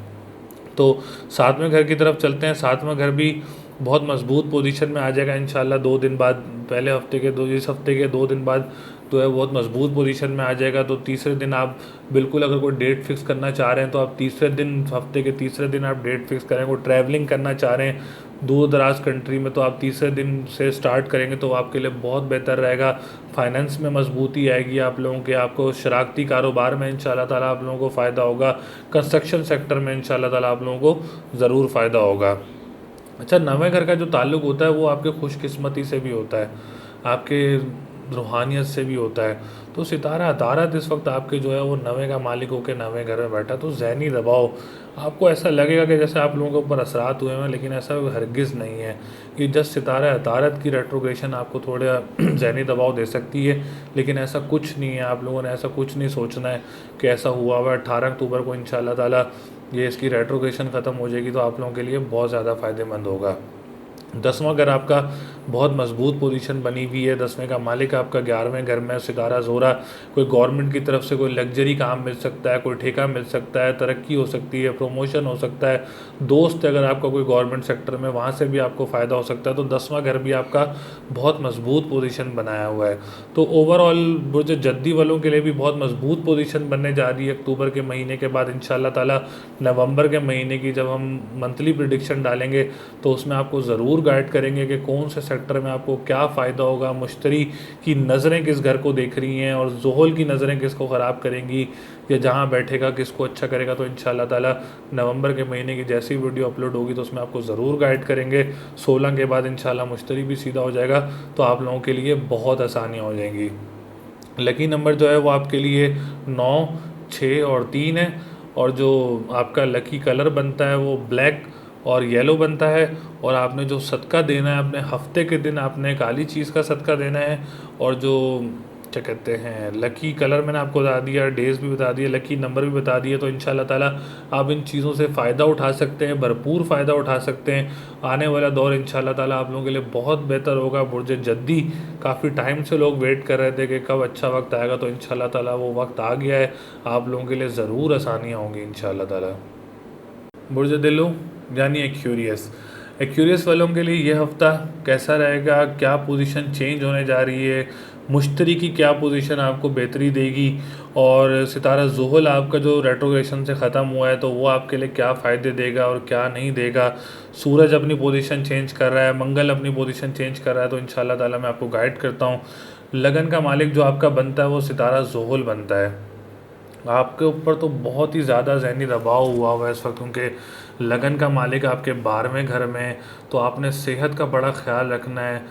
तो 7वें घर की तरफ चलते हैं। 7वां घर भी बहुत मजबूत पोजीशन में आ जाएगा इंशाल्लाह 2 दिन बाद। पहले हफ्ते के इस हफ्ते के 2 दिन बाद तो है बहुत मजबूत पोजीशन में आ जाएगा। तो तीसरे दिन आप बिल्कुल अगर कोई डेट फिक्स करना चाह रहे हैं तो आप तीसरे दिन, हफ्ते के तीसरे दिन आप डेट फिक्स करें। कोई ट्रैवलिंग करना चाह रहे हैं दूर दराज कंट्री में तो आप तीसरे दिन से स्टार्ट करेंगे तो आपके लिए बहुत बेहतर रहेगा। फाइनेंस में मजबूती आएगी आप लोगों के। आपको शराकती कारोबार में इंशाल्लाह ताला आप लोगों को फ़ायदा होगा। कंस्ट्रक्शन सेक्टर में इंशाल्लाह ताला आप लोगों को ज़रूर फ़ायदा होगा। अच्छा, 9वें घर का जो ताल्लुक़ होता है वो आपके खुशकिस्मती से भी होता है, आपके रूहानियत से भी होता है। तो सितारा अतारत इस वक्त आपके जो है वो 9वें का मालिक होकर 9वें घर में बैठा। तो ज़हनी दबाव आपको ऐसा लगेगा कि जैसे आप लोगों के ऊपर असरात हुए हैं, लेकिन ऐसा हरगिज़ नहीं है। कि जस्ट सितारा अतारत की रेट्रोग्रेशन आपको थोड़ा ज़हनी दबाव दे सकती है, लेकिन ऐसा कुछ नहीं है। आप लोगों ने ऐसा कुछ नहीं सोचना है कि ऐसा हुआ हुआ है। 18 अक्टूबर को इंशाल्लाह ताला ये इसकी रेट्रोग्रेशन ख़त्म हो जाएगी तो आप लोगों के लिए बहुत ज़्यादा फ़ायदेमंद होगा। 10वां घर आपका बहुत मजबूत पोजीशन बनी हुई है। 10वें का मालिक आपका 11वें घर में सितारा ज़ोरा। कोई गवर्नमेंट की तरफ से कोई लग्जरी काम मिल सकता है, कोई ठेका मिल सकता है, तरक्की हो सकती है, प्रमोशन हो सकता है। दोस्त अगर आपका कोई गवर्नमेंट सेक्टर में, वहाँ से भी आपको फ़ायदा हो सकता है। तो 10वां घर भी आपका बहुत मजबूत पोजीशन बनाया हुआ है। तो ओवरऑल बुर्ज जद्दी वालों के लिए भी बहुत मजबूत पोजीशन बनने जा रही है। अक्टूबर के महीने के बाद इंशाल्लाह ताला नवंबर के महीने की जब हम मंथली प्रिडिक्शन डालेंगे तो उसमें आपको ज़रूर गाइड करेंगे कि कौन से सेक्टर में आपको क्या फ़ायदा होगा, मुश्तरी की नज़रें किस घर को देख रही हैं और ज़ुहल की नज़रें किसको ख़राब करेंगी या जहाँ बैठेगा किसको अच्छा करेगा, तो इंशाल्लाह ताला नवंबर के महीने की जैसी वीडियो अपलोड होगी तो उसमें आपको ज़रूर गाइड करेंगे। 16 के बाद इंशाल्लाह मुश्तरी भी सीधा हो जाएगा तो आप लोगों के लिए बहुत आसानियाँ हो जाएंगी। लकी नंबर जो है वो आपके लिए 9, 6 और 3 है, और जो आपका लकी कलर बनता है वो ब्लैक और येलो बनता है। और आपने जो सदका देना है अपने हफ्ते के दिन आपने काली चीज़ का सदका देना है। और जो क्या कहते हैं लकी कलर मैंने आपको बता दिया, डेज़ भी बता दिया, लकी नंबर भी बता दिए, तो इंशाल्लाह ताला आप इन चीज़ों से फ़ायदा उठा सकते हैं, भरपूर फ़ायदा उठा सकते हैं। आने वाला दौर इंशाल्लाह ताला आप लोगों के लिए बहुत बेहतर होगा। बुर्ज जद्दी काफ़ी टाइम से लोग वेट कर रहे थे कि कब अच्छा वक्त आएगा, तो इंशाल्लाह ताला वो वक्त आ गया है। आप लोगों के लिए ज़रूर आसानियाँ होंगी इंशाल्लाह ताला। बुर्ज दिलो यानी एक्यूरियस, एक्यूरियस वालों के लिए ये हफ़्ता कैसा रहेगा, क्या पोजीशन चेंज होने जा रही है, मुश्तरी की क्या पोजीशन आपको बेहतरी देगी, और सितारा ज़ुहल आपका जो रेट्रोग्रेशन से ख़त्म हुआ है तो वो आपके लिए क्या फ़ायदे देगा और क्या नहीं देगा। सूरज अपनी पोजीशन चेंज कर रहा है, मंगल अपनी पोजीशन चेंज कर रहा है, तो इंशाल्लाह ताला मैं आपको गाइड करता हूँ। लगन का मालिक जो आपका बनता है वो सितारा ज़ुहल बनता है। आपके ऊपर तो बहुत ही ज़्यादा ज़हनी दबाव हुआ है इस वक्त, क्योंकि लगन का मालिक आपके 12वें घर में है। तो आपने सेहत का बड़ा ख्याल रखना है,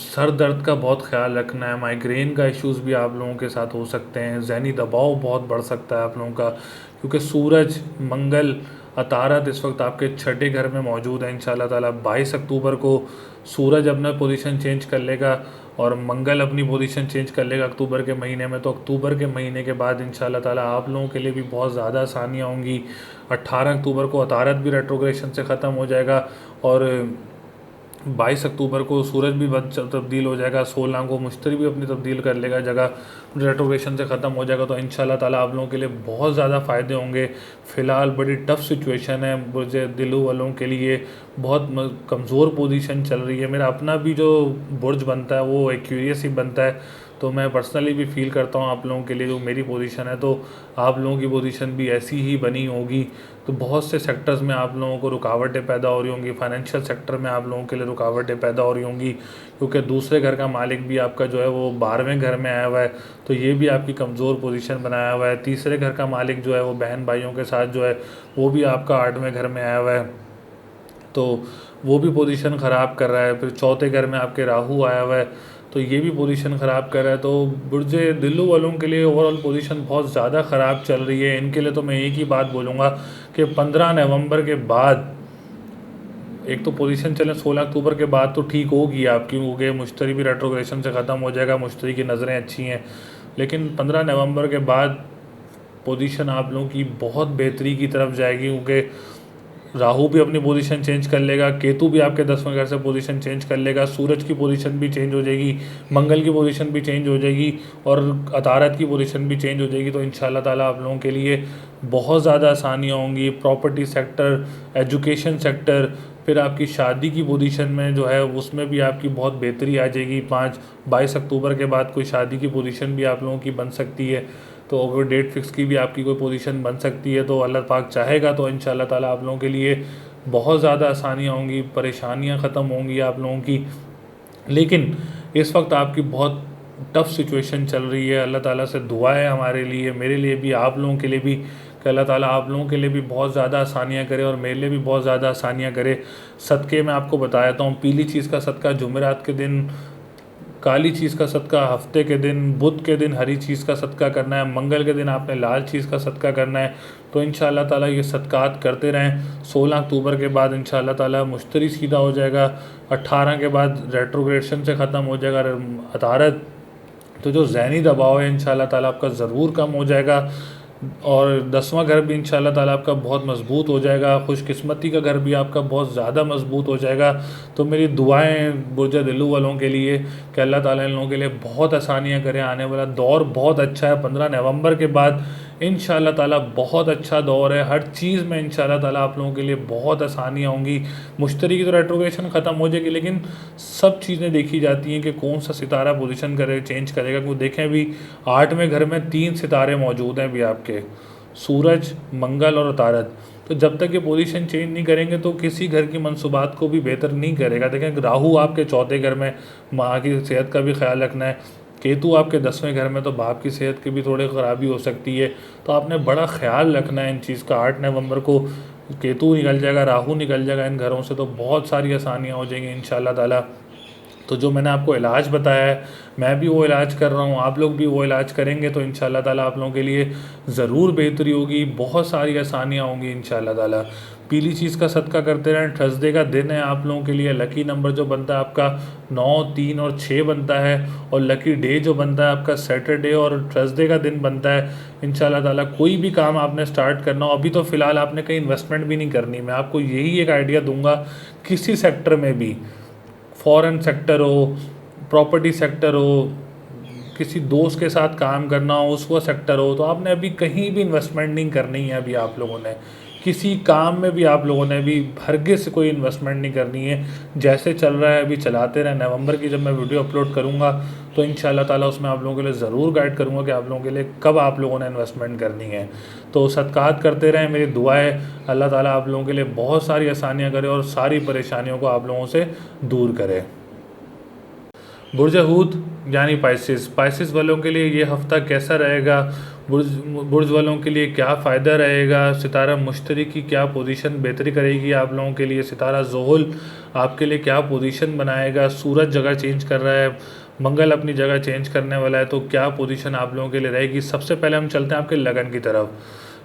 सर दर्द का बहुत ख्याल रखना है, माइग्रेन का इश्यूज़ भी आप लोगों के साथ हो सकते हैं, ज़हनी दबाव बहुत बढ़ सकता है आप लोगों का, क्योंकि सूरज, मंगल, अतारत इस वक्त आपके छठे घर में मौजूद है। इंशाल्लाह ताला 22 अक्टूबर को सूरज अपना पोजीशन चेंज कर लेगा और मंगल अपनी पोजीशन चेंज कर लेगा अक्टूबर के महीने में। तो अक्टूबर के महीने के बाद इंशाल्लाह ताला आप लोगों के लिए भी बहुत ज़्यादा आसानियाँ होंगी। 18 अक्टूबर को अतारत भी रेट्रोग्रेशन से ख़त्म हो जाएगा और 22 अक्टूबर को सूरज भी तब्दील हो जाएगा। 16 को मुश्तरी भी अपनी तब्दील कर लेगा, जगह रेट्रोग्रेशन से ख़त्म हो जाएगा। तो इंशाल्लाह ताला आप लोगों के लिए बहुत ज़्यादा फ़ायदे होंगे। फ़िलहाल बड़ी टफ़ सिचुएशन है बुर्ज दिलू वालों के लिए, बहुत कमज़ोर पोजीशन चल रही है। मेरा अपना भी जो बुर्ज बनता है वो एक्यूरियस ही बनता है, तो मैं पर्सनली भी फ़ील करता हूँ आप लोगों के लिए जो मेरी पोजीशन है, तो आप लोगों की पोजीशन भी ऐसी ही बनी होगी। तो बहुत से सेक्टर्स में आप लोगों को रुकावटें पैदा हो रही होंगी, फाइनेंशियल सेक्टर में आप लोगों के लिए रुकावटें पैदा हो रही होंगी, क्योंकि दूसरे घर का मालिक भी आपका जो है वो 12वें घर में आया हुआ है, तो ये भी आपकी कमज़ोर पोजीशन बनाया हुआ है। तीसरे घर का मालिक जो है वो बहन भाइयों के साथ जो है वो भी आपका 8वें घर में आया हुआ है, तो वो भी पोजीशन ख़राब कर रहा है। फिर चौथे घर में आपके राहु आया हुआ है, तो ये भी पोजीशन ख़राब कर रहा है। तो बुर्ज दिल्लू वालों के लिए ओवरऑल पोजीशन बहुत ज़्यादा ख़राब चल रही है। इनके लिए तो मैं एक ही बात बोलूँगा कि 15 नवंबर के बाद एक तो पोजीशन चले, 16 अक्टूबर के बाद तो ठीक होगी आपकी, क्योंकि मुश्तरी भी रेट्रोग्रेशन से ख़त्म हो जाएगा, मुश्तरी की नज़रें अच्छी हैं। लेकिन 15 नवंबर के बाद पोजीशन आप लोगों की बहुत बेहतरी की तरफ जाएगी, क्योंकि राहु भी अपनी पोजीशन चेंज कर लेगा, केतु भी आपके 10वें घर से पोजीशन चेंज कर लेगा, सूरज की पोजीशन भी चेंज हो जाएगी, मंगल की पोजीशन भी चेंज हो जाएगी और अतारत की पोजीशन भी चेंज हो जाएगी। तो इंशाल्लाह ताला आप लोगों के लिए बहुत ज़्यादा आसानियाँ होंगी। प्रॉपर्टी सेक्टर, एजुकेशन सेक्टर, फिर आपकी शादी की पोजीशन में जो है उसमें भी आपकी बहुत बेहतरी आ जाएगी। 22 अक्टूबर के बाद कोई शादी की पोजीशन भी आप लोगों की बन सकती है, तो अगर डेट फिक्स की भी आपकी कोई पोजीशन बन सकती है, तो अल्लाह पाक चाहेगा तो इंशाल्लाह ताला आप लोगों के लिए बहुत ज़्यादा आसानियाँ होंगी, परेशानियाँ ख़त्म होंगी आप लोगों की। लेकिन इस वक्त आपकी बहुत टफ़ सिचुएशन चल रही है। अल्लाह ताला से दुआ है हमारे लिए, मेरे लिए भी, आप लोगों के लिए भी, कि अल्लाह ताला आप लोगों के लिए भी बहुत ज़्यादा आसानियाँ करे और मेरे लिए भी बहुत ज़्यादा आसानियाँ करे। सदक़े मैं आपको बताता हूँ, पीली चीज़ का सदका जुमेरात के दिन, काली चीज़ का सदका हफ्ते के दिन, बुध के दिन हरी चीज़ का सदका करना है, मंगल के दिन आपने लाल चीज़ का सदका करना है। तो इंशाल्लाह ताला ये सदक़ात करते रहें। 16 अक्टूबर के बाद इंशाल्लाह ताला मुश्तरी सीधा हो जाएगा, 18 के बाद रेट्रोग्रेशन से ख़त्म हो जाएगा अतारत, तो जो ज़हनी दबाव है इंशाल्लाह ताला आपका ज़रूर कम हो जाएगा और 10वां घर भी इंशाल्लाह ताला आपका बहुत मज़बूत हो जाएगा। खुशकिस्मती का घर भी आपका बहुत ज़्यादा मज़बूत हो जाएगा। तो मेरी दुआएं बुर्ज दिल्लू वालों के लिए कि अल्लाह ताला इन लोगों के लिए बहुत आसानियाँ करें। आने वाला दौर बहुत अच्छा है। 15 नवंबर के बाद इंशाल्लाह ताला बहुत अच्छा दौर है। हर चीज़ में इंशाल्लाह ताला आप लोगों के लिए बहुत आसानियाँ होंगी। मुश्तरी की तो रेट्रोग्रेशन ख़त्म हो जाएगी, लेकिन सब चीज़ें देखी जाती हैं कि कौन सा सितारा पोजीशन करे, चेंज करेगा। क्योंकि देखें अभी 8वें घर में 3 सितारे मौजूद हैं अभी आपके, सूरज, मंगल और अतारत। तो जब तक ये पोजीशन चेंज नहीं करेंगे तो किसी घर की मनसूबात को भी बेहतर नहीं करेगा। देखें, राहु आपके चौथे घर में, माँ की सेहत का भी ख्याल रखना है। केतु आपके 10वें घर में, तो बाप की सेहत की भी थोड़ी ख़राबी हो सकती है। तो आपने बड़ा ख्याल रखना है इन चीज़ का। 8 नवंबर को केतु निकल जाएगा, राहु निकल जाएगा इन घरों से, तो बहुत सारी आसानियाँ हो जाएंगी इंशाल्लाह ताला। तो जो मैंने आपको इलाज बताया है, मैं भी वो इलाज कर रहा हूँ, आप लोग भी वो इलाज करेंगे तो इंशाल्लाह ताला आप लोगों के लिए ज़रूर बेहतरी होगी, बहुत सारी आसानियाँ होंगी इंशाल्लाह ताला। पीली चीज़ का सदका करते रहें। थर्सडे का दिन है आप लोगों के लिए। लकी नंबर जो बनता है आपका 9, 3 और 6 बनता है, और लकी डे जो बनता है आपका सैटरडे और थर्सडे का दिन बनता है इंशाल्लाह ताला। कोई भी काम आपने स्टार्ट करना हो, अभी तो फ़िलहाल आपने कहीं इन्वेस्टमेंट भी नहीं करनी, मैं आपको यही एक आइडिया दूंगा, किसी सेक्टर में भी, फॉरेन सेक्टर हो, प्रॉपर्टी सेक्टर हो, किसी दोस्त के साथ काम करना हो उसको सेक्टर हो, तो आपने अभी कहीं भी इन्वेस्टमेंट नहीं करनी है। अभी आप लोगों ने किसी काम में भी आप लोगों ने भी हरगिज़ से कोई इन्वेस्टमेंट नहीं करनी है। जैसे चल रहा है अभी चलाते रहें। नवंबर की जब मैं वीडियो अपलोड करूँगा तो इंशाल्लाह ताला उसमें आप लोगों के लिए ज़रूर गाइड करूँगा कि आप लोगों के लिए कब आप लोगों ने इन्वेस्टमेंट करनी है। तो सदकात करते रहें। मेरी दुआ है अल्लाह ताला आप लोगों के लिए बहुत सारी आसानियाँ करे और सारी परेशानियों को आप लोगों से दूर करे। बुर्ज हूत यानी पाइसिस वालों के लिए ये हफ़्ता कैसा रहेगा? बुर्ज वालों के लिए क्या फ़ायदा रहेगा? सितारा मुश्तरी की क्या पोजीशन बेहतरी करेगी आप लोगों के लिए? सितारा ज़ुहुल आपके लिए क्या पोजीशन बनाएगा? सूरज जगह चेंज कर रहा है, मंगल अपनी जगह चेंज करने वाला है, तो क्या पोजीशन आप लोगों के लिए रहेगी? सबसे पहले हम चलते हैं आपके लगन की तरफ।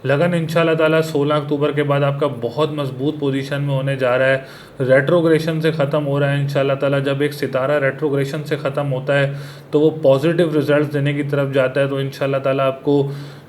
लगन इंशाल्लाह ताला 16 अक्टूबर के बाद आपका बहुत मजबूत पोजीशन में होने जा रहा है। रेट्रोग्रेशन से ख़त्म हो रहा है इंशाल्लाह ताला। जब एक सितारा रेट्रोग्रेशन से ख़त्म होता है तो वो पॉजिटिव रिजल्ट्स देने की तरफ जाता है। तो इंशाल्लाह ताला आपको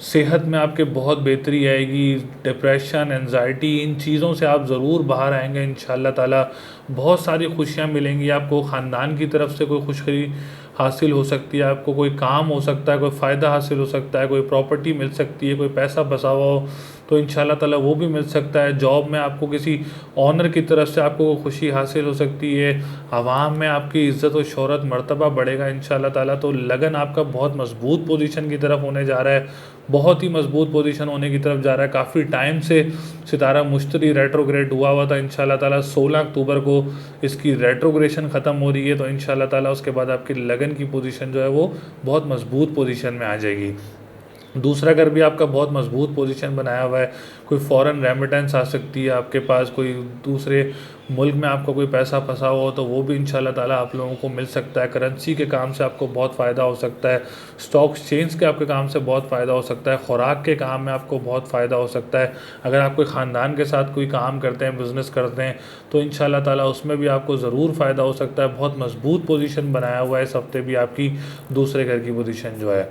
सेहत में आपके बहुत बेहतरी आएगी। डिप्रेशन, एंजाइटी, इन चीज़ों से आप ज़रूर बाहर आएंगे इंशाल्लाह ताला। बहुत सारी खुशियाँ मिलेंगी आपको। ख़ानदान की तरफ से कोई खुशखबरी हासिल हो सकती है, आपको कोई काम हो सकता है, कोई फ़ायदा हासिल हो सकता है, कोई प्रॉपर्टी मिल सकती है, कोई पैसा फंसा हुआ हो तो इंशाल्लाह ताला वो भी मिल सकता है। जॉब में आपको किसी ऑनर की तरफ से आपको खुशी हासिल हो सकती है। आवाम में आपकी इज़्ज़त और शोहरत मर्तबा बढ़ेगा इंशाल्लाह ताला। तो लगन आपका बहुत मजबूत पोजीशन की तरफ होने जा रहा है, बहुत ही मजबूत पोजीशन होने की तरफ जा रहा है। काफ़ी टाइम से सितारा मुश्तरी रेट्रोग्रेड हुआ था। इंशाल्लाह ताला 16 अक्टूबर को इसकी रेट्रोग्रेशन ख़त्म हो रही है, तो इंशाल्लाह ताला उसके बाद आपकी लगन की पोजीशन जो है वो बहुत मजबूत पोजीशन में आ जाएगी। दूसरा घर भी आपका बहुत मजबूत पोजीशन बनाया हुआ है। कोई फ़ॉरेन रेमिटेंस आ सकती है आपके पास, कोई दूसरे मुल्क में आपका कोई पैसा फंसा हुआ हो तो वो भी इंशाल्लाह ताला आप लोगों को मिल सकता है। करेंसी के काम से आपको बहुत फ़ायदा हो सकता है। स्टॉक एक्सचेंज के आपके काम से बहुत फ़ायदा हो सकता है। ख़ुराक के काम में आपको बहुत फ़ायदा हो सकता है। अगर आप कोई ख़ानदान के साथ कोई काम करते हैं, बिज़नेस करते हैं, तो इंशाल्लाह ताला उसमें भी आपको ज़रूर फ़ायदा हो सकता है। बहुत मजबूत पोजीशन बनाया हुआ है इस हफ्ते भी आपकी दूसरे घर की पोजीशन जो है।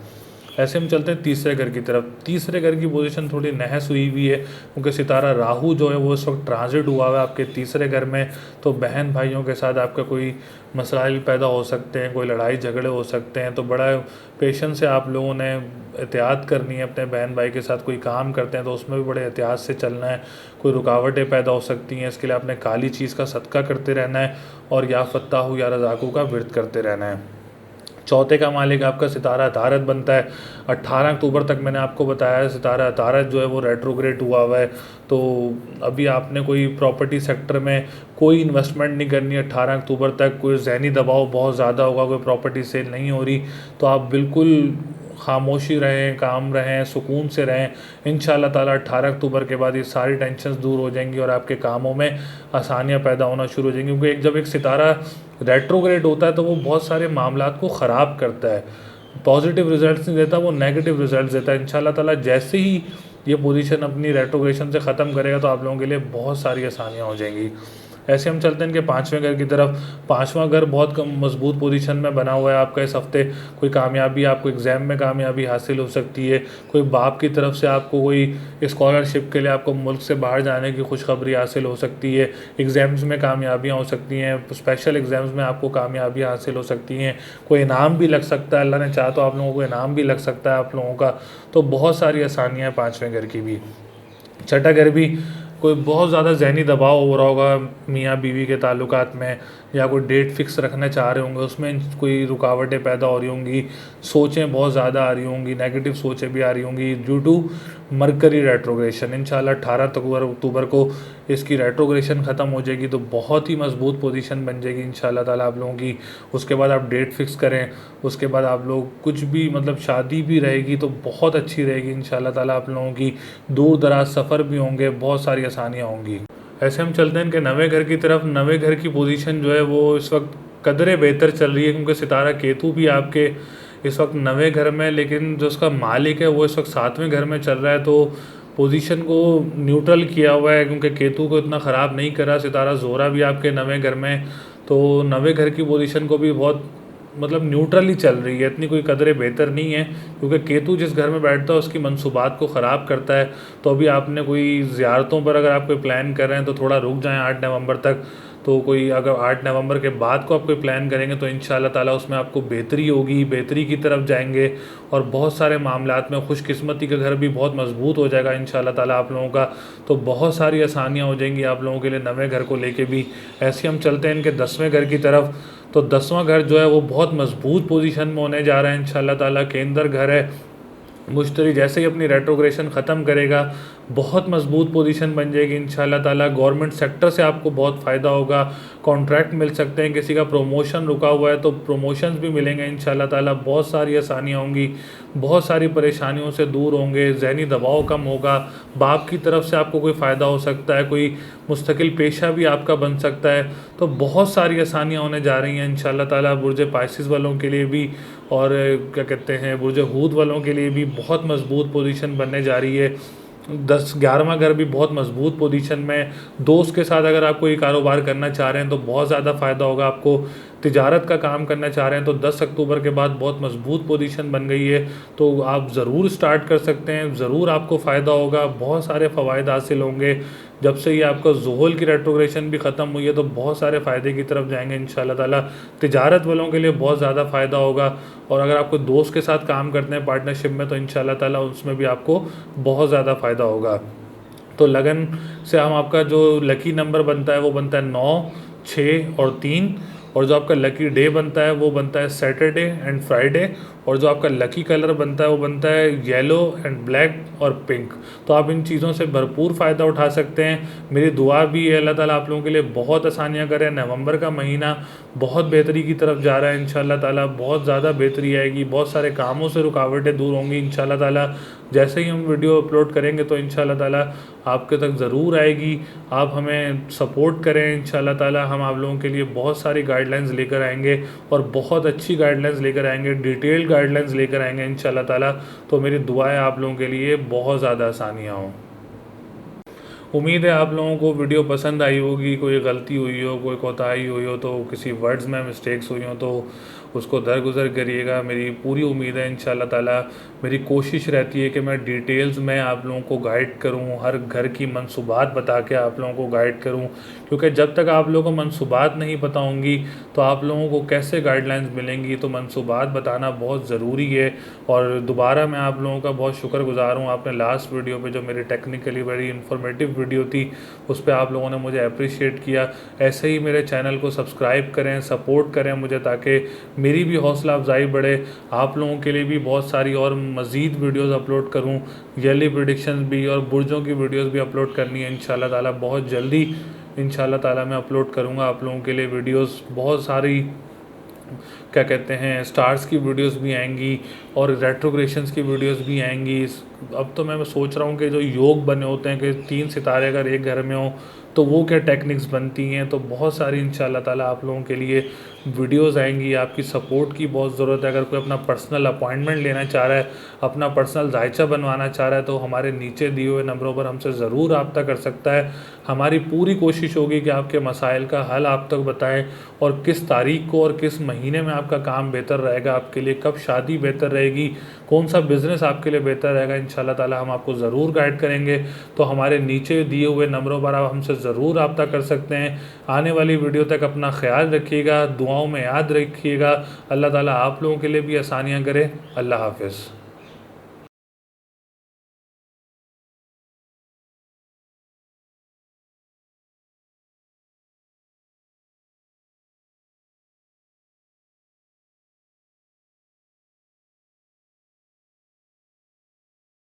ऐसे हम चलते हैं तीसरे घर की तरफ। तीसरे घर की पोजीशन थोड़ी नहस हुई हुई है क्योंकि सितारा राहु जो है वो इस वक्त ट्रांजिट हुआ हुआ है आपके तीसरे घर में। तो बहन भाइयों के साथ आपका कोई मसाइल पैदा हो सकते हैं, कोई लड़ाई झगड़े हो सकते हैं। तो बड़ा पेशेंस से आप लोगों ने एहतियात करनी है। अपने बहन भाई के साथ कोई काम करते हैं तो उसमें भी बड़े एहतियात से चलना है। कोई रुकावटें पैदा हो सकती हैं, इसके लिए आपने काली चीज़ का सदका करते रहना है और या फत्ताहू या रज़ाकू का विर्द करते रहना है। चौथे का मालिक आपका सितारा अतारत बनता है। 18 अक्टूबर तक मैंने आपको बताया सितारा अतारत जो है वो रेट्रोग्रेड हुआ है। तो अभी आपने कोई प्रॉपर्टी सेक्टर में कोई इन्वेस्टमेंट नहीं करनी। 18 अक्टूबर तक कोई ज़हनी दबाव बहुत ज़्यादा होगा, कोई प्रॉपर्टी सेल नहीं हो रही, तो आप बिल्कुल खामोशी रहें, काम रहें, सुकून से रहें। इंशाल्लाह ताला 18 अक्टूबर के बाद ये सारी टेंशन्स दूर हो जाएंगी और आपके कामों में आसानियाँ पैदा होना शुरू हो जाएंगी। क्योंकि जब एक सितारा रेट्रोग्रेड होता है तो वो बहुत सारे मामलात को ख़राब करता है, पॉजिटिव रिजल्ट्स नहीं देता, वो नेगेटिव रिजल्ट्स देता है। इंशाल्लाह ताला जैसे ही ये पोजीशन अपनी रेट्रोग्रेशन से ख़त्म करेगा तो आप लोगों के लिए बहुत सारी आसानियाँ हो जाएंगी। ऐसे हम चलते हैं इनके पाँचवें घर की तरफ। पाँचवां घर बहुत कम मजबूत पोजीशन में बना हुआ है आपका इस हफ्ते। कोई कामयाबी, आपको एग्ज़ाम में कामयाबी हासिल हो सकती है। कोई बाप की तरफ से आपको कोई स्कॉलरशिप के लिए आपको मुल्क से बाहर जाने की खुशखबरी हासिल हो सकती है। एग्ज़ाम्स में कामयाबियाँ हो सकती हैं, स्पेशल एग्ज़ाम्स में आपको कामयाबियाँ हासिल हो सकती हैं। कोई इनाम भी लग सकता है, अल्लाह ने चाहा तो आप लोगों को इनाम भी लग सकता है आप लोगों का। तो बहुत सारी आसानियाँ हैं पाँचवें घर की भी। छठा घर भी कोई बहुत ज़्यादा ज़हनी दबाव हो रहा होगा मियाँ बीवी के ताल्लुकात में, या कोई डेट फिक्स रखना चाह रहे होंगे, उसमें कोई रुकावटें पैदा हो रही होंगी, सोचें बहुत ज़्यादा आ रही होंगी, नेगेटिव सोचें भी आ रही होंगी ड्यू टू मरकरी रेट्रोग्रेशन। इंशाल्लाह 18 अक्टूबर को इसकी रेट्रोग्रेशन ख़त्म हो जाएगी, तो बहुत ही मजबूत पोजीशन बन जाएगी इंशाल्लाह ताला आप लोगों की। उसके बाद आप डेट फिक्स करें, उसके बाद आप लोग कुछ भी मतलब शादी भी रहेगी तो बहुत अच्छी रहेगी इंशाल्लाह ताला आप लोगों की। दूर दराज सफ़र भी होंगे, बहुत सारी आसानियाँ होंगी। ऐसे हम चलते हैं इनके नवे घर की तरफ। नवे घर की पोजीशन जो है वो इस वक्त कदरे बेहतर चल रही है, क्योंकि सितारा केतु भी आपके इस वक्त नवे घर में, लेकिन जो उसका मालिक है वो इस वक्त 7वें घर में चल रहा है, तो पोजीशन को न्यूट्रल किया हुआ है, क्योंकि केतु को इतना ख़राब नहीं करा। सितारा ज़ोरा भी आपके नवे घर में, तो नवे घर की पोजीशन को भी बहुत मतलब न्यूट्रल ही चल रही है, इतनी कोई कदरे बेहतर नहीं है, क्योंकि केतु जिस घर में बैठता है उसकी मनसूबात को ख़राब करता है। तो अभी आपने कोई ज़ियारतों पर अगर आप कोई प्लान कर रहे हैं तो थोड़ा रुक जाएं 8 नवंबर तक। तो कोई अगर 8 नवंबर के बाद को आप कोई प्लान करेंगे तो इंशाल्लाह ताला उसमें आपको बेहतरी होगी, बेहतरी की तरफ जाएंगे, और बहुत सारे मामलात में खुशकिस्मती का घर भी बहुत मजबूत हो जाएगा इंशाल्लाह ताला आप लोगों का। तो बहुत सारी आसानियाँ हो जाएंगी आप लोगों के लिए नवे घर को लेके भी। ऐसे हम चलते हैं इनके 10वें घर की तरफ। तो 10वां घर जो है वो बहुत मजबूत पोजीशन में होने जा रहा है इंशाल्लाह ताला। केंद्र घर है, मुश्तरी जैसे ही अपनी रेट्रोग्रेशन ख़त्म करेगा बहुत मजबूत पोजीशन बन जाएगी इंशाल्लाह ताला। गवर्नमेंट सेक्टर से आपको बहुत फ़ायदा होगा, कॉन्ट्रैक्ट मिल सकते हैं, किसी का प्रमोशन रुका हुआ है तो प्रमोशंस भी मिलेंगे इंशाल्लाह ताला। बहुत सारी आसानियाँ होंगी, बहुत सारी परेशानियों से दूर होंगे, जहनी दबाव कम होगा, बाप की तरफ से आपको कोई फ़ायदा हो सकता है, कोई मुस्तकिल पेशा भी आपका बन सकता है। तो बहुत सारी आसानियाँ होने जा रही हैं इंशाल्लाह ताला। बुर्ज पाइसिस वालों के लिए भी और क्या कहते हैं बुर्ज हूद वालों के लिए भी बहुत मजबूत पोजीशन बनने जा रही है। 11वां घर भी बहुत मजबूत पोजीशन में। दोस्त के साथ अगर आप कोई कारोबार करना चाह रहे हैं तो बहुत ज़्यादा फ़ायदा होगा आपको। तिजारत का काम करना चाह रहे हैं तो 10 अक्टूबर के बाद बहुत मजबूत पोजीशन बन गई है, तो आप ज़रूर स्टार्ट कर सकते हैं, ज़रूर आपको फ़ायदा होगा, बहुत सारे फ़वाइद हासिल होंगे। जब से ये आपका ज़ुहल की रेट्रोग्रेशन भी ख़त्म हुई है तो बहुत सारे फ़ायदे की तरफ जाएंगे इंशाल्लाह ताला। तिजारत वालों के लिए बहुत ज़्यादा फ़ायदा होगा, और अगर आपको दोस्त के साथ काम करते हैं पार्टनरशिप में तो इंशाल्लाह ताला उसमें भी आपको बहुत ज़्यादा फ़ायदा होगा। तो लगन से हम आपका जो लकी नंबर बनता है वो बनता है 9, 6 और 3, और जो आपका लकी डे बनता है वो बनता है सैटरडे एंड फ्राइडे, और जो आपका लकी कलर बनता है वो बनता है येलो एंड ब्लैक और पिंक। तो आप इन चीज़ों से भरपूर फ़ायदा उठा सकते हैं। मेरी दुआ भी है अल्लाह ताला आप लोगों के लिए बहुत आसानियाँ करे। नवंबर का महीना बहुत बेहतरी की तरफ जा रहा है इंशाल्लाह ताला, बहुत ज़्यादा बेहतरी आएगी, बहुत सारे कामों से रुकावटें दूर होंगी इंशाल्लाह ताला। जैसे ही हम वीडियो अपलोड करेंगे तो इंशाल्लाह ताला आपके तक ज़रूर आएगी। आप हमें सपोर्ट करें इंशाल्लाह ताला, हम आप लोगों के लिए बहुत सारी गाइडलाइंस लेकर आएंगे, और बहुत अच्छी गाइडलाइंस लेकर आएंगे, डिटेल्ड गाइडलाइंस लेकर आएंगे इंशाल्लाह ताला। तो मेरी दुआ है आप लोगों के लिए बहुत ज़्यादा आसानियाँ हों। उम्मीद है आप लोगों को वीडियो पसंद आई होगी। कोई गलती हुई हो, कोई कोताही हुई हो, तो किसी वर्ड्स में मिस्टेक्स हुई हो तो उसको दरगुजर करिएगा। मेरी पूरी उम्मीद है इंशाल्लाह ताला, मेरी कोशिश रहती है कि मैं डिटेल्स में आप लोगों को गाइड करूं, हर घर की मनसूबात बता के आप लोगों को गाइड करूं, क्योंकि जब तक आप लोगों को मनसूबात नहीं पता होंगी तो आप लोगों को कैसे गाइडलाइंस मिलेंगी। तो मनसूबात बताना बहुत ज़रूरी है। और दोबारा मैं आप लोगों का बहुत शुक्रगुजार हूँ, आपने लास्ट वीडियो पे जो मेरी टेक्निकली बड़ी इन्फॉर्मेटिव वीडियो थी उस पर आप लोगों ने मुझे अप्रिशिएट किया। ऐसे ही मेरे चैनल को सब्सक्राइब करें, सपोर्ट करें मुझे, ताकि मेरी भी हौसला अफजाई बढ़े। आप लोगों के लिए भी बहुत सारी और मज़ीद वीडियोस अपलोड करूं, ईयरली प्रेडिक्शंस भी और बुर्जों की वीडियोस भी अपलोड करनी है इंशाल्लाह ताला। बहुत जल्दी इंशाल्लाह ताला मैं अपलोड करूंगा आप लोगों के लिए वीडियोस। बहुत सारी क्या कहते हैं स्टार्स की वीडियोस भी आएंगी और रेट्रोग्रेशंस की वीडियोस भी आएंगी। अब तो मैं सोच रहा हूँ कि जो योग बने होते हैं कि 3 सितारे अगर एक घर में हो तो वो क्या टेक्निक्स बनती हैं। तो बहुत सारी इंशाल्लाह ताला आप लोगों के लिए वीडियोस आएंगी। आपकी सपोर्ट की बहुत ज़रूरत है। अगर कोई अपना पर्सनल अपॉइंटमेंट लेना चाह रहा है, अपना पर्सनल जायचा बनवाना चाह रहा है, तो हमारे नीचे दिए हुए नंबरों पर हमसे ज़रूर रब्ता कर सकता है। हमारी पूरी कोशिश होगी कि आपके मसाइल का हल आप तक बताएं, और किस तारीख को और किस महीने में आपका काम बेहतर रहेगा आपके लिए, कब शादी बेहतर रहेगी, कौन सा बिज़नेस आपके लिए बेहतर रहेगा, इंशाल्लाह ताला हम आपको ज़रूर गाइड करेंगे। तो हमारे नीचे दिए हुए नंबरों पर आप हमसे ज़रूर रब्ता कर सकते हैं। आने वाली वीडियो तक अपना ख्याल रखिएगा, दुआओं में याद रखिएगा। अल्लाह ताला आप लोगों के लिए भी आसानियाँ करे। अल्लाह हाफ़िज़।